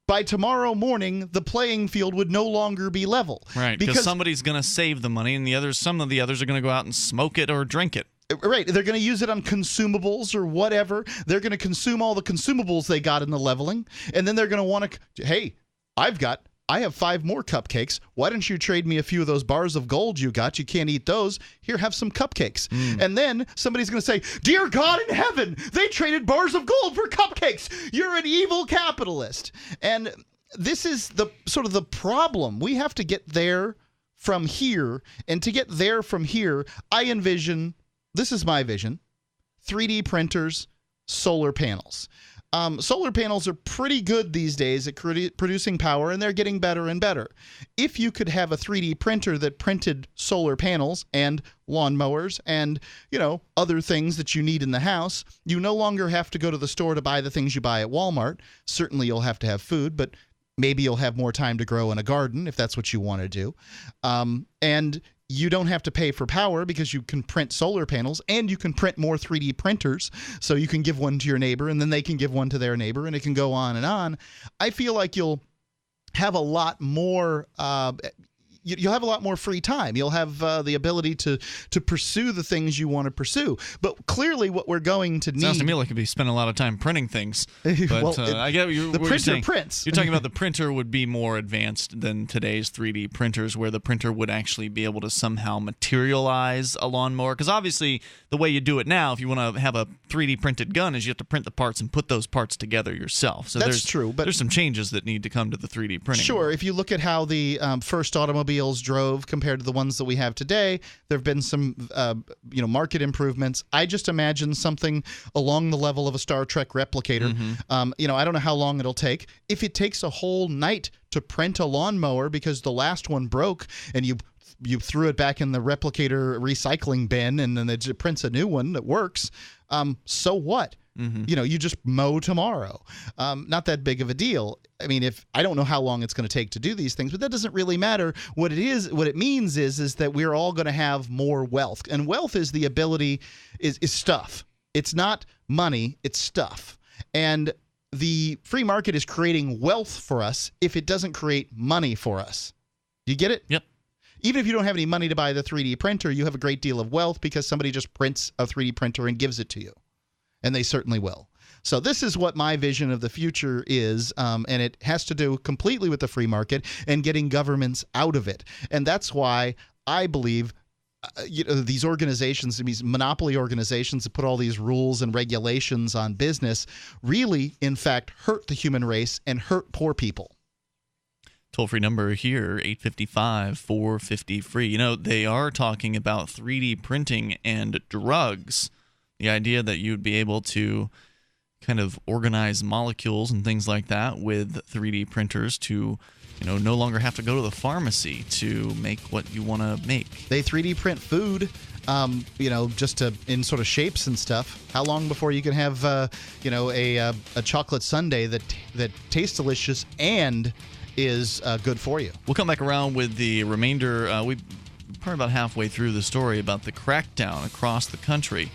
by tomorrow morning, the playing field would no longer be level. Right, because somebody's going to save the money, and some of the others are going to go out and smoke it or drink it. Right. They're going to use it on consumables or whatever. They're going to consume all the consumables they got in the leveling. And then they're going to want to, hey, I have 5 more cupcakes. Why don't you trade me a few of those bars of gold you got? You can't eat those. Here, have some cupcakes. And then somebody's going to say, dear God in heaven, they traded bars of gold for cupcakes. You're an evil capitalist. And this is the sort of the problem. We have to get there from here. And to get there from here, I envision, this is my vision, 3D printers, solar panels. Solar panels are pretty good these days at producing power, and they're getting better and better. If you could have a 3D printer that printed solar panels and lawnmowers and, other things that you need in the house, you no longer have to go to the store to buy the things you buy at Walmart. Certainly you'll have to have food, but maybe you'll have more time to grow in a garden if that's what you want to do. And you don't have to pay for power because you can print solar panels, and you can print more 3D printers. So you can give one to your neighbor, and then they can give one to their neighbor, and it can go on and on. I feel like you'll have a lot more you'll have a lot more free time. You'll have the ability to pursue the things you want to pursue. But clearly what we're going to need... Sounds to me like you'd be spending a lot of time printing things. But well, I get what the printer saying. Prints. You're talking about the printer would be more advanced than today's 3D printers, where the printer would actually be able to somehow materialize a lawnmower. Because obviously the way you do it now, if you want to have a 3D printed gun, is you have to print the parts and put those parts together yourself. So that's true. But there's some changes that need to come to the 3D printing. Sure. If you look at how the first automobiles drove compared to the ones that we have today, there have been some market improvements. I just imagine something along the level of a Star Trek replicator. I don't know how long it'll take. If it takes a whole night to print a lawnmower because the last one broke and you threw it back in the replicator recycling bin and then it prints a new one that works, so what? You just mow tomorrow. Not that big of a deal. I mean, I don't know how long it's going to take to do these things, but that doesn't really matter. What it means is that we're all going to have more wealth. And wealth is the ability, is stuff. It's not money, it's stuff. And the free market is creating wealth for us if it doesn't create money for us. Do you get it? Yep. Even if you don't have any money to buy the 3D printer, you have a great deal of wealth because somebody just prints a 3D printer and gives it to you. And they certainly will. So this is what my vision of the future is, and it has to do completely with the free market and getting governments out of it. And that's why I believe these organizations, these monopoly organizations that put all these rules and regulations on business really, in fact, hurt the human race and hurt poor people. Toll-free number here, 855-450-FREE. They are talking about 3D printing and drugs. The idea that you'd be able to kind of organize molecules and things like that with 3D printers to, no longer have to go to the pharmacy to make what you want to make. They 3D print food, just in sort of shapes and stuff. How long before you can have, a chocolate sundae that tastes delicious and is good for you? We'll come back around with the remainder. We're probably about halfway through the story about the crackdown across the country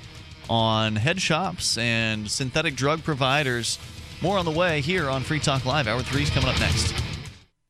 on head shops and synthetic drug providers. More on the way here on Free Talk Live. Hour 3 is coming up next.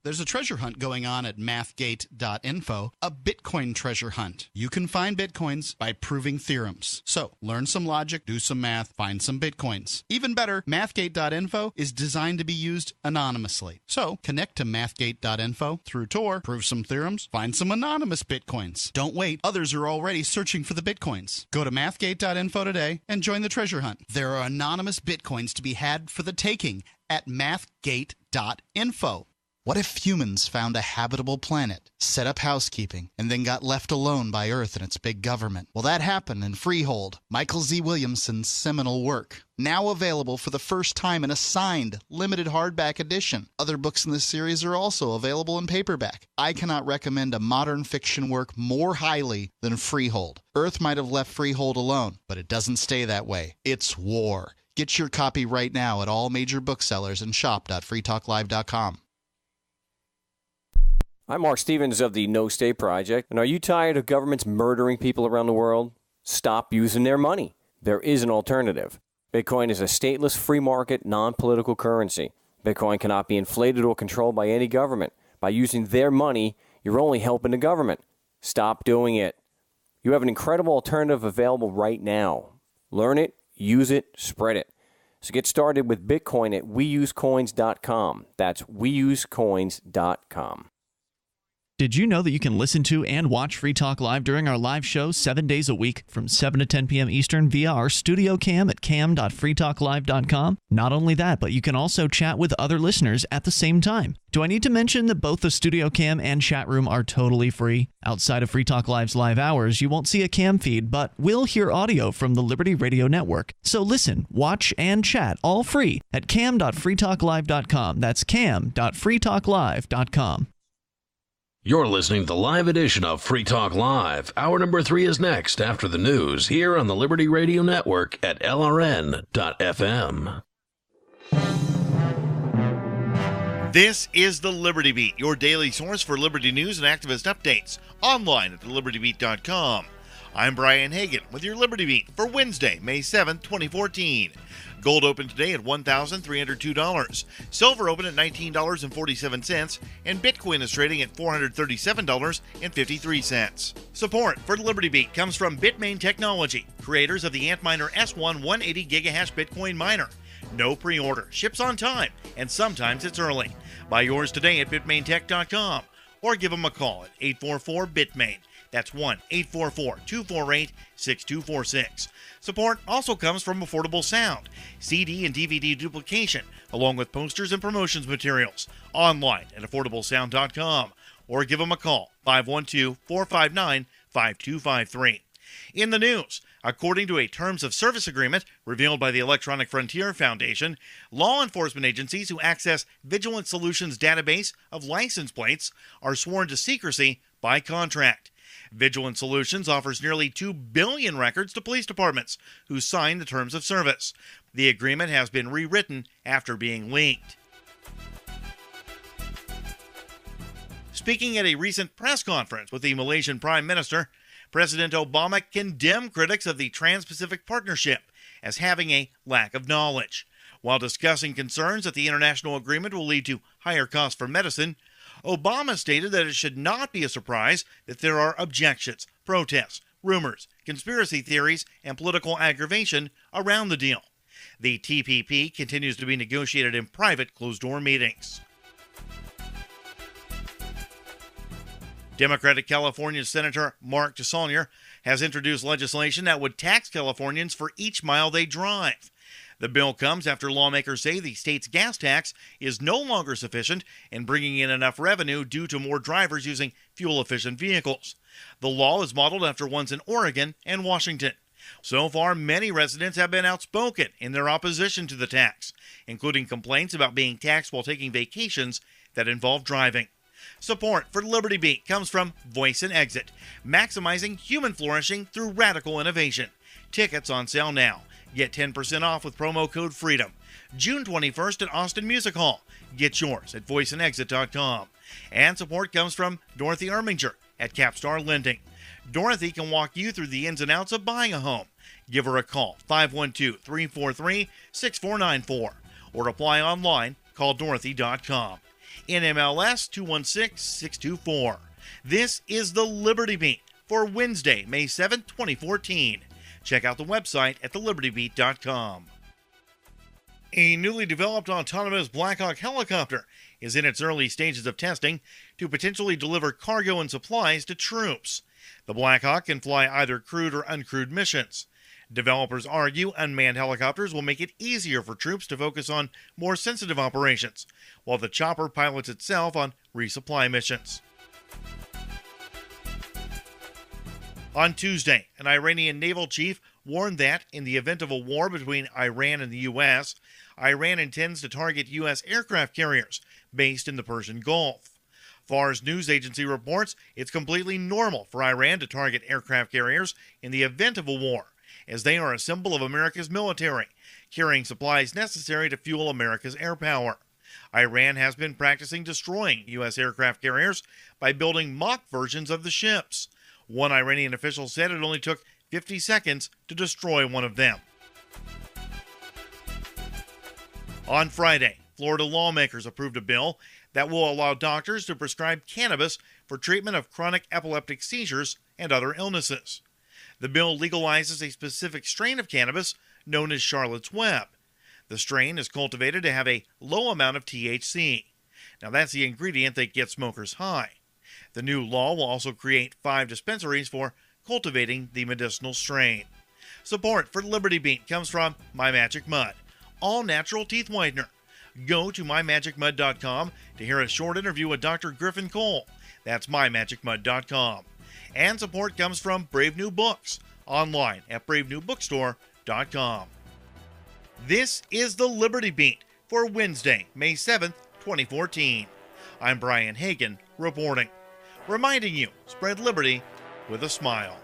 There's a treasure hunt going on at mathgate.info, a Bitcoin treasure hunt. You can find Bitcoins by proving theorems. So, learn some logic, do some math, find some Bitcoins. Even better, mathgate.info is designed to be used anonymously. So, connect to mathgate.info through Tor, prove some theorems, find some anonymous Bitcoins. Don't wait, others are already searching for the Bitcoins. Go to mathgate.info today and join the treasure hunt. There are anonymous Bitcoins to be had for the taking at mathgate.info. What if humans found a habitable planet, set up housekeeping, and then got left alone by Earth and its big government? Well, that happened in Freehold, Michael Z. Williamson's seminal work. Now available for the first time in a signed, limited hardback edition. Other books in this series are also available in paperback. I cannot recommend a modern fiction work more highly than Freehold. Earth might have left Freehold alone, but it doesn't stay that way. It's war. Get your copy right now at all major booksellers and shop.freetalklive.com. I'm Mark Stevens of the No State Project, and are you tired of governments murdering people around the world? Stop using their money. There is an alternative. Bitcoin is a stateless, free market, non-political currency. Bitcoin cannot be inflated or controlled by any government. By using their money, you're only helping the government. Stop doing it. You have an incredible alternative available right now. Learn it, use it, spread it. So get started with Bitcoin at weusecoins.com. That's weusecoins.com. Did you know that you can listen to and watch Free Talk Live during our live shows 7 days a week from 7 to 10 p.m. Eastern via our studio cam at cam.freetalklive.com? Not only that, but you can also chat with other listeners at the same time. Do I need to mention that both the studio cam and chat room are totally free? Outside of Free Talk Live's live hours, you won't see a cam feed, but will hear audio from the Liberty Radio Network. So listen, watch, and chat all free at cam.freetalklive.com. That's cam.freetalklive.com. You're listening to the live edition of Free Talk Live. Hour number 3 is next after the news here on the Liberty Radio Network at LRN.FM. This is the Liberty Beat, your daily source for liberty news and activist updates, online at thelibertybeat.com. I'm Brian Hagan with your Liberty Beat for Wednesday, May 7, 2014. Gold opened today at $1,302. Silver opened at $19.47, and Bitcoin is trading at $437.53. Support for the Liberty Beat comes from Bitmain Technology, creators of the Antminer S1 180 gigahash Bitcoin miner. No pre-order, ships on time, and sometimes it's early. Buy yours today at bitmaintech.com or give them a call at 844-BITMAIN. That's 1-844-248-6246. Support also comes from Affordable Sound, CD and DVD duplication, along with posters and promotions materials, online at affordablesound.com, or give them a call, 512-459-5253. In the news, according to a Terms of Service agreement revealed by the Electronic Frontier Foundation, law enforcement agencies who access Vigilant Solutions' database of license plates are sworn to secrecy by contract. Vigilant Solutions offers nearly 2 billion records to police departments who sign the Terms of Service. The agreement has been rewritten after being leaked. Speaking at a recent press conference with the Malaysian Prime Minister, President Obama condemned critics of the Trans-Pacific Partnership as having a lack of knowledge. While discussing concerns that the international agreement will lead to higher costs for medicine, Obama stated that it should not be a surprise that there are objections, protests, rumors, conspiracy theories, and political aggravation around the deal. The TPP continues to be negotiated in private, closed-door meetings. Democratic California Senator Mark DeSaulnier has introduced legislation that would tax Californians for each mile they drive. The bill comes after lawmakers say the state's gas tax is no longer sufficient in bringing in enough revenue due to more drivers using fuel-efficient vehicles. The law is modeled after ones in Oregon and Washington. So far, many residents have been outspoken in their opposition to the tax, including complaints about being taxed while taking vacations that involve driving. Support for Liberty Beat comes from Voice and Exit, maximizing human flourishing through radical innovation. Tickets on sale now. Get 10% off with promo code FREEDOM. June 21st at Austin Music Hall. Get yours at voiceandexit.com. And support comes from Dorothy Erminger at Capstar Lending. Dorothy can walk you through the ins and outs of buying a home. Give her a call, 512-343-6494. Or apply online, call dorothy.com. NMLS 216624. This is the Liberty Beat for Wednesday, May 7th, 2014. Check out the website at thelibertybeat.com. A newly developed autonomous Black Hawk helicopter is in its early stages of testing to potentially deliver cargo and supplies to troops. The Black Hawk can fly either crewed or uncrewed missions. Developers argue unmanned helicopters will make it easier for troops to focus on more sensitive operations, while the chopper pilots itself on resupply missions. On Tuesday, an Iranian naval chief warned that, in the event of a war between Iran and the U.S., Iran intends to target U.S. aircraft carriers based in the Persian Gulf. Fars news agency reports it's completely normal for Iran to target aircraft carriers in the event of a war, as they are a symbol of America's military, carrying supplies necessary to fuel America's air power. Iran has been practicing destroying U.S. aircraft carriers by building mock versions of the ships. One Iranian official said it only took 50 seconds to destroy one of them. On Friday, Florida lawmakers approved a bill that will allow doctors to prescribe cannabis for treatment of chronic epileptic seizures and other illnesses. The bill legalizes a specific strain of cannabis known as Charlotte's Web. The strain is cultivated to have a low amount of THC. Now, that's the ingredient that gets smokers high. The new law will also create 5 dispensaries for cultivating the medicinal strain. Support for Liberty Beat comes from My Magic Mud, all natural teeth whitener. Go to mymagicmud.com to hear a short interview with Dr. Griffin Cole. That's mymagicmud.com. And support comes from Brave New Books, online at bravenewbookstore.com. This is the Liberty Beat for Wednesday, May 7th, 2014. I'm Brian Hagan reporting, reminding you, spread liberty with a smile.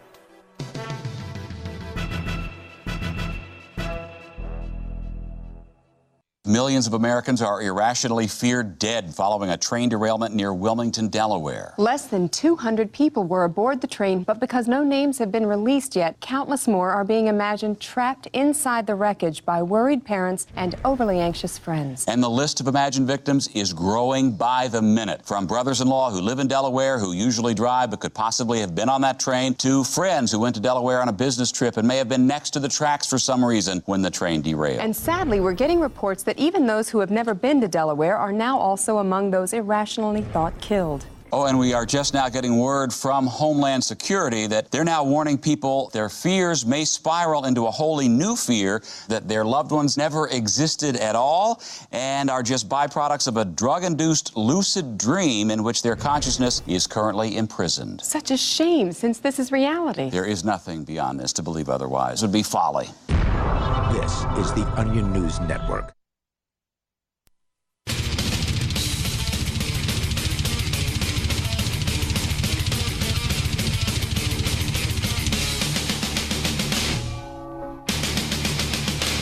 Millions of Americans are irrationally feared dead following a train derailment near Wilmington, Delaware. Less than 200 people were aboard the train, but because no names have been released yet, countless more are being imagined trapped inside the wreckage by worried parents and overly anxious friends. And the list of imagined victims is growing by the minute. From brothers-in-law who live in Delaware, who usually drive but could possibly have been on that train, to friends who went to Delaware on a business trip and may have been next to the tracks for some reason when the train derailed. And sadly, we're getting reports that even those who have never been to Delaware are now also among those irrationally thought killed. Oh, and we are just now getting word from Homeland Security that they're now warning people their fears may spiral into a wholly new fear that their loved ones never existed at all and are just byproducts of a drug-induced lucid dream in which their consciousness is currently imprisoned. Such a shame, since this is reality. There is nothing beyond this. To believe otherwise would be folly. This is the Onion News Network.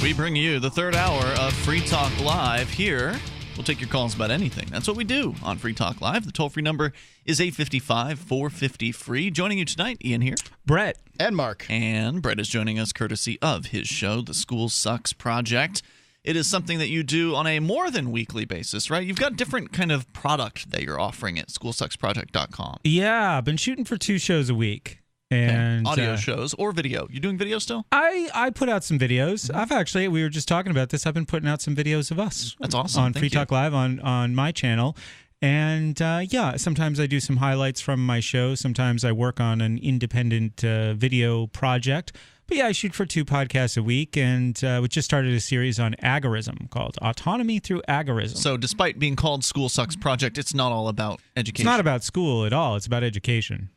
We bring you the third hour of Free Talk Live here. We'll take your calls about anything. That's what we do on Free Talk Live. The toll-free number is 855-450-FREE. Joining you tonight, Ian here. Brett. And Mark. And Brett is joining us courtesy of his show, The School Sucks Project. It is something that you do on a more than weekly basis, right? You've got different kind of product that you're offering at schoolsucksproject.com. Yeah, I've been shooting for 2 shows a week. And audio shows or video. You doing video still? I put out some videos. I've actually, we were just talking about this. I've been putting out some videos of us. That's awesome. On Free Talk Live on my channel. And yeah, sometimes I do some highlights from my show. Sometimes I work on an independent video project. But yeah, I shoot for 2 podcasts a week, and we just started a series on agorism called Autonomy Through Agorism. So despite being called School Sucks Project, it's not all about education. It's not about school at all. It's about education.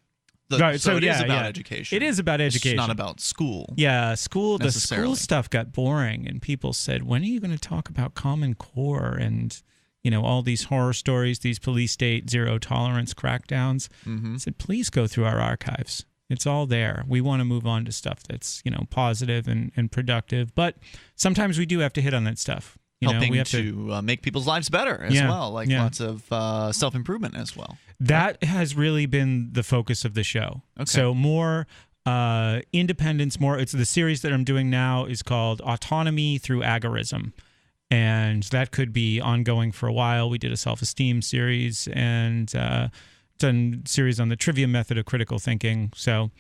So it is about education. It is about education. It's not about school. Yeah, school. The school stuff got boring, and people said, "When are you going to talk about Common Core and all these horror stories, these police state zero tolerance crackdowns?" I said, "Please go through our archives. It's all there. We want to move on to stuff that's positive and productive, but sometimes we do have to hit on that stuff." Helping to make people's lives better as well, lots of self-improvement as well. That has really been the focus of the show. Okay. So more independence, it's the series that I'm doing now is called Autonomy Through Agorism. And that could be ongoing for a while. We did a self-esteem series and done series on the trivia method of critical thinking. So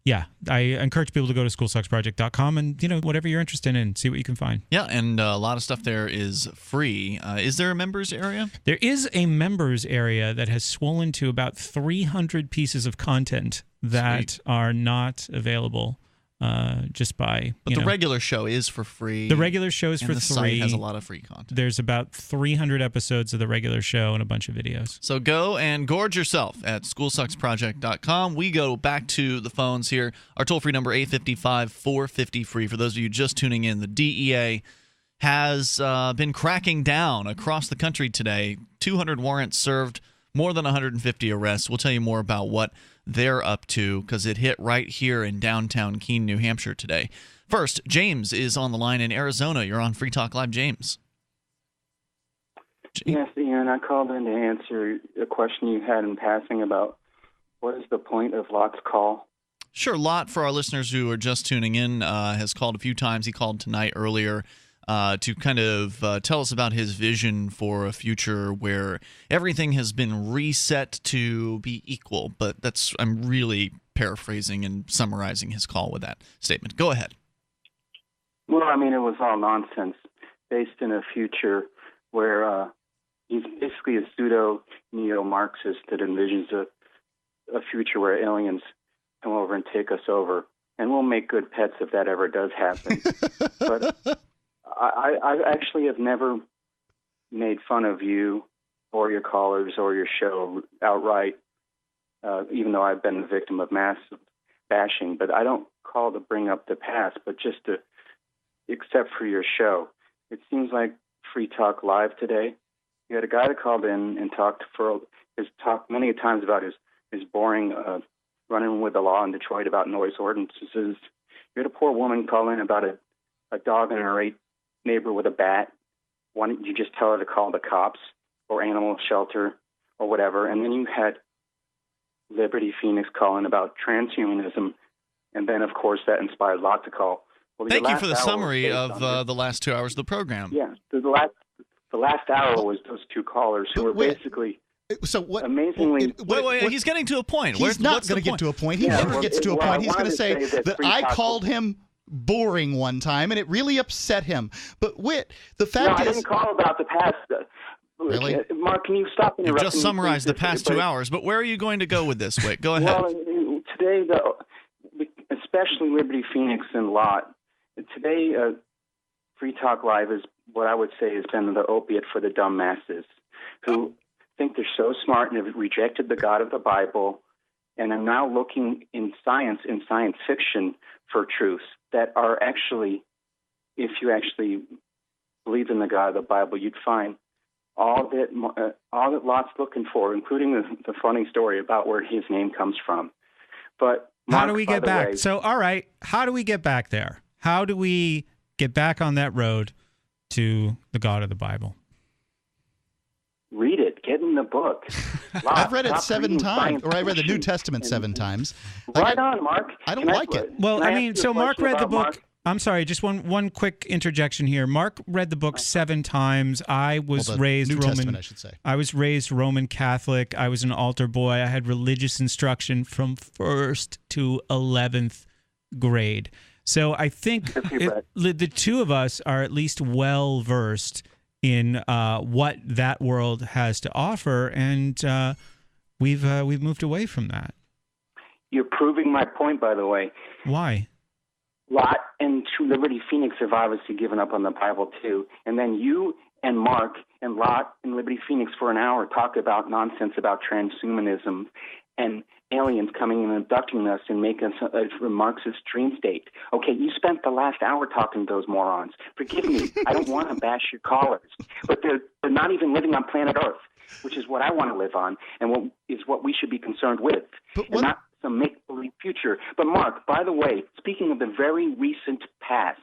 yeah, I encourage people to go to schoolsucksproject.com and, whatever you're interested in, see what you can find. Yeah, and a lot of stuff there is free. Is there a members area? There is a members area that has swollen to about 300 pieces of content that are not available just by, But the regular show is for free. The regular show is for the free. The site has a lot of free content. There's about 300 episodes of the regular show and a bunch of videos. So go and gorge yourself at schoolsucksproject.com. We go back to the phones here. Our toll-free number, 855-450-FREE. For those of you just tuning in, the DEA has been cracking down across the country today. 200 warrants served, more than 150 arrests. We'll tell you more about what they're up to because it hit right here in downtown Keene, New Hampshire today. First, James is on the line in Arizona. You're on Free Talk Live, James. Yes, Ian, I called in to answer a question you had in passing about what is the point of Lot's call? Sure. Lot, for our listeners who are just tuning in, has called a few times. He called tonight earlier to kind of tell us about his vision for a future where everything has been reset to be equal. But I'm really paraphrasing and summarizing his call with that statement. Go ahead. Well, I mean, it was all nonsense based in a future where he's basically a pseudo-neo-Marxist that envisions a future where aliens come over and take us over. And we'll make good pets if that ever does happen. But I actually have never made fun of you or your callers or your show outright, even though I've been the victim of massive bashing. But I don't call to bring up the past, but just to, except for your show. It seems like Free Talk Live today. You had a guy that called in and talked many times about his boring running with the law in Detroit about noise ordinances. You had a poor woman call in about a dog in her neighbor with a bat. Why don't you just tell her to call the cops or animal shelter or whatever? And then you had Liberty Phoenix calling about transhumanism. And then, of course, that inspired Lot to call. Well, thank you for the summary of the last 2 hours of the program. Yeah, the last hour was those two callers who were basically... So what? Amazingly, wait, he's getting to a point. He's not going to get to a point. He never gets to a point. He's going to say that I called him boring one time, and it really upset him. But Whit, the fact is, I didn't call about the past. Really, Mark, can you stop interrupting? You just summarized the past 2 hours. But where are you going to go with this, Whit? Go ahead. Well, today, especially Liberty Phoenix and Lot. Today, Free Talk Live is what I would say has been the opiate for the dumb masses who think they're so smart and have rejected the God of the Bible and are now looking in science fiction for truths that are actually, if you actually believe in the God of the Bible, you'd find all that Lot's looking for, including the funny story about where his name comes from. But Mark, how do we get back? So, all right, how do we get back there? How do we get back on that road to the God of the Bible? Read it. Get in the book. I've read it 7 times, or I read the New Testament 7 times. Right on, Mark. I don't like it. Well, I mean, so Mark read the book. I'm sorry, just one quick interjection here. Mark read the book 7 times. I was raised New Roman. Testament, I should say. I was raised Roman Catholic. I was an altar boy. I had religious instruction from 1st to 11th grade. So I think the two of us are at least well versed in what that world has to offer, and we've moved away from that. You're proving my point, by the way. Why? Lot and True Liberty Phoenix have obviously given up on the Bible too, and then you and Mark and Lot and Liberty Phoenix for an hour talk about nonsense about transhumanism and aliens coming and abducting us and making us a Marxist dream state. Okay, you spent the last hour talking to those morons. Forgive me, I don't want to bash your callers, but they're not even living on planet Earth, which is what I want to live on and what we should be concerned with, and not some make-believe future. But Mark, by the way, speaking of the very recent past,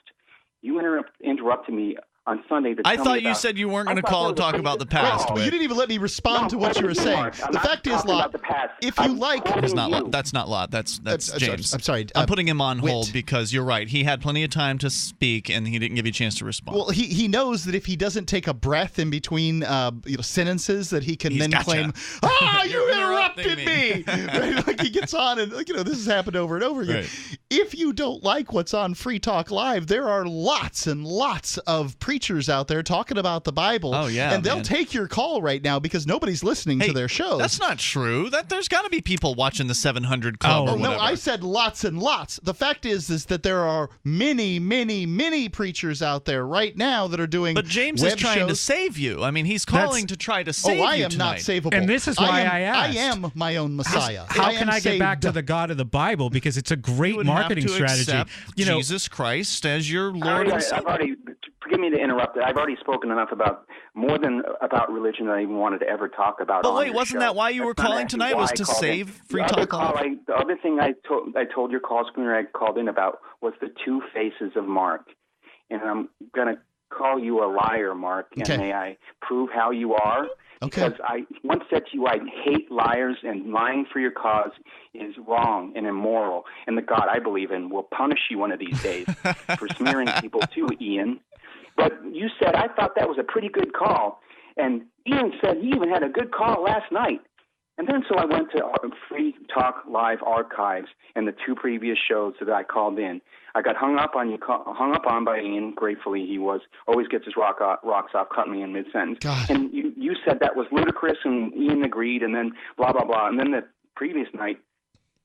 you interrupted me on Sunday. I thought you said you weren't going to call and talk about the past. You didn't even let me respond to what you were saying. The fact is, Lot, if you like... That's not Lot. That's James. I'm sorry. I'm putting him on hold because you're right. He had plenty of time to speak, and he didn't give you a chance to respond. Well, he knows that if he doesn't take a breath in between sentences, that he can claim, you interrupted me! Right? Like he gets on and, this has happened over and over again. Right. If you don't like what's on Free Talk Live, there are lots and lots of preachers out there talking about the Bible. Oh, yeah, and they'll take your call right now because nobody's listening to their shows. That's not true. There's got to be people watching the 700 Club or whatever. No, I said lots and lots. The fact is that there are many, many, many preachers out there right now that are doing But James is trying to save you. I mean, he's calling to try to save you I am tonight. not savable. And this is why I asked. I am my own Messiah. How can I get back to the God of the Bible? Because it's a great marketing strategy. Jesus Christ as your Lord and Savior. Forgive me to interrupt. I've already spoken enough about religion that I even wanted to ever talk about. But wait, wasn't that why you were calling tonight? Was to save Free Talk Live? The other thing I told your call screener I called in about was the two faces of Mark, and I'm going to call you a liar, Mark, and may I prove how you are? Okay. Because I once said to you, I hate liars, and lying for your cause is wrong and immoral. And the God I believe in will punish you one of these days for smearing people too, Ian. But you said, I thought that was a pretty good call. And Ian said he even had a good call last night. And then so I went to Free Talk Live archives and the 2 previous shows that I called in. I got hung up on by Ian. Gratefully, he always gets his rocks off, cut me in mid-sentence. God. And you said that was ludicrous, and Ian agreed, and then blah, blah, blah. And then the previous night,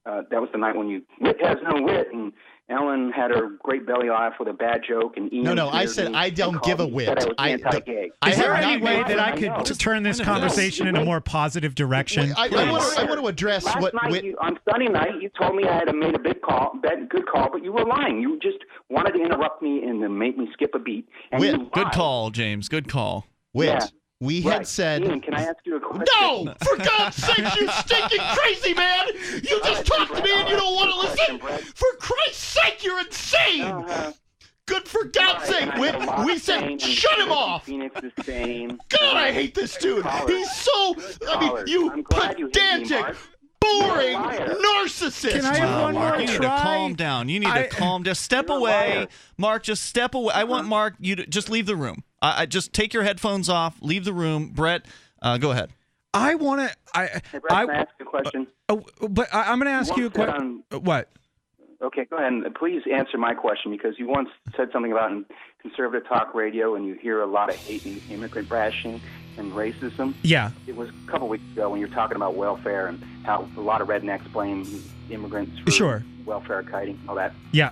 that was the night when wit has no wit, and Ellen had her great belly laugh with a bad joke, and Ian... No, I said I don't give a wit. Is there any way that I could turn this conversation in a more positive direction? I want to address on Sunday night, you told me I had made a good call, but you were lying. You just wanted to interrupt me and then make me skip a beat. And you lied. Good call, James. Good call. Wit. Yeah. We had said... Ian, can I ask you a question? No! For God's sake, you stinking crazy man! You just talked to me and you don't want to listen? For Christ's sake, you're insane! Good for God's sake, Whit! We said shut him off! God, I hate this dude! He's so... you pedantic, boring narcissist! Can I have one Mark, more you need try? to calm down. You need to calm. Just step away. Mark, just step away. I want Mark, you to just leave the room. I just take your headphones off, leave the room. Brett, go ahead. I want to... Hey, Brett, can I ask you a question? But I'm going to ask you a question. What? Okay, go ahead and please answer my question, because you once said something about in conservative talk radio and you hear a lot of hate and immigrant bashing and racism. Yeah. It was a couple weeks ago when you were talking about welfare and how a lot of rednecks blame immigrants for welfare kiting and all that. Yeah.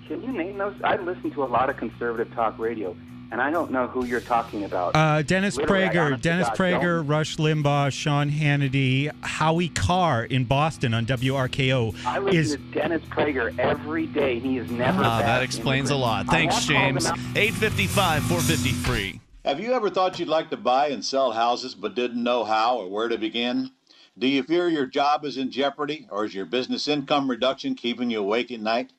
Can you name those? I listen to a lot of conservative talk radio, and I don't know who you're talking about. Dennis Literally, Prager, Rush Limbaugh, Sean Hannity, Howie Carr in Boston on WRKO. I listen to Dennis Prager every day. He is never that explains a lot. Thanks, James. 855-453. Have you ever thought you'd like to buy and sell houses but didn't know how or where to begin? Do you fear your job is in jeopardy, or is your business income reduction keeping you awake at night?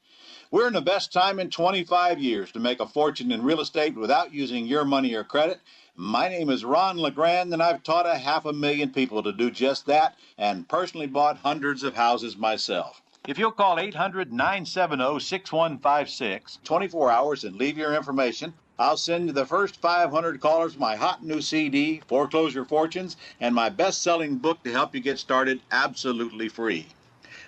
We're in the best time in 25 years to make a fortune in real estate without using your money or credit. My name is Ron LeGrand, and I've taught 500,000 people to do just that and personally bought hundreds of houses myself. If you'll call 800-970-6156, 24 hours, and leave your information, I'll send you the first 500 callers my hot new CD, Foreclosure Fortunes, and my best-selling book to help you get started absolutely free.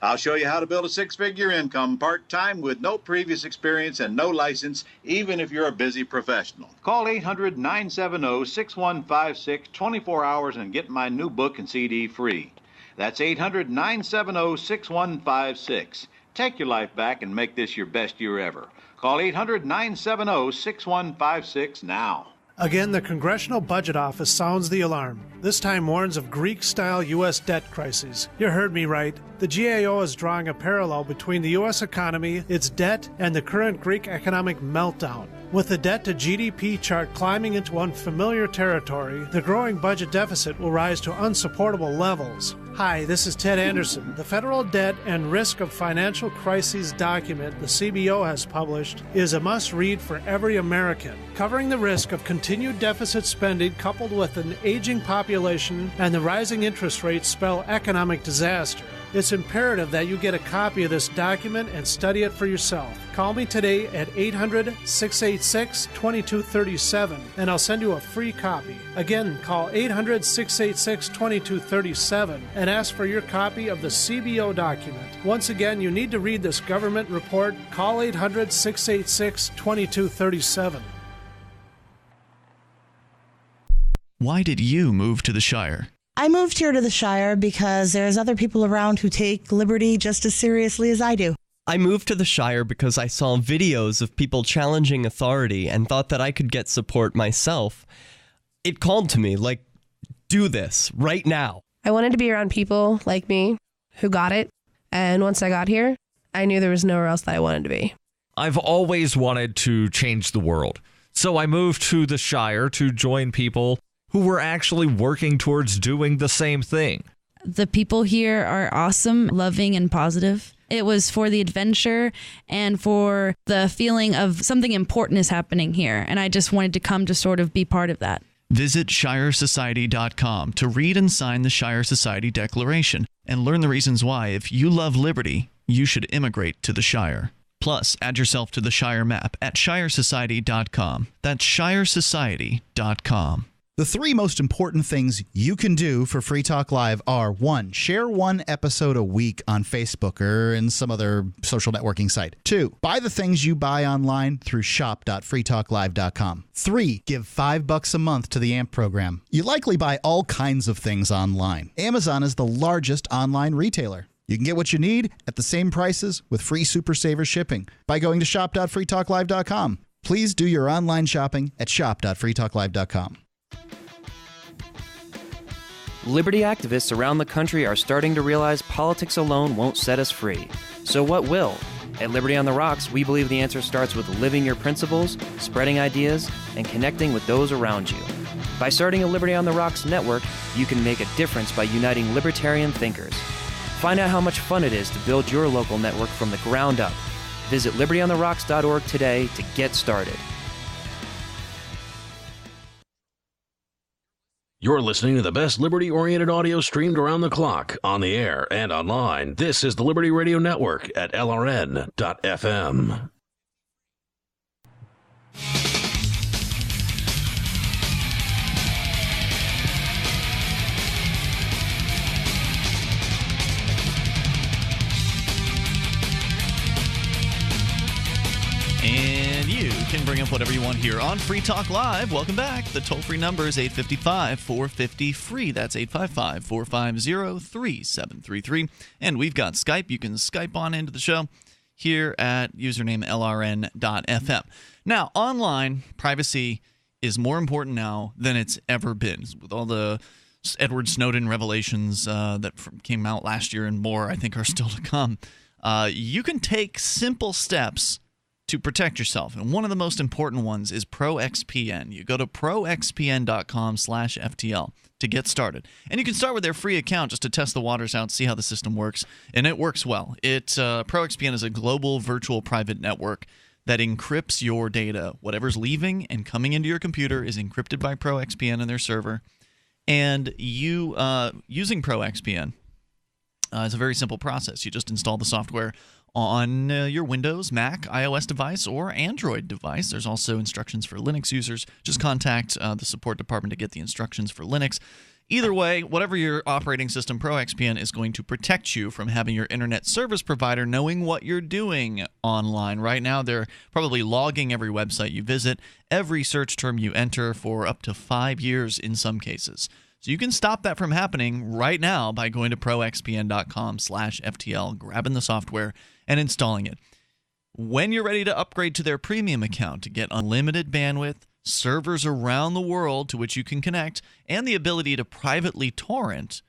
I'll show you how to build a 6-figure income part-time with no previous experience and no license, even if you're a busy professional. Call 800-970-6156, 24 hours, and get my new book and CD free. That's 800-970-6156. Take your life back and make this your best year ever. Call 800-970-6156 now. Again, the Congressional Budget Office sounds the alarm. This time warns of Greek-style U.S. debt crises. You heard me right. The GAO is drawing a parallel between the U.S. economy, its debt, and the current Greek economic meltdown. With the debt-to-GDP chart climbing into unfamiliar territory, the growing budget deficit will rise to unsupportable levels. Hi, this is Ted Anderson. The Federal Debt and Risk of Financial Crises document the CBO has published is a must-read for every American, covering the risk of continued deficit spending coupled with an aging population and the rising interest rates spell economic disaster. It's imperative that you get a copy of this document and study it for yourself. Call me today at 800-686-2237 and I'll send you a free copy. Again, call 800-686-2237 and ask for your copy of the CBO document. Once again, you need to read this government report. Call 800-686-2237. Why did you move to the Shire? I moved here to the Shire because there's other people around who take liberty just as seriously as I do. I moved to the Shire because I saw videos of people challenging authority and thought that I could get support myself. It called to me, like, do this right now. I wanted to be around people like me who got it. And once I got here, I knew there was nowhere else that I wanted to be. I've always wanted to change the world. So I moved to the Shire to join people who were actually working towards doing the same thing. The people here are awesome, loving, and positive. It was for the adventure and for the feeling of something important is happening here. And I just wanted to come to sort of be part of that. Visit ShireSociety.com to read and sign the Shire Society Declaration and learn the reasons why, if you love liberty, you should immigrate to the Shire. Plus, add yourself to the Shire map at ShireSociety.com. That's ShireSociety.com. The 3 most important things you can do for Free Talk Live are: 1, share 1 episode a week on Facebook or in some other social networking site. 2, buy the things you buy online through shop.freetalklive.com. 3, give $5 a month to the AMP program. You likely buy all kinds of things online. Amazon is the largest online retailer. You can get what you need at the same prices with free Super Saver shipping by going to shop.freetalklive.com. Please do your online shopping at shop.freetalklive.com. Liberty activists around the country are starting to realize politics alone won't set us free. So what will? At Liberty on the Rocks, we believe the answer starts with living your principles, spreading ideas, and connecting with those around you. By starting a Liberty on the Rocks network, you can make a difference by uniting libertarian thinkers. Find out how much fun it is to build your local network from the ground up. Visit libertyontherocks.org today to get started. You're listening to the best liberty-oriented audio streamed around the clock, on the air, and online. This is the Liberty Radio Network at LRN.FM. And you can bring up whatever you want here on Free Talk Live. Welcome back. The toll-free number is 855-450-FREE. That's 855-450-3733. And we've got Skype. You can Skype on into the show here at username LRN.FM. Now, online, privacy is more important now than it's ever been. With all the Edward Snowden revelations that came out last year and more, I think, are still to come. You can take simple steps to protect yourself. And one of the most important ones is ProXPN. You go to proxpn.com/FTL to get started. And you can start with their free account just to test the waters out, see how the system works. And it works well. ProXPN is a global virtual private network that encrypts your data. Whatever's leaving and coming into your computer is encrypted by ProXPN and their server. And you using ProXPN is a very simple process. You just install the software on your Windows, Mac, iOS device, or Android device. There's also instructions for Linux users. Just contact the support department to get the instructions for Linux. Either way, whatever your operating system, ProXPN is going to protect you from having your internet service provider knowing what you're doing online. Right now, they're probably logging every website you visit, every search term you enter for up to 5 years in some cases. So you can stop that from happening right now by going to proxpn.com/FTL, grabbing the software, and installing it. When you're ready to upgrade to their premium account to get unlimited bandwidth, servers around the world to which you can connect, and the ability to privately torrent,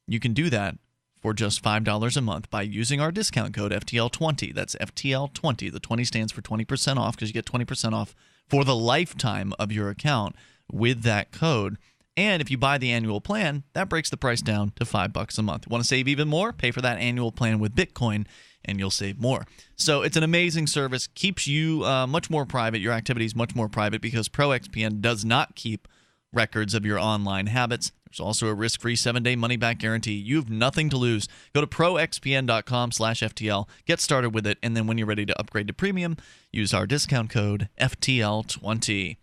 you can do that for just $5 a month by using our discount code FTL20. That's FTL20. The 20 stands for 20% off because you get 20% off for the lifetime of your account with that code. And if you buy the annual plan, that breaks the price down to $5 a month. Want to save even more? Pay for that annual plan with Bitcoin, and you'll save more. So it's an amazing service. Keeps you much more private, your activities much more private, because ProXPN does not keep records of your online habits. There's also a risk-free 7-day money-back guarantee. You have nothing to lose. Go to proxpn.com/FTL, get started with it, and then when you're ready to upgrade to premium, use our discount code FTL20.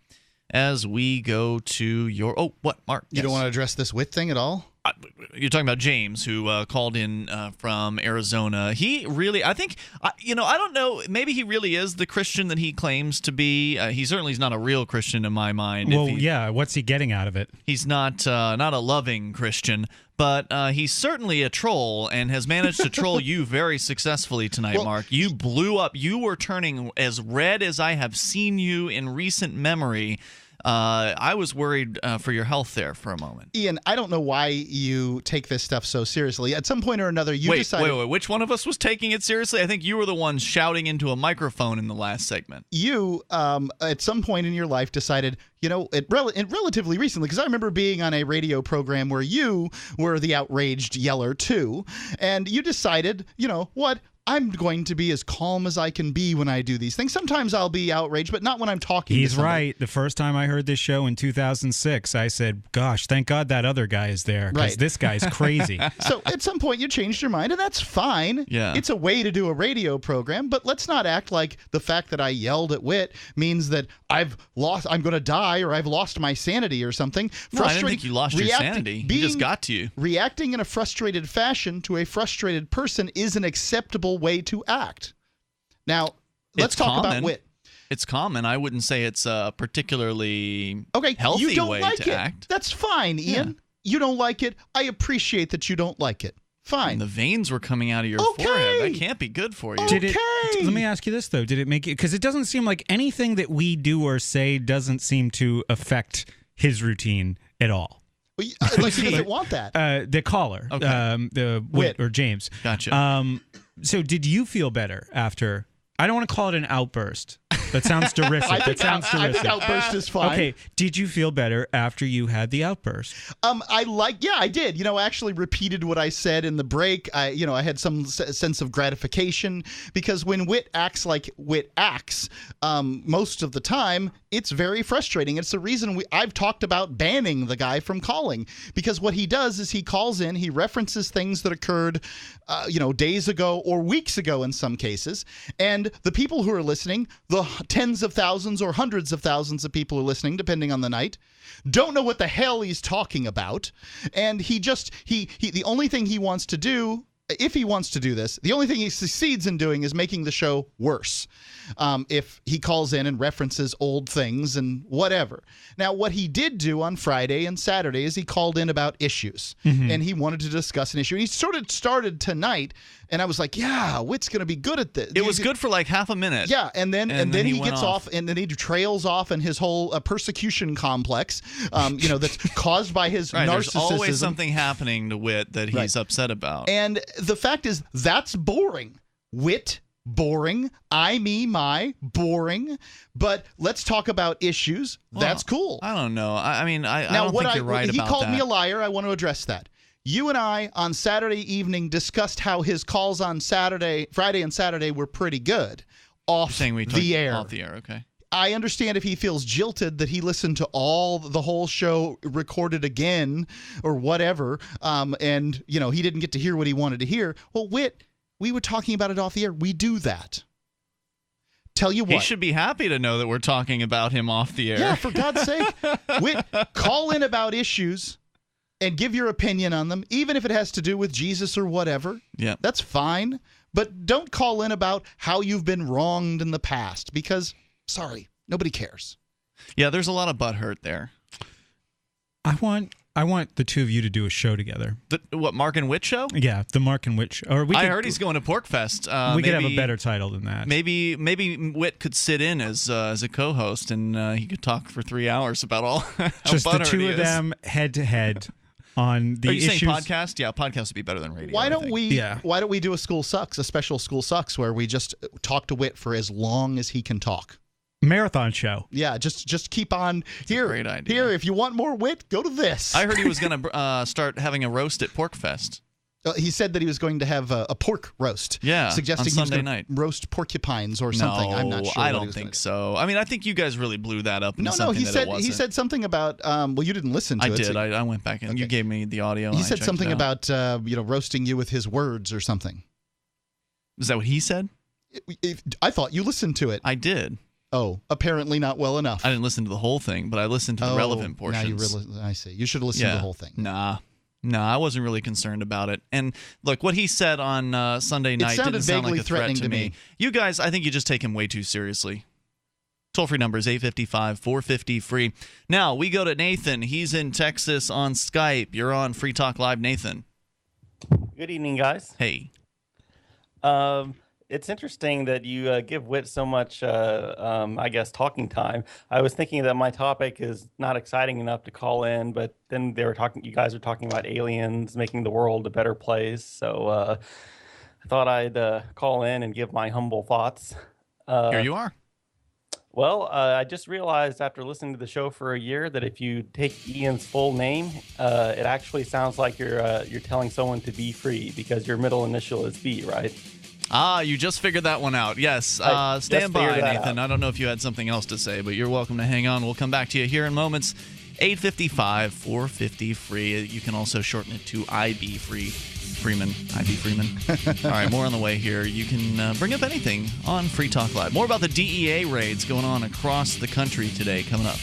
As we go to your... Oh, what, Mark? You don't want to address this WIT thing at all? You're talking about James, who called in from Arizona. He really, I think, I don't know, maybe he really is the Christian that he claims to be. He certainly is not a real Christian in my mind. Well, yeah, what's he getting out of it? He's not a loving Christian, but he's certainly a troll and has managed to troll you very successfully tonight, Mark. You blew up. You were turning as red as I have seen you in recent memory. I was worried for your health there for a moment. Ian, I don't know why you take this stuff so seriously. At some point or another, you decided... Wait. Which one of us was taking it seriously? I think you were the one shouting into a microphone in the last segment. You, at some point in your life, decided, relatively recently, because I remember being on a radio program where you were the outraged yeller, too, and you decided, what? I'm going to be as calm as I can be when I do these things. Sometimes I'll be outraged, but not when I'm talking He's to somebody. right. The first time I heard this show in 2006, I said, gosh, thank God that other guy is there, because Right. this guy's crazy. So at some point you changed your mind, and that's fine. Yeah. It's a way to do a radio program, but let's not act like the fact that I yelled at Whit means that I'm going to die, or I've lost my sanity or something. No, I didn't think you lost your sanity. He just got to you. Reacting in a frustrated fashion to a frustrated person is an acceptable way to act. Now, let's talk about Whit. It's common. I wouldn't say it's a particularly healthy healthy you don't way like to it. act. That's fine, Ian. You don't like it. I appreciate that you don't like it. Fine. And the veins were coming out of your forehead. That can't be good for you. Let me ask you this, though. Did it make it? Because it doesn't seem like anything that we do or say doesn't seem to affect his routine at all. Like he doesn't want that. The caller, the Whit or James. Gotcha. So did you feel better after? I don't want to call it an outburst. That sounds derisive. I think outburst is fine. Okay. Did you feel better after you had the outburst? I did. I actually repeated what I said in the break. I had some sense of gratification, because when Whit acts like Whit acts, most of the time, it's very frustrating. It's the reason I've talked about banning the guy from calling, because what he does is he calls in, he references things that occurred, days ago or weeks ago in some cases, and the people who are listening, the tens of thousands or hundreds of thousands of people who are listening, depending on the night, don't know what the hell he's talking about. And he the only thing he wants to do, if he wants to do this, the only thing he succeeds in doing is making the show worse. If he calls in and references old things and whatever. Now, what he did do on Friday and Saturday is he called in about issues, and he wanted to discuss an issue. He sort of started tonight, and I was like, yeah, Whit's going to be good at this. It was good for like half a minute. Yeah, and then he gets off, and then he trails off in his whole persecution complex, that's caused by his narcissism. There's always something happening to Whit that he's upset about. And the fact is, that's boring. Whit, boring. I, me, my, boring. But let's talk about issues. That's cool. I don't know. I don't think you're right about that. He called me a liar. I want to address that. You and I on Saturday evening discussed how his calls on Friday and Saturday were pretty good off the air. Off the air, okay. I understand if he feels jilted that he listened to the whole show recorded again or whatever, and he didn't get to hear what he wanted to hear. Well, Whit, we were talking about it off the air. We do that. Tell you what. He should be happy to know that we're talking about him off the air. Yeah, for God's sake. Whit, call in about issues and give your opinion on them, even if it has to do with Jesus or whatever. Yeah. That's fine. But don't call in about how you've been wronged in the past, because, sorry, nobody cares. Yeah, there's a lot of butthurt there. I want the two of you to do a show together. What, Mark and Whit show? Yeah, the Mark and Whit show. I heard he's going to Porkfest. We could have a better title than that. Maybe Whit could sit in as a co-host, and he could talk for 3 hours about all how just the two of is. them head to head on the issues. Are you saying podcast? Yeah, podcast would be better than radio. Why don't we do a School Sucks, a special School Sucks, where we just talk to Whit for as long as he can talk? Marathon show. Yeah, just keep on. Here, great idea. Here, if you want more Whit, go to this. I heard he was going to start having a roast at Porkfest. He said that he was going to have a pork roast. Yeah, suggesting on he was Sunday going night. to roast porcupines or something. No, I'm not sure. I don't think so. I mean, I think you guys really blew that up. Into No, he that said it wasn't. he said something about. Well, you didn't listen to I it. did. I went back and you gave me the audio. He and said I something checked it out. about roasting you with his words or something. Is that what he said? I thought you listened to it. I did. Oh, apparently not well enough. I didn't listen to the whole thing, but I listened to the relevant portions. I see. You should have listened to the whole thing. No, I wasn't really concerned about it. And look, what he said on Sunday night didn't sound like a threat to me. You guys, I think you just take him way too seriously. Toll-free number is 855-450-FREE. Now, we go to Nathan. He's in Texas on Skype. You're on Free Talk Live, Nathan. Good evening, guys. Hey. It's interesting that you give Whit so much, talking time. I was thinking that my topic is not exciting enough to call in, but then you guys were talking about aliens making the world a better place. So I thought I'd call in and give my humble thoughts. Here you are. Well, I just realized after listening to the show for a year that if you take Ian's full name, it actually sounds like you're telling someone to be free because your middle initial is B, right? You just figured that one out. Yes. Stand by, Nathan. I don't know if you had something else to say, but you're welcome to hang on. We'll come back to you here in moments. 855 450 free. You can also shorten it to IB free. IB Freeman. All right, more on the way here. You can bring up anything on Free Talk Live. More about the DEA raids going on across the country today coming up.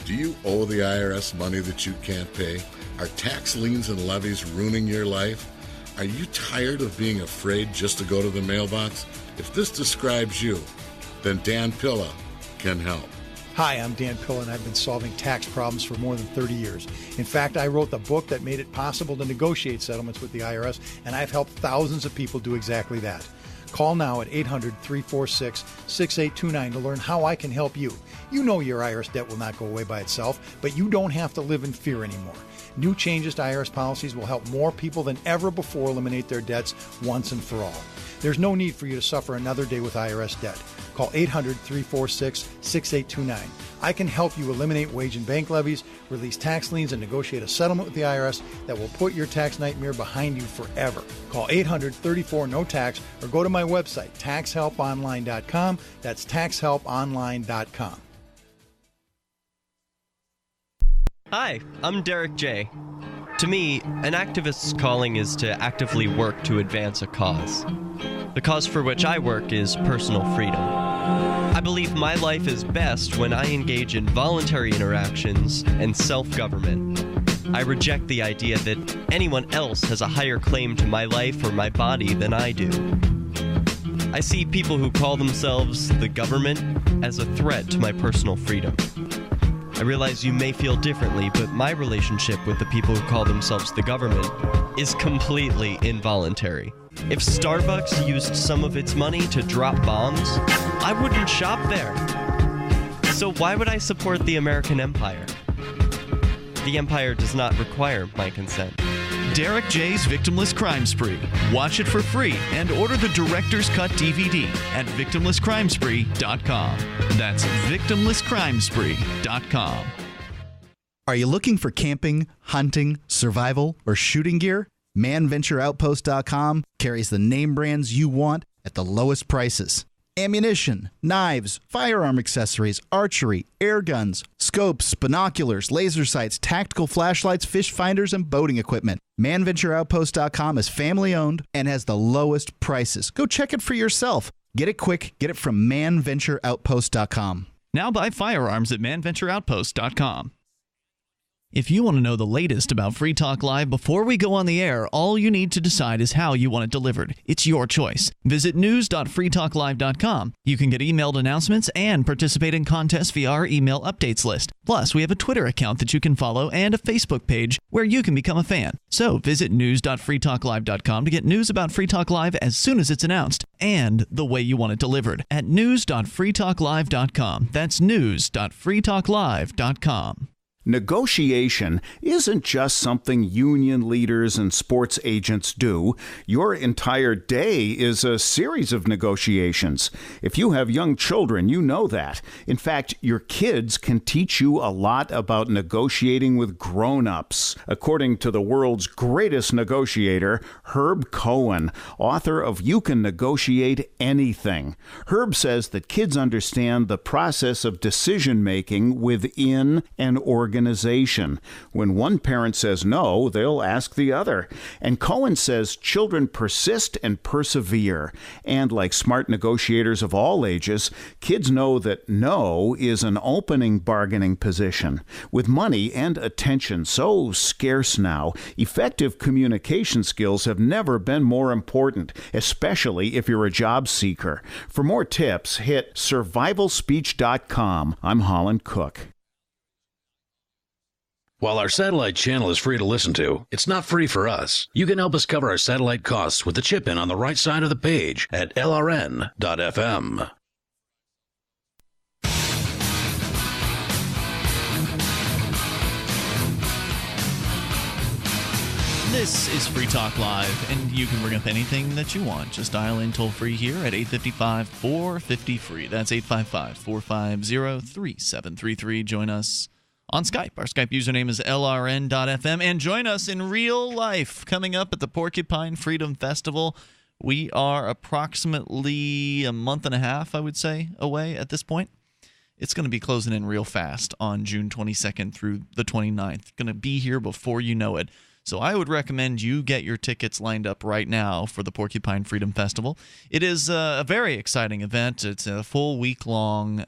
Do you owe the IRS money that you can't pay? Are tax liens and levies ruining your life? Are you tired of being afraid just to go to the mailbox? If this describes you, then Dan Pilla can help. Hi, I'm Dan Pilla, and I've been solving tax problems for more than 30 years. In fact, I wrote the book that made it possible to negotiate settlements with the IRS, and I've helped thousands of people do exactly that. Call now at 800-346-6829 to learn how I can help you. You know your IRS debt will not go away by itself, but you don't have to live in fear anymore. New changes to IRS policies will help more people than ever before eliminate their debts once and for all. There's no need for you to suffer another day with IRS debt. Call 800-346-6829. I can help you eliminate wage and bank levies, release tax liens, and negotiate a settlement with the IRS that will put your tax nightmare behind you forever. Call 800-34-NO-TAX or go to my website, taxhelponline.com. That's taxhelponline.com. Hi, I'm Derek J. To me, an activist's calling is to actively work to advance a cause. The cause for which I work is personal freedom. I believe my life is best when I engage in voluntary interactions and self-government. I reject the idea that anyone else has a higher claim to my life or my body than I do. I see people who call themselves the government as a threat to my personal freedom. I realize you may feel differently, but my relationship with the people who call themselves the government is completely involuntary. If Starbucks used some of its money to drop bombs, I wouldn't shop there. So why would I support the American empire? The empire does not require my consent. Derek J's Victimless Crime Spree. Watch it for free and order the Director's Cut DVD at victimlesscrimespree.com. That's victimlesscrimespree.com. Are you looking for camping, hunting, survival, or shooting gear? ManVentureOutpost.com carries the name brands you want at the lowest prices. Ammunition, knives, firearm accessories, archery, air guns, scopes, binoculars, laser sights, tactical flashlights, fish finders, and boating equipment. ManVentureOutpost.com is family-owned and has the lowest prices. Go check it for yourself. Get it quick. Get it from ManVentureOutpost.com. Now buy firearms at ManVentureOutpost.com. If you want to know the latest about Free Talk Live before we go on the air, all you need to decide is how you want it delivered. It's your choice. Visit news.freetalklive.com. You can get emailed announcements and participate in contests via our email updates list. Plus, we have a Twitter account that you can follow and a Facebook page where you can become a fan. So visit news.freetalklive.com to get news about Free Talk Live as soon as it's announced and the way you want it delivered at news.freetalklive.com. That's news.freetalklive.com. Negotiation isn't just something union leaders and sports agents do. Your entire day is a series of negotiations. If you have young children, you know that. In fact, your kids can teach you a lot about negotiating with grown-ups. According to the world's greatest negotiator, Herb Cohen, author of You Can Negotiate Anything. Herb says that kids understand the process of decision-making within an organization. When one parent says no, they'll ask the other. And Cohen says children persist and persevere. And like smart negotiators of all ages, kids know that no is an opening bargaining position. With money and attention so scarce now, effective communication skills have never been more important, especially if you're a job seeker. For more tips, hit survivalspeech.com. I'm Holland Cook. While our satellite channel is free to listen to, it's not free for us. You can help us cover our satellite costs with the chip-in on the right side of the page at lrn.fm. This is Free Talk Live, and you can bring up anything that you want. Just dial in toll-free here at 855-450-FREE. That's 855-450-3733. Join us on Skype. Our Skype username is lrn.fm. And join us in real life coming up at the Porcupine Freedom Festival We are approximately a month and a half, I would say, away at this point. It's going to be closing in real fast on June 22nd through the 29th. Going to be here before you know it. So I would recommend you get your tickets lined up right now for the Porcupine Freedom Festival. It is a very exciting event. It's a full week-long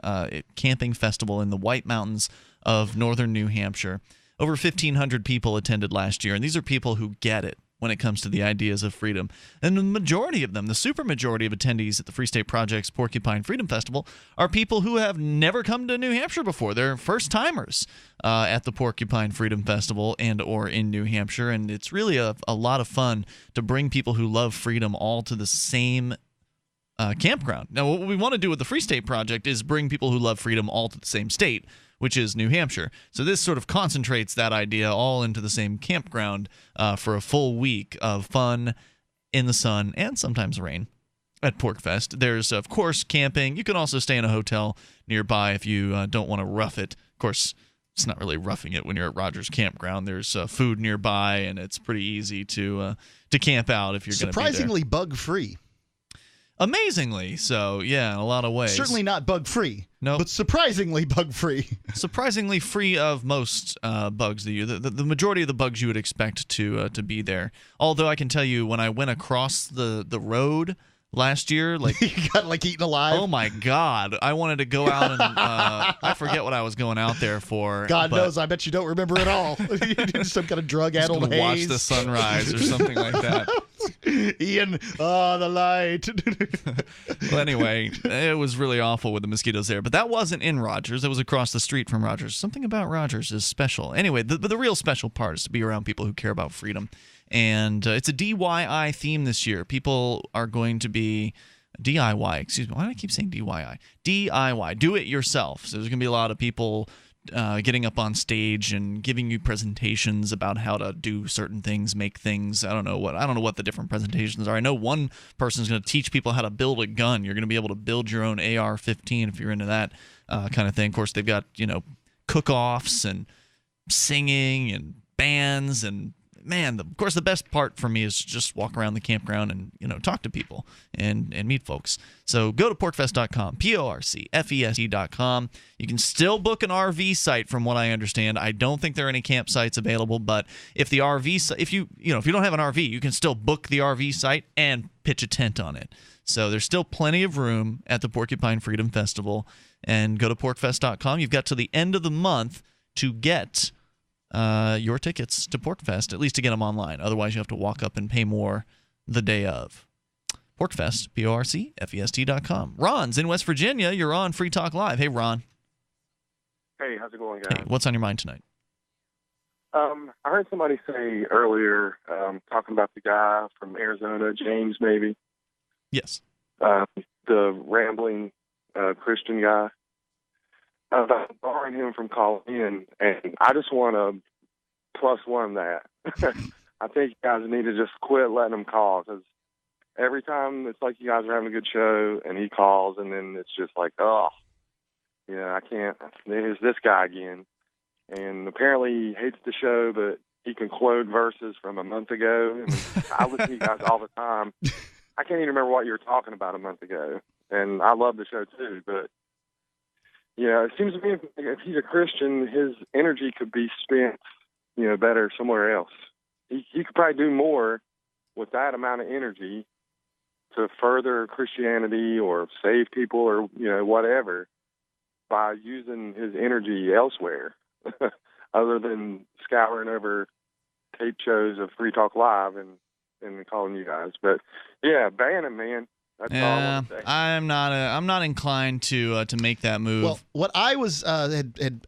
camping festival in the White Mountains of northern New Hampshire. Over 1,500 people attended last year, and these are people who get it when it comes to the ideas of freedom. And the majority of them, the supermajority of attendees at the Free State Project's Porcupine Freedom Festival, are people who have never come to New Hampshire before. They're first-timers at the Porcupine Freedom Festival and or in New Hampshire, and it's really a lot of fun to bring people who love freedom all to the same campground. Now, what we want to do with the Free State Project is bring people who love freedom all to the same state, which is New Hampshire. So this sort of concentrates that idea all into the same campground for a full week of fun in the sun and sometimes rain at PorcFest. There's, of course, camping. You can also stay in a hotel nearby if you don't want to rough it. Of course, it's not really roughing it when you're at Rogers Campground. There's food nearby, and it's pretty easy to camp out if you're going to be there. Surprisingly bug-free. Amazingly so, yeah, in a lot of ways. Certainly not bug-free. No, but surprisingly bug-free. Surprisingly free of most bugs. The majority of the bugs you would expect to be there. Although I can tell you, when I went across the road last year, like you got eaten alive. Oh my God! I wanted to go out and I forget what I was going out there for. God knows, I bet you don't remember it all. You did some kind of drug-addled haze. Watch the sunrise or something like that. Ian, the light. Well, anyway, it was really awful with the mosquitoes there. But that wasn't in Rogers. It was across the street from Rogers. Something about Rogers is special. Anyway, the real special part is to be around people who care about freedom. And it's a DIY theme this year. People are going to be DIY. Excuse me. Why do I keep saying DIY? DIY. Do it yourself. So there's going to be a lot of people getting up on stage and giving you presentations about how to do certain things, make things. I don't know what the different presentations are. I know one person's going to teach people how to build a gun. You're going to be able to build your own AR-15 if you're into that kind of thing. Of course, they've got cook-offs and singing and bands and. Man, of course, the best part for me is just walk around the campground and talk to people and meet folks. So go to porcfest.com, PORCFEST.com. You can still book an RV site, from what I understand. I don't think there are any campsites available, but if you don't have an RV, you can still book the RV site and pitch a tent on it. So there's still plenty of room at the Porcupine Freedom Festival. And go to porcfest.com. You've got to the end of the month to get your tickets to PorcFest, at least to get them online. Otherwise, you have to walk up and pay more the day of. PorcFest, PORCFEST.com. Ron's in West Virginia. You're on Free Talk Live. Hey, Ron. Hey, how's it going, guys? Hey, what's on your mind tonight? I heard somebody say earlier, talking about the guy from Arizona, James, maybe. Yes. The rambling Christian guy. About barring him from calling in, and I just want to +1 that. I think you guys need to just quit letting him call, because every time it's like you guys are having a good show, and he calls, and then it's just like, I can't. There's this guy again. And apparently he hates the show, but he can quote verses from a month ago. And I listen to you guys all the time. I can't even remember what you were talking about a month ago. And I love the show too, but it seems to me if he's a Christian, his energy could be spent, better somewhere else. He could probably do more with that amount of energy to further Christianity or save people or, whatever, by using his energy elsewhere, other than scouring over tape shows of Free Talk Live and calling you guys. But, ban him, man. That's all I want to say. I'm not inclined to make that move. Well, what I was had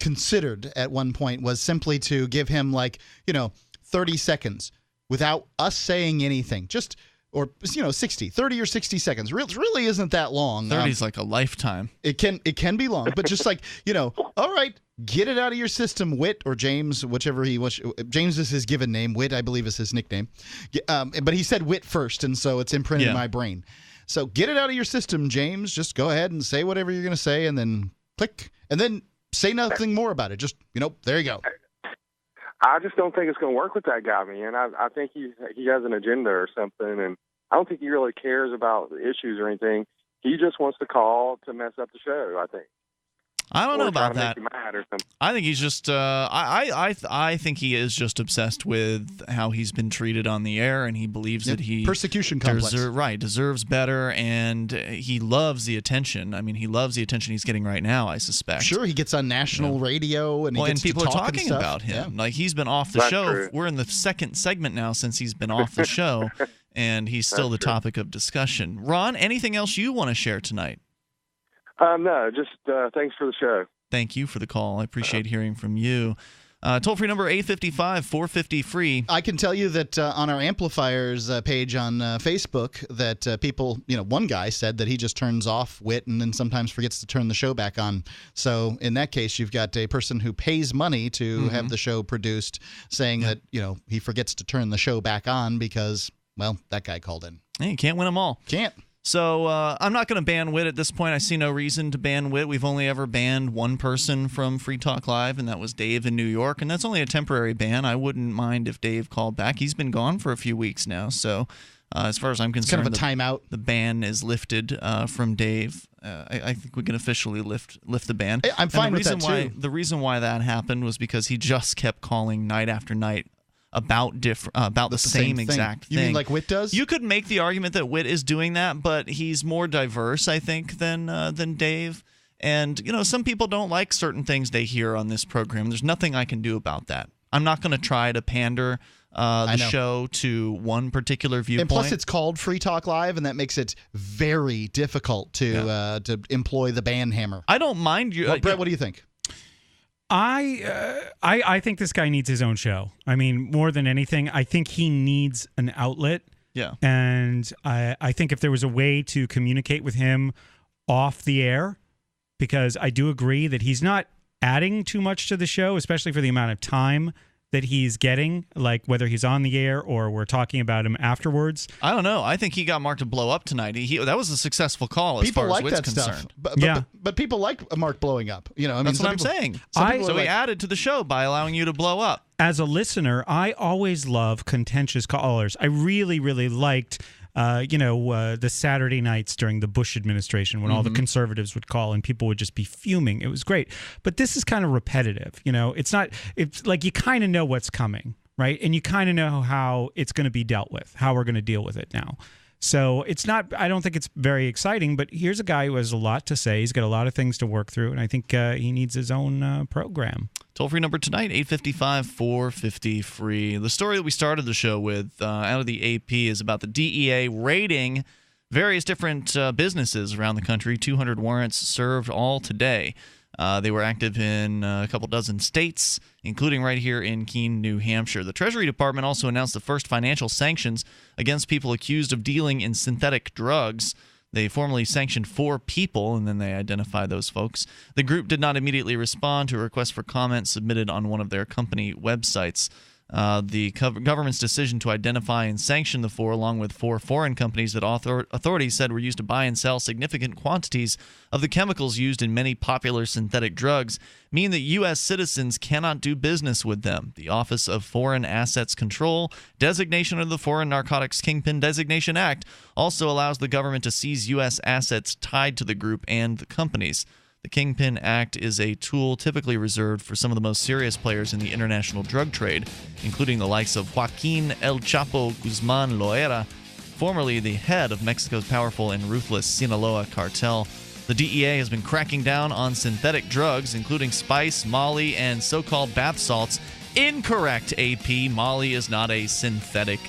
considered at one point was simply to give him 30 seconds without us saying anything, 30 or 60 seconds. Really isn't that long. 30 is like a lifetime. It can be long, but just all right, get it out of your system, Whit, or James, whichever he was. James is his given name. Whit, I believe, is his nickname. But he said Whit first, and so it's imprinted in my brain. So get it out of your system, James. Just go ahead and say whatever you're going to say, and then click, and then say nothing more about it. Just, there you go. I just don't think it's going to work with that guy, man. I think he has an agenda or something, and I don't think he really cares about the issues or anything. He just wants to call to mess up the show, I think. I don't know about that. I think he's just. I think he is just obsessed with how he's been treated on the air, and he believes that he persecution complex. Deserves better, and he loves the attention. I mean, he loves the attention he's getting right now, I suspect. Sure, he gets on national radio, and people are talking about him. Like, he's been off the show. True. We're in the second segment now since he's been off the show, and he's still the topic of discussion. Ron, anything else you want to share tonight? No, just thanks for the show. Thank you for the call. I appreciate hearing from you. Toll-free number 855-450-FREE. I can tell you that on our Amplifiers page on Facebook that people, one guy said that he just turns off WIT and then sometimes forgets to turn the show back on. So in that case, you've got a person who pays money to have the show produced saying that, he forgets to turn the show back on because, well, that guy called in. Hey, you can't win them all. Can't. So I'm not going to ban WIT at this point. I see no reason to ban WIT. We've only ever banned one person from Free Talk Live, and that was Dave in New York, and that's only a temporary ban. I wouldn't mind if Dave called back. He's been gone for a few weeks now, so as far as I'm concerned, it's kind of a timeout. The ban is lifted from Dave. I think we can officially lift the ban. I'm fine with that, too. The reason why that happened was because he just kept calling night after night about the same exact thing. You mean like WIT does? You could make the argument that WIT is doing that, but he's more diverse, I think, than Dave. And some people don't like certain things they hear on this program. There's nothing I can do about that. I'm not going to try to pander the show to one particular viewpoint. And plus, it's called Free Talk Live, and that makes it very difficult to employ the ban hammer. I don't mind you. Brett, what do you think? I think this guy needs his own show. I mean, more than anything, I think he needs an outlet. Yeah. And I think if there was a way to communicate with him off the air, because I do agree that he's not adding too much to the show, especially for the amount of time that he's getting, like whether he's on the air or we're talking about him afterwards. I don't know. I think he got Mark to blow up tonight. That was a successful call as far as WIT's concerned. But people like Mark blowing up. That's what I'm saying. So he added to the show by allowing you to blow up. As a listener, I always love contentious callers. I really, really liked the Saturday nights during the Bush administration when all the conservatives would call and people would just be fuming. It was great. But this is kind of repetitive. It's like you kind of know what's coming, right? And you kind of know how it's going to be dealt with, how we're going to deal with it now. So I don't think it's very exciting, but here's a guy who has a lot to say. He's got a lot of things to work through, and I think he needs his own program. Toll-free number tonight, 855-450-FREE. The story that we started the show with out of the AP is about the DEA raiding various different businesses around the country. 200 warrants served all today. They were active in a couple dozen states, including right here in Keene, New Hampshire. The Treasury Department also announced the first financial sanctions against people accused of dealing in synthetic drugs. They formally sanctioned 4 people, and then they identify those folks. The group did not immediately respond to a request for comment submitted on one of their company websites. The government's decision to identify and sanction the 4, along with 4 foreign companies that authorities said were used to buy and sell significant quantities of the chemicals used in many popular synthetic drugs, mean that U.S. citizens cannot do business with them. The Office of Foreign Assets Control, designation of the Foreign Narcotics Kingpin Designation Act, also allows the government to seize U.S. assets tied to the group and the companies. The Kingpin Act is a tool typically reserved for some of the most serious players in the international drug trade, including the likes of Joaquin El Chapo Guzman Loera, formerly the head of Mexico's powerful and ruthless Sinaloa cartel. The DEA has been cracking down on synthetic drugs, including spice, Molly, and so-called bath salts. Incorrect, AP. Molly is not a synthetic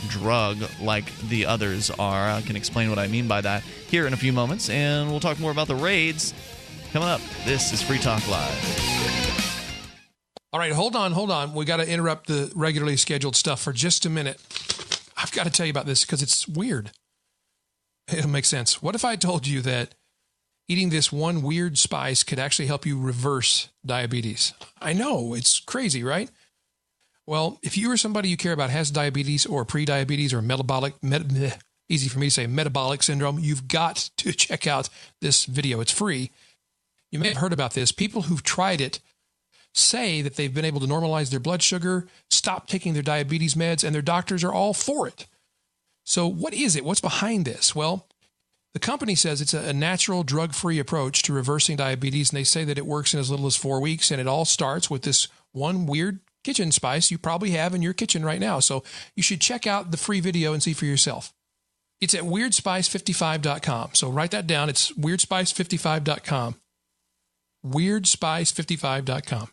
drug like the others are. I can explain what I mean by that here in a few moments, and we'll talk more about the raids coming up. This is Free Talk Live. All right, hold on. We got to interrupt the regularly scheduled stuff for just a minute. I've got to tell you about this because it's weird. It'll make sense. What if I told you that eating this one weird spice could actually help you reverse diabetes? I know, it's crazy, right? Well, if you or somebody you care about has diabetes or pre-diabetes or easy for me to say, metabolic syndrome, you've got to check out this video. It's free. You may have heard about this. People who've tried it say that they've been able to normalize their blood sugar, stop taking their diabetes meds, and their doctors are all for it. So what is it? What's behind this? Well, the company says it's a natural drug-free approach to reversing diabetes, and they say that it works in as little as 4 weeks, and it all starts with this one weird kitchen spice you probably have in your kitchen right now. So you should check out the free video and see for yourself. It's at WeirdSpice55.com. So write that down. It's WeirdSpice55.com. WeirdSpice55.com.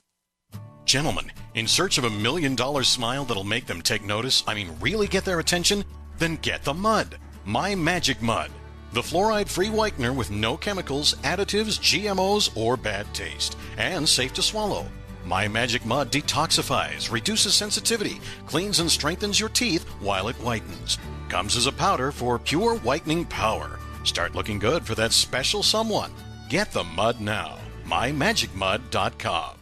Gentlemen, in search of $1 million smile that'll make them take notice, really get their attention? Then get the mud. My Magic Mud. The fluoride-free whitener with no chemicals, additives, GMOs, or bad taste. And safe to swallow. My Magic Mud detoxifies, reduces sensitivity, cleans and strengthens your teeth while it whitens. Comes as a powder for pure whitening power. Start looking good for that special someone. Get the mud now. MyMagicMud.com.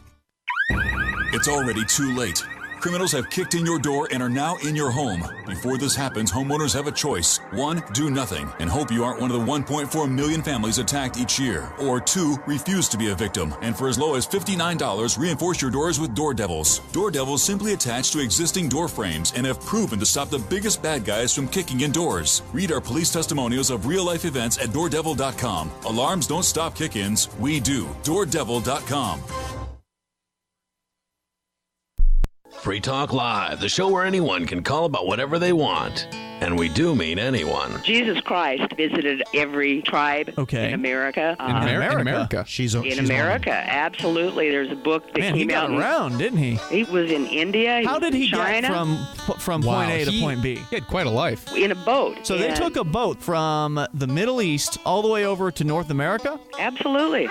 It's already too late. Criminals have kicked in your door and are now in your home. Before this happens, homeowners have a choice. 1, do nothing and hope you aren't one of the 1.4 million families attacked each year. Or 2, refuse to be a victim. And for as low as $59, reinforce your doors with Door Devils. Door Devils simply attach to existing door frames and have proven to stop the biggest bad guys from kicking in doors. Read our police testimonials of real-life events at DoorDevil.com. Alarms don't stop kick-ins. We do. DoorDevil.com. Free Talk Live, the show where anyone can call about whatever they want. And we do mean anyone. Jesus Christ visited every tribe in America. In America? She's in America, absolutely. There's a book that came he got out. around, didn't he? He was in India. How did he China. get from point A to point B? He had quite a life. In a boat. So they took a boat from the Middle East all the way over to North America? Absolutely.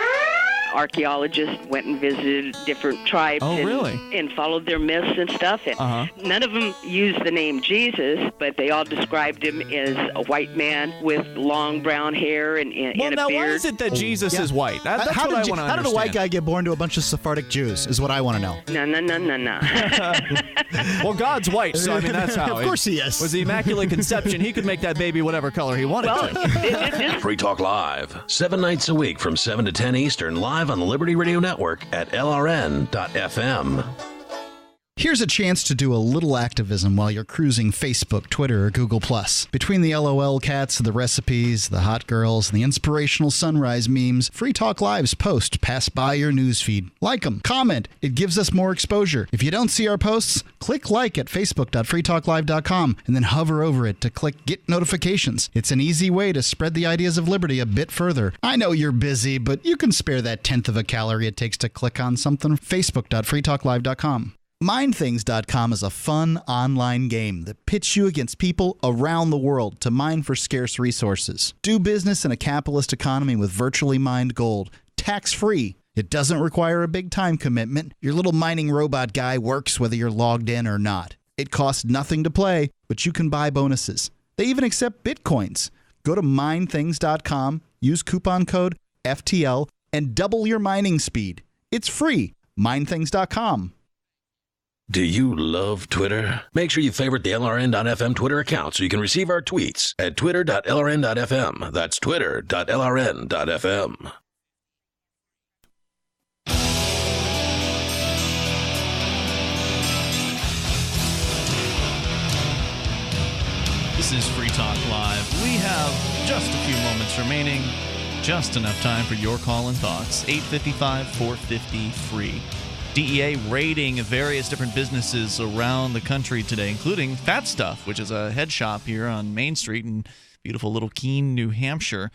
Archaeologists went and visited different tribes and followed their myths and stuff. And none of them used the name Jesus, but they all described him as a white man with long brown hair and a beard. Why is it that Jesus is white? That's what I want to understand. How did a white guy get born to a bunch of Sephardic Jews is what I want to know. No. Well, God's white, so that's how. Of course he is. Was the Immaculate Conception. He could make that baby whatever color he wanted to. Free Talk Live, 7 nights a week from 7 to 10 Eastern, live on the Liberty Radio Network at LRN.FM. Here's a chance to do a little activism while you're cruising Facebook, Twitter, or Google+. Between the LOL cats, the recipes, the hot girls, and the inspirational sunrise memes, Free Talk Live's posts pass by your newsfeed. Like them, comment. It gives us more exposure. If you don't see our posts, click like at facebook.freetalklive.com and then hover over it to click Get Notifications. It's an easy way to spread the ideas of liberty a bit further. I know you're busy, but you can spare that 1/10 of a calorie it takes to click on something. Facebook.freetalklive.com. MineThings.com is a fun online game that pits you against people around the world to mine for scarce resources. Do business in a capitalist economy with virtually mined gold, tax-free. It doesn't require a big time commitment. Your little mining robot guy works whether you're logged in or not. It costs nothing to play, but you can buy bonuses. They even accept bitcoins. Go to MineThings.com, use coupon code FTL, and double your mining speed. It's free. MineThings.com. Do you love Twitter? Make sure you favorite the LRN.FM Twitter account so you can receive our tweets at twitter.lrn.fm. That's twitter.lrn.fm. This is Free Talk Live. We have just a few moments remaining. Just enough time for your call and thoughts. 855-450-FREE. DEA raiding various different businesses around the country today, including Fat Stuff, which is a head shop here on Main Street in beautiful little Keene, New Hampshire.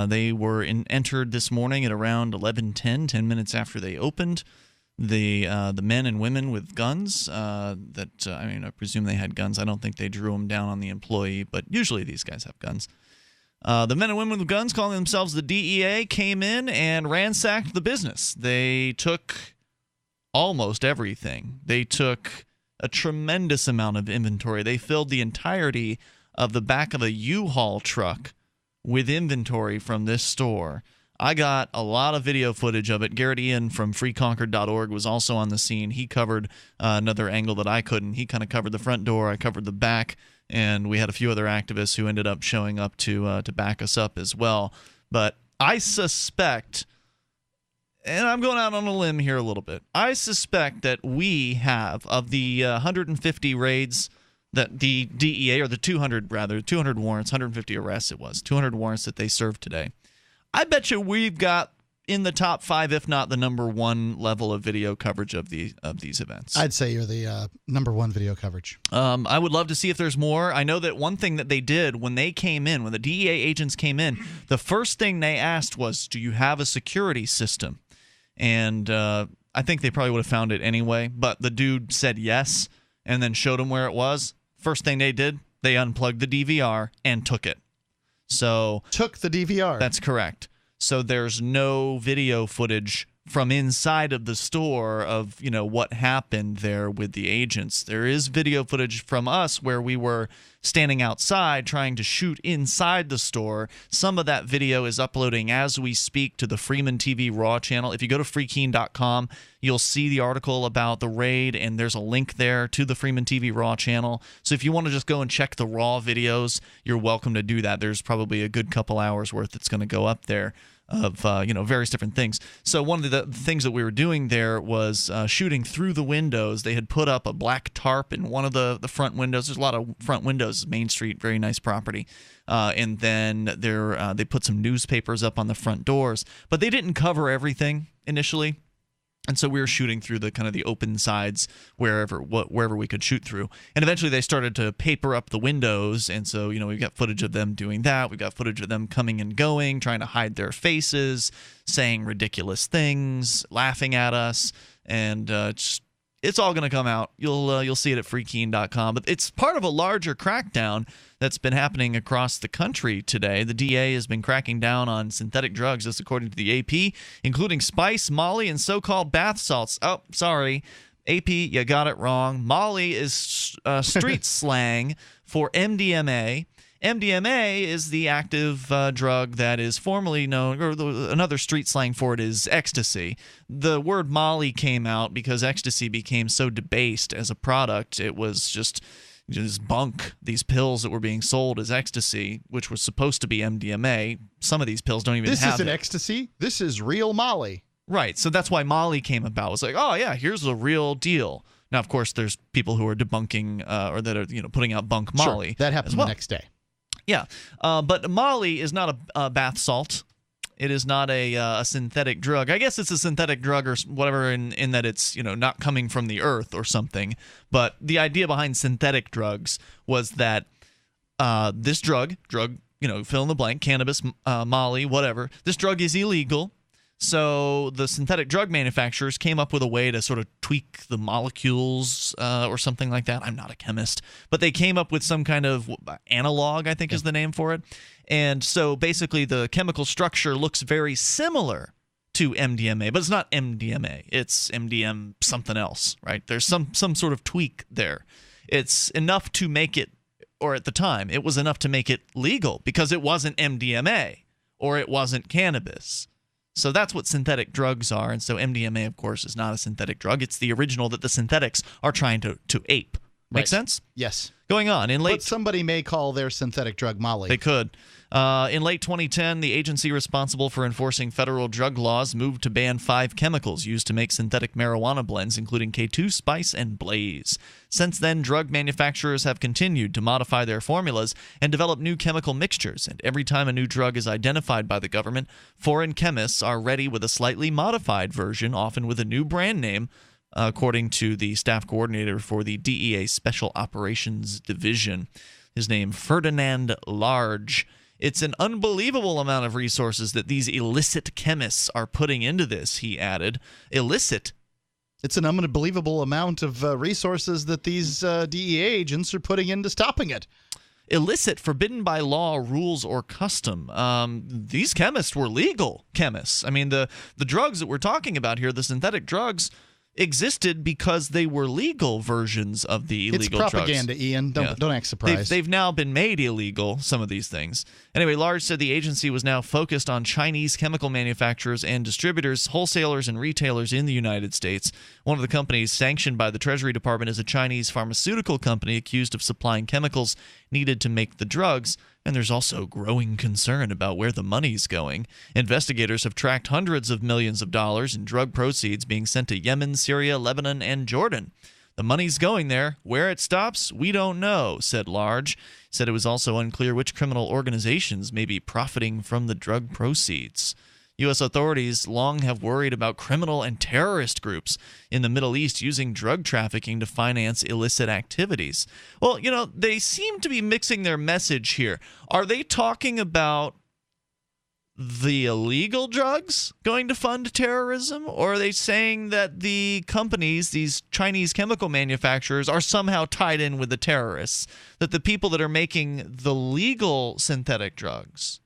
They were entered this morning at around 11:10, 10 minutes after they opened. The men and women with guns I presume they had guns. I don't think they drew them down on the employee, but usually these guys have guns. The men and women with guns, calling themselves the DEA, came in and ransacked the business. They took almost everything. They took a tremendous amount of inventory. They filled the entirety of the back of a U-Haul truck with inventory from this store. I got a lot of video footage of it. Garrett Ian from freeconcord.org was also on the scene. He covered another angle that I couldn't. He kind of covered the front door. I covered the back, and we had a few other activists who ended up showing up to back us up as well. But I suspect, and I'm going out on a limb here a little bit, I suspect that we have, of the 150 raids that the DEA, or the 200 warrants, 150 arrests it was, 200 warrants that they served today. I bet you we've got in the top 5, if not the number 1 level of video coverage of these events. I'd say you're the number 1 video coverage. I would love to see if there's more. I know that one thing that they did when they came in, when the DEA agents came in, the first thing they asked was, do you have a security system? And I think they probably would have found it anyway, but the dude said yes and then showed them where it was. First thing they did, they unplugged the DVR and took it. So took the DVR. That's correct. So there's no video footage from inside of the store of, what happened there with the agents. There is video footage from us where we were standing outside trying to shoot inside the store. Some of that video is uploading as we speak to the Freeman TV Raw channel. If you go to freekeene.com, you'll see the article about the raid, and there's a link there to the Freeman TV Raw channel. So if you want to just go and check the Raw videos, you're welcome to do that. There's probably a good couple hours worth that's going to go up there of various different things. So one of the things that we were doing there was shooting through the windows. They had put up a black tarp in one of the front windows. There's a lot of front windows, Main Street, very nice property. And then they put some newspapers up on the front doors, but they didn't cover everything initially. And so we were shooting through the kind of the open sides wherever we could shoot through. And eventually they started to paper up the windows. And so, we've got footage of them doing that. We've got footage of them coming and going, trying to hide their faces, saying ridiculous things, laughing at us. And it's all going to come out. You'll see it at freekeene.com. But it's part of a larger crackdown that's been happening across the country today. The DA has been cracking down on synthetic drugs, this according to the AP, including spice, Molly, and so-called bath salts. Oh, sorry. AP, you got it wrong. Molly is street slang for MDMA. MDMA is the active drug that is formerly known, or another street slang for it is ecstasy. The word Molly came out because ecstasy became so debased as a product. It was just bunk, these pills that were being sold as ecstasy, which was supposed to be MDMA. Some of these pills don't even have it. This isn't ecstasy. This is real Molly. Right. So that's why Molly came about. It was like, oh, yeah, here's the real deal. Now, of course, there's people who are debunking or that are putting out bunk Molly. Sure, that happened the next day. Yeah, but Molly is not a bath salt. It is not a synthetic drug. I guess it's a synthetic drug or whatever in that it's not coming from the earth or something. But the idea behind synthetic drugs was that this drug, fill in the blank, cannabis, Molly, whatever. This drug is illegal. So the synthetic drug manufacturers came up with a way to sort of tweak the molecules or something like that. I'm not a chemist, but they came up with some kind of analog, I think is the name for it. And so basically the chemical structure looks very similar to MDMA, but it's not MDMA. It's MDM something else, right? There's some sort of tweak there. It's enough to make it, or at the time, it was enough to make it legal because it wasn't MDMA or it wasn't cannabis. So that's what synthetic drugs are. And so MDMA, of course, is not a synthetic drug. It's the original that the synthetics are trying to ape. Make sense? Yes. Going on. But somebody may call their synthetic drug Molly. They could. In late 2010, the agency responsible for enforcing federal drug laws moved to ban 5 chemicals used to make synthetic marijuana blends, including K2, Spice, and Blaze. Since then, drug manufacturers have continued to modify their formulas and develop new chemical mixtures, and every time a new drug is identified by the government, foreign chemists are ready with a slightly modified version, often with a new brand name, according to the staff coordinator for the DEA Special Operations Division. His name, Ferdinand Large. It's an unbelievable amount of resources that these illicit chemists are putting into this, he added. Illicit. It's an unbelievable amount of resources that these DEA agents are putting into stopping it. Illicit, forbidden by law, rules, or custom. These chemists were legal chemists. I mean, the drugs that we're talking about here, the synthetic drugs, existed because they were legal versions of the illegal drugs. It's propaganda, Ian. Don't act surprised. They've now been made illegal, some of these things. Anyway, Large said the agency was now focused on Chinese chemical manufacturers and distributors, wholesalers, and retailers in the United States. One of the companies sanctioned by the Treasury Department is a Chinese pharmaceutical company accused of supplying chemicals needed to make the drugs. And there's also growing concern about where the money's going. Investigators have tracked hundreds of millions of dollars in drug proceeds being sent to Yemen, Syria, Lebanon, and Jordan. The money's going there. Where it stops, we don't know, said Large. Said it was also unclear which criminal organizations may be profiting from the drug proceeds. U.S. authorities long have worried about criminal and terrorist groups in the Middle East using drug trafficking to finance illicit activities. Well, they seem to be mixing their message here. Are they talking about the illegal drugs going to fund terrorism? Or are they saying that the companies, these Chinese chemical manufacturers, are somehow tied in with the terrorists? That the people that are making the legal synthetic drugs,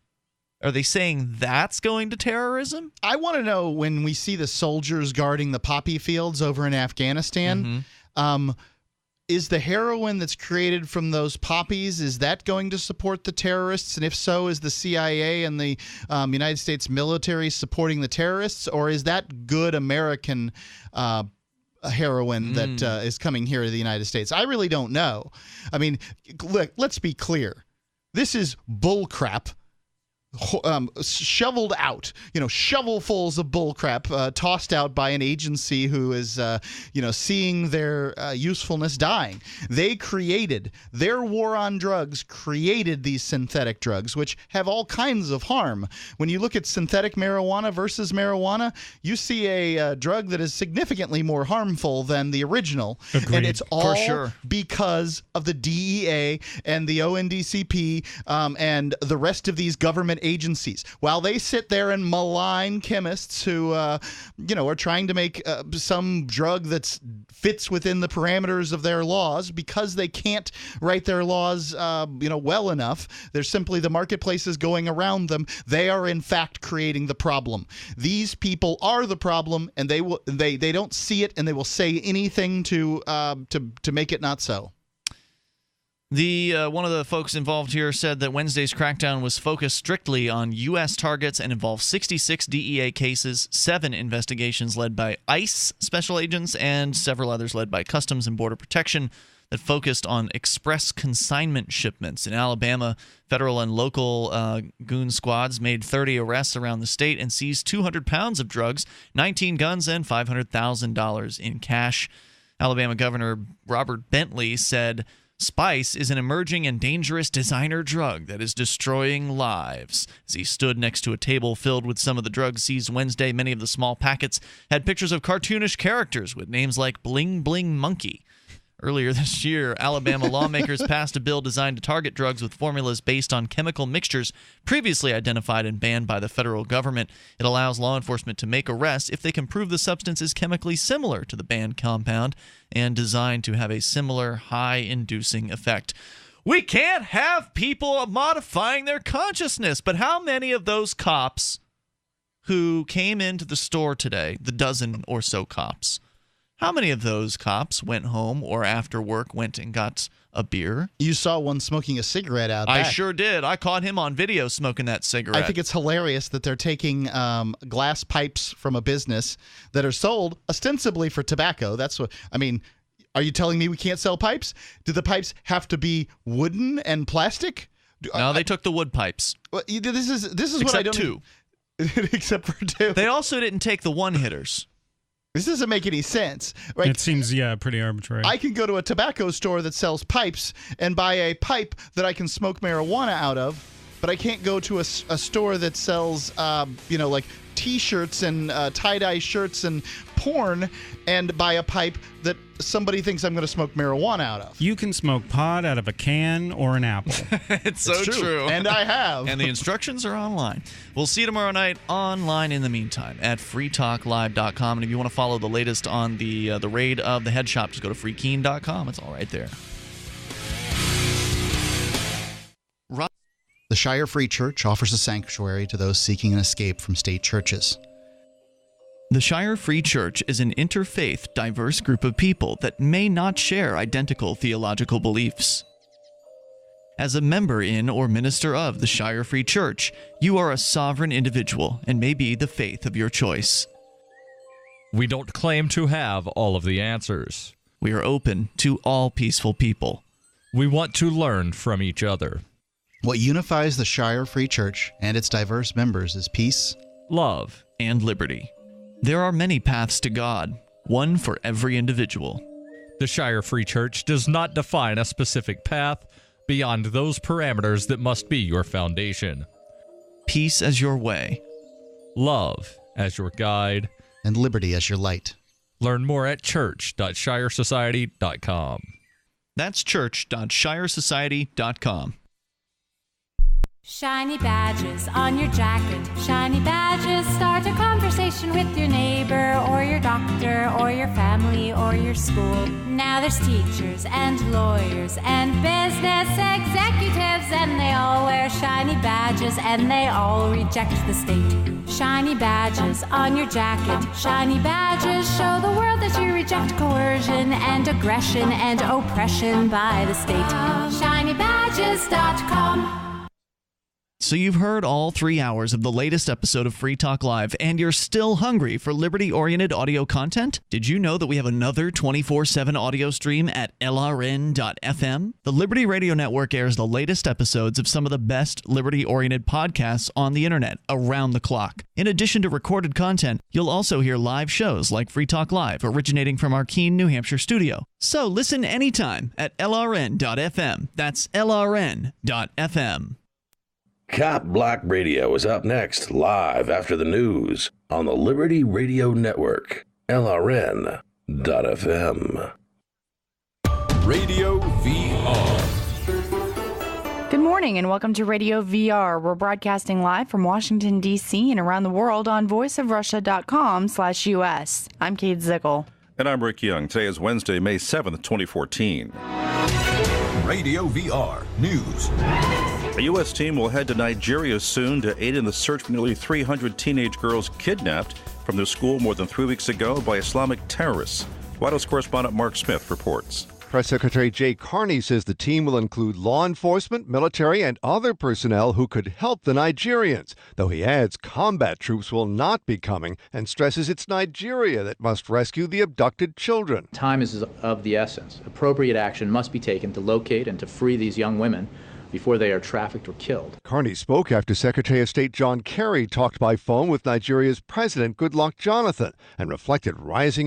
are they saying that's going to terrorism? I want to know, when we see the soldiers guarding the poppy fields over in Afghanistan, is the heroin that's created from those poppies, is that going to support the terrorists? And if so, is the CIA and the United States military supporting the terrorists? Or is that good American heroin that is coming here to the United States? I really don't know. I mean, look, let's be clear. This is bull crap. Shoveled out, shovelfuls of bullcrap tossed out by an agency who is, seeing their usefulness dying. They created their war on drugs, created these synthetic drugs, which have all kinds of harm. When you look at synthetic marijuana versus marijuana, you see a drug that is significantly more harmful than the original. Agreed. And it's all For sure. because of the DEA and the ONDCP and the rest of these government agencies. While they sit there and malign chemists who, are trying to make some drug that fits within the parameters of their laws, because they can't write their laws, well enough. They're simply, the marketplace is going around them. They are in fact creating the problem. These people are the problem, and they don't see it, and they will say anything to make it not so. One of the folks involved here said that Wednesday's crackdown was focused strictly on U.S. targets and involved 66 DEA cases, 7 investigations led by ICE special agents, and several others led by Customs and Border Protection that focused on express consignment shipments. In Alabama, federal and local goon squads made 30 arrests around the state and seized 200 pounds of drugs, 19 guns, and $500,000 in cash. Alabama Governor Robert Bentley said, "Spice is an emerging and dangerous designer drug that is destroying lives." As he stood next to a table filled with some of the drugs seized Wednesday, many of the small packets had pictures of cartoonish characters with names like Bling Bling Monkey. Earlier this year, Alabama lawmakers passed a bill designed to target drugs with formulas based on chemical mixtures previously identified and banned by the federal government. It allows law enforcement to make arrests if they can prove the substance is chemically similar to the banned compound and designed to have a similar high-inducing effect. We can't have people modifying their consciousness, but how many of those cops who came into the store today, the dozen or so cops, how many of those cops went home or after work went and got a beer? You saw one smoking a cigarette out back. I sure did. I caught him on video smoking that cigarette. I think it's hilarious that they're taking glass pipes from a business that are sold ostensibly for tobacco. That's what I mean. Are you telling me we can't sell pipes? Do the pipes have to be wooden and plastic? No, they took the wood pipes. This is Except what I don't. two. Except for two. They also didn't take the one-hitters. This doesn't make any sense. Right? It seems, pretty arbitrary. I can go to a tobacco store that sells pipes and buy a pipe that I can smoke marijuana out of, but I can't go to a store that sells, like T-shirts and tie-dye shirts and porn and buy a pipe that somebody thinks I'm going to smoke marijuana out of. You can smoke pot out of a can or an apple. It's so true. And I have. And the instructions are online. We'll see you tomorrow night online in the meantime at freetalklive.com. And if you want to follow the latest on the raid of the head shop, just go to freekeene.com. It's all right there. The Shire Free Church offers a sanctuary to those seeking an escape from state churches. The Shire Free Church is an interfaith, diverse group of people that may not share identical theological beliefs. As a member in or minister of the Shire Free Church, you are a sovereign individual and may be the faith of your choice. We don't claim to have all of the answers. We are open to all peaceful people. We want to learn from each other. What unifies the Shire Free Church and its diverse members is peace, love, and liberty. There are many paths to God, one for every individual. The Shire Free Church does not define a specific path beyond those parameters that must be your foundation. Peace as your way. Love as your guide. And liberty as your light. Learn more at church.shiresociety.com. That's church.shiresociety.com. Shiny badges on your jacket, shiny badges start a conversation with your neighbor or your doctor or your family or your school. Now there's teachers and lawyers and business executives, and they all wear shiny badges and they all reject the state. Shiny badges on your jacket, shiny badges show the world that you reject coercion and aggression and oppression by the state. ShinyBadges.com. So you've heard all 3 hours of the latest episode of Free Talk Live, and you're still hungry for liberty-oriented audio content? Did you know that we have another 24/7 audio stream at LRN.FM? The Liberty Radio Network airs the latest episodes of some of the best liberty-oriented podcasts on the internet around the clock. In addition to recorded content, you'll also hear live shows like Free Talk Live, originating from our Keene, New Hampshire studio. So listen anytime at LRN.FM. That's LRN.FM. Cop Block Radio is up next, live after the news on the Liberty Radio Network, LRN.FM. Radio VR. Good morning and welcome to Radio VR. We're broadcasting live from Washington, D.C. and around the world on voiceofrussia.com/US. I'm Kate Zickel. And I'm Rick Young. Today is Wednesday, May 7th, 2014. Radio VR News. A U.S. team will head to Nigeria soon to aid in the search for nearly 300 teenage girls kidnapped from their school more than 3 weeks ago by Islamic terrorists. White House correspondent Mark Smith reports. Press Secretary Jay Carney says the team will include law enforcement, military, and other personnel who could help the Nigerians, though he adds combat troops will not be coming and stresses it's Nigeria that must rescue the abducted children. Time is of the essence. Appropriate action must be taken to locate and to free these young women before they are trafficked or killed. Carney spoke after Secretary of State John Kerry talked by phone with Nigeria's President Goodluck Jonathan and reflected rising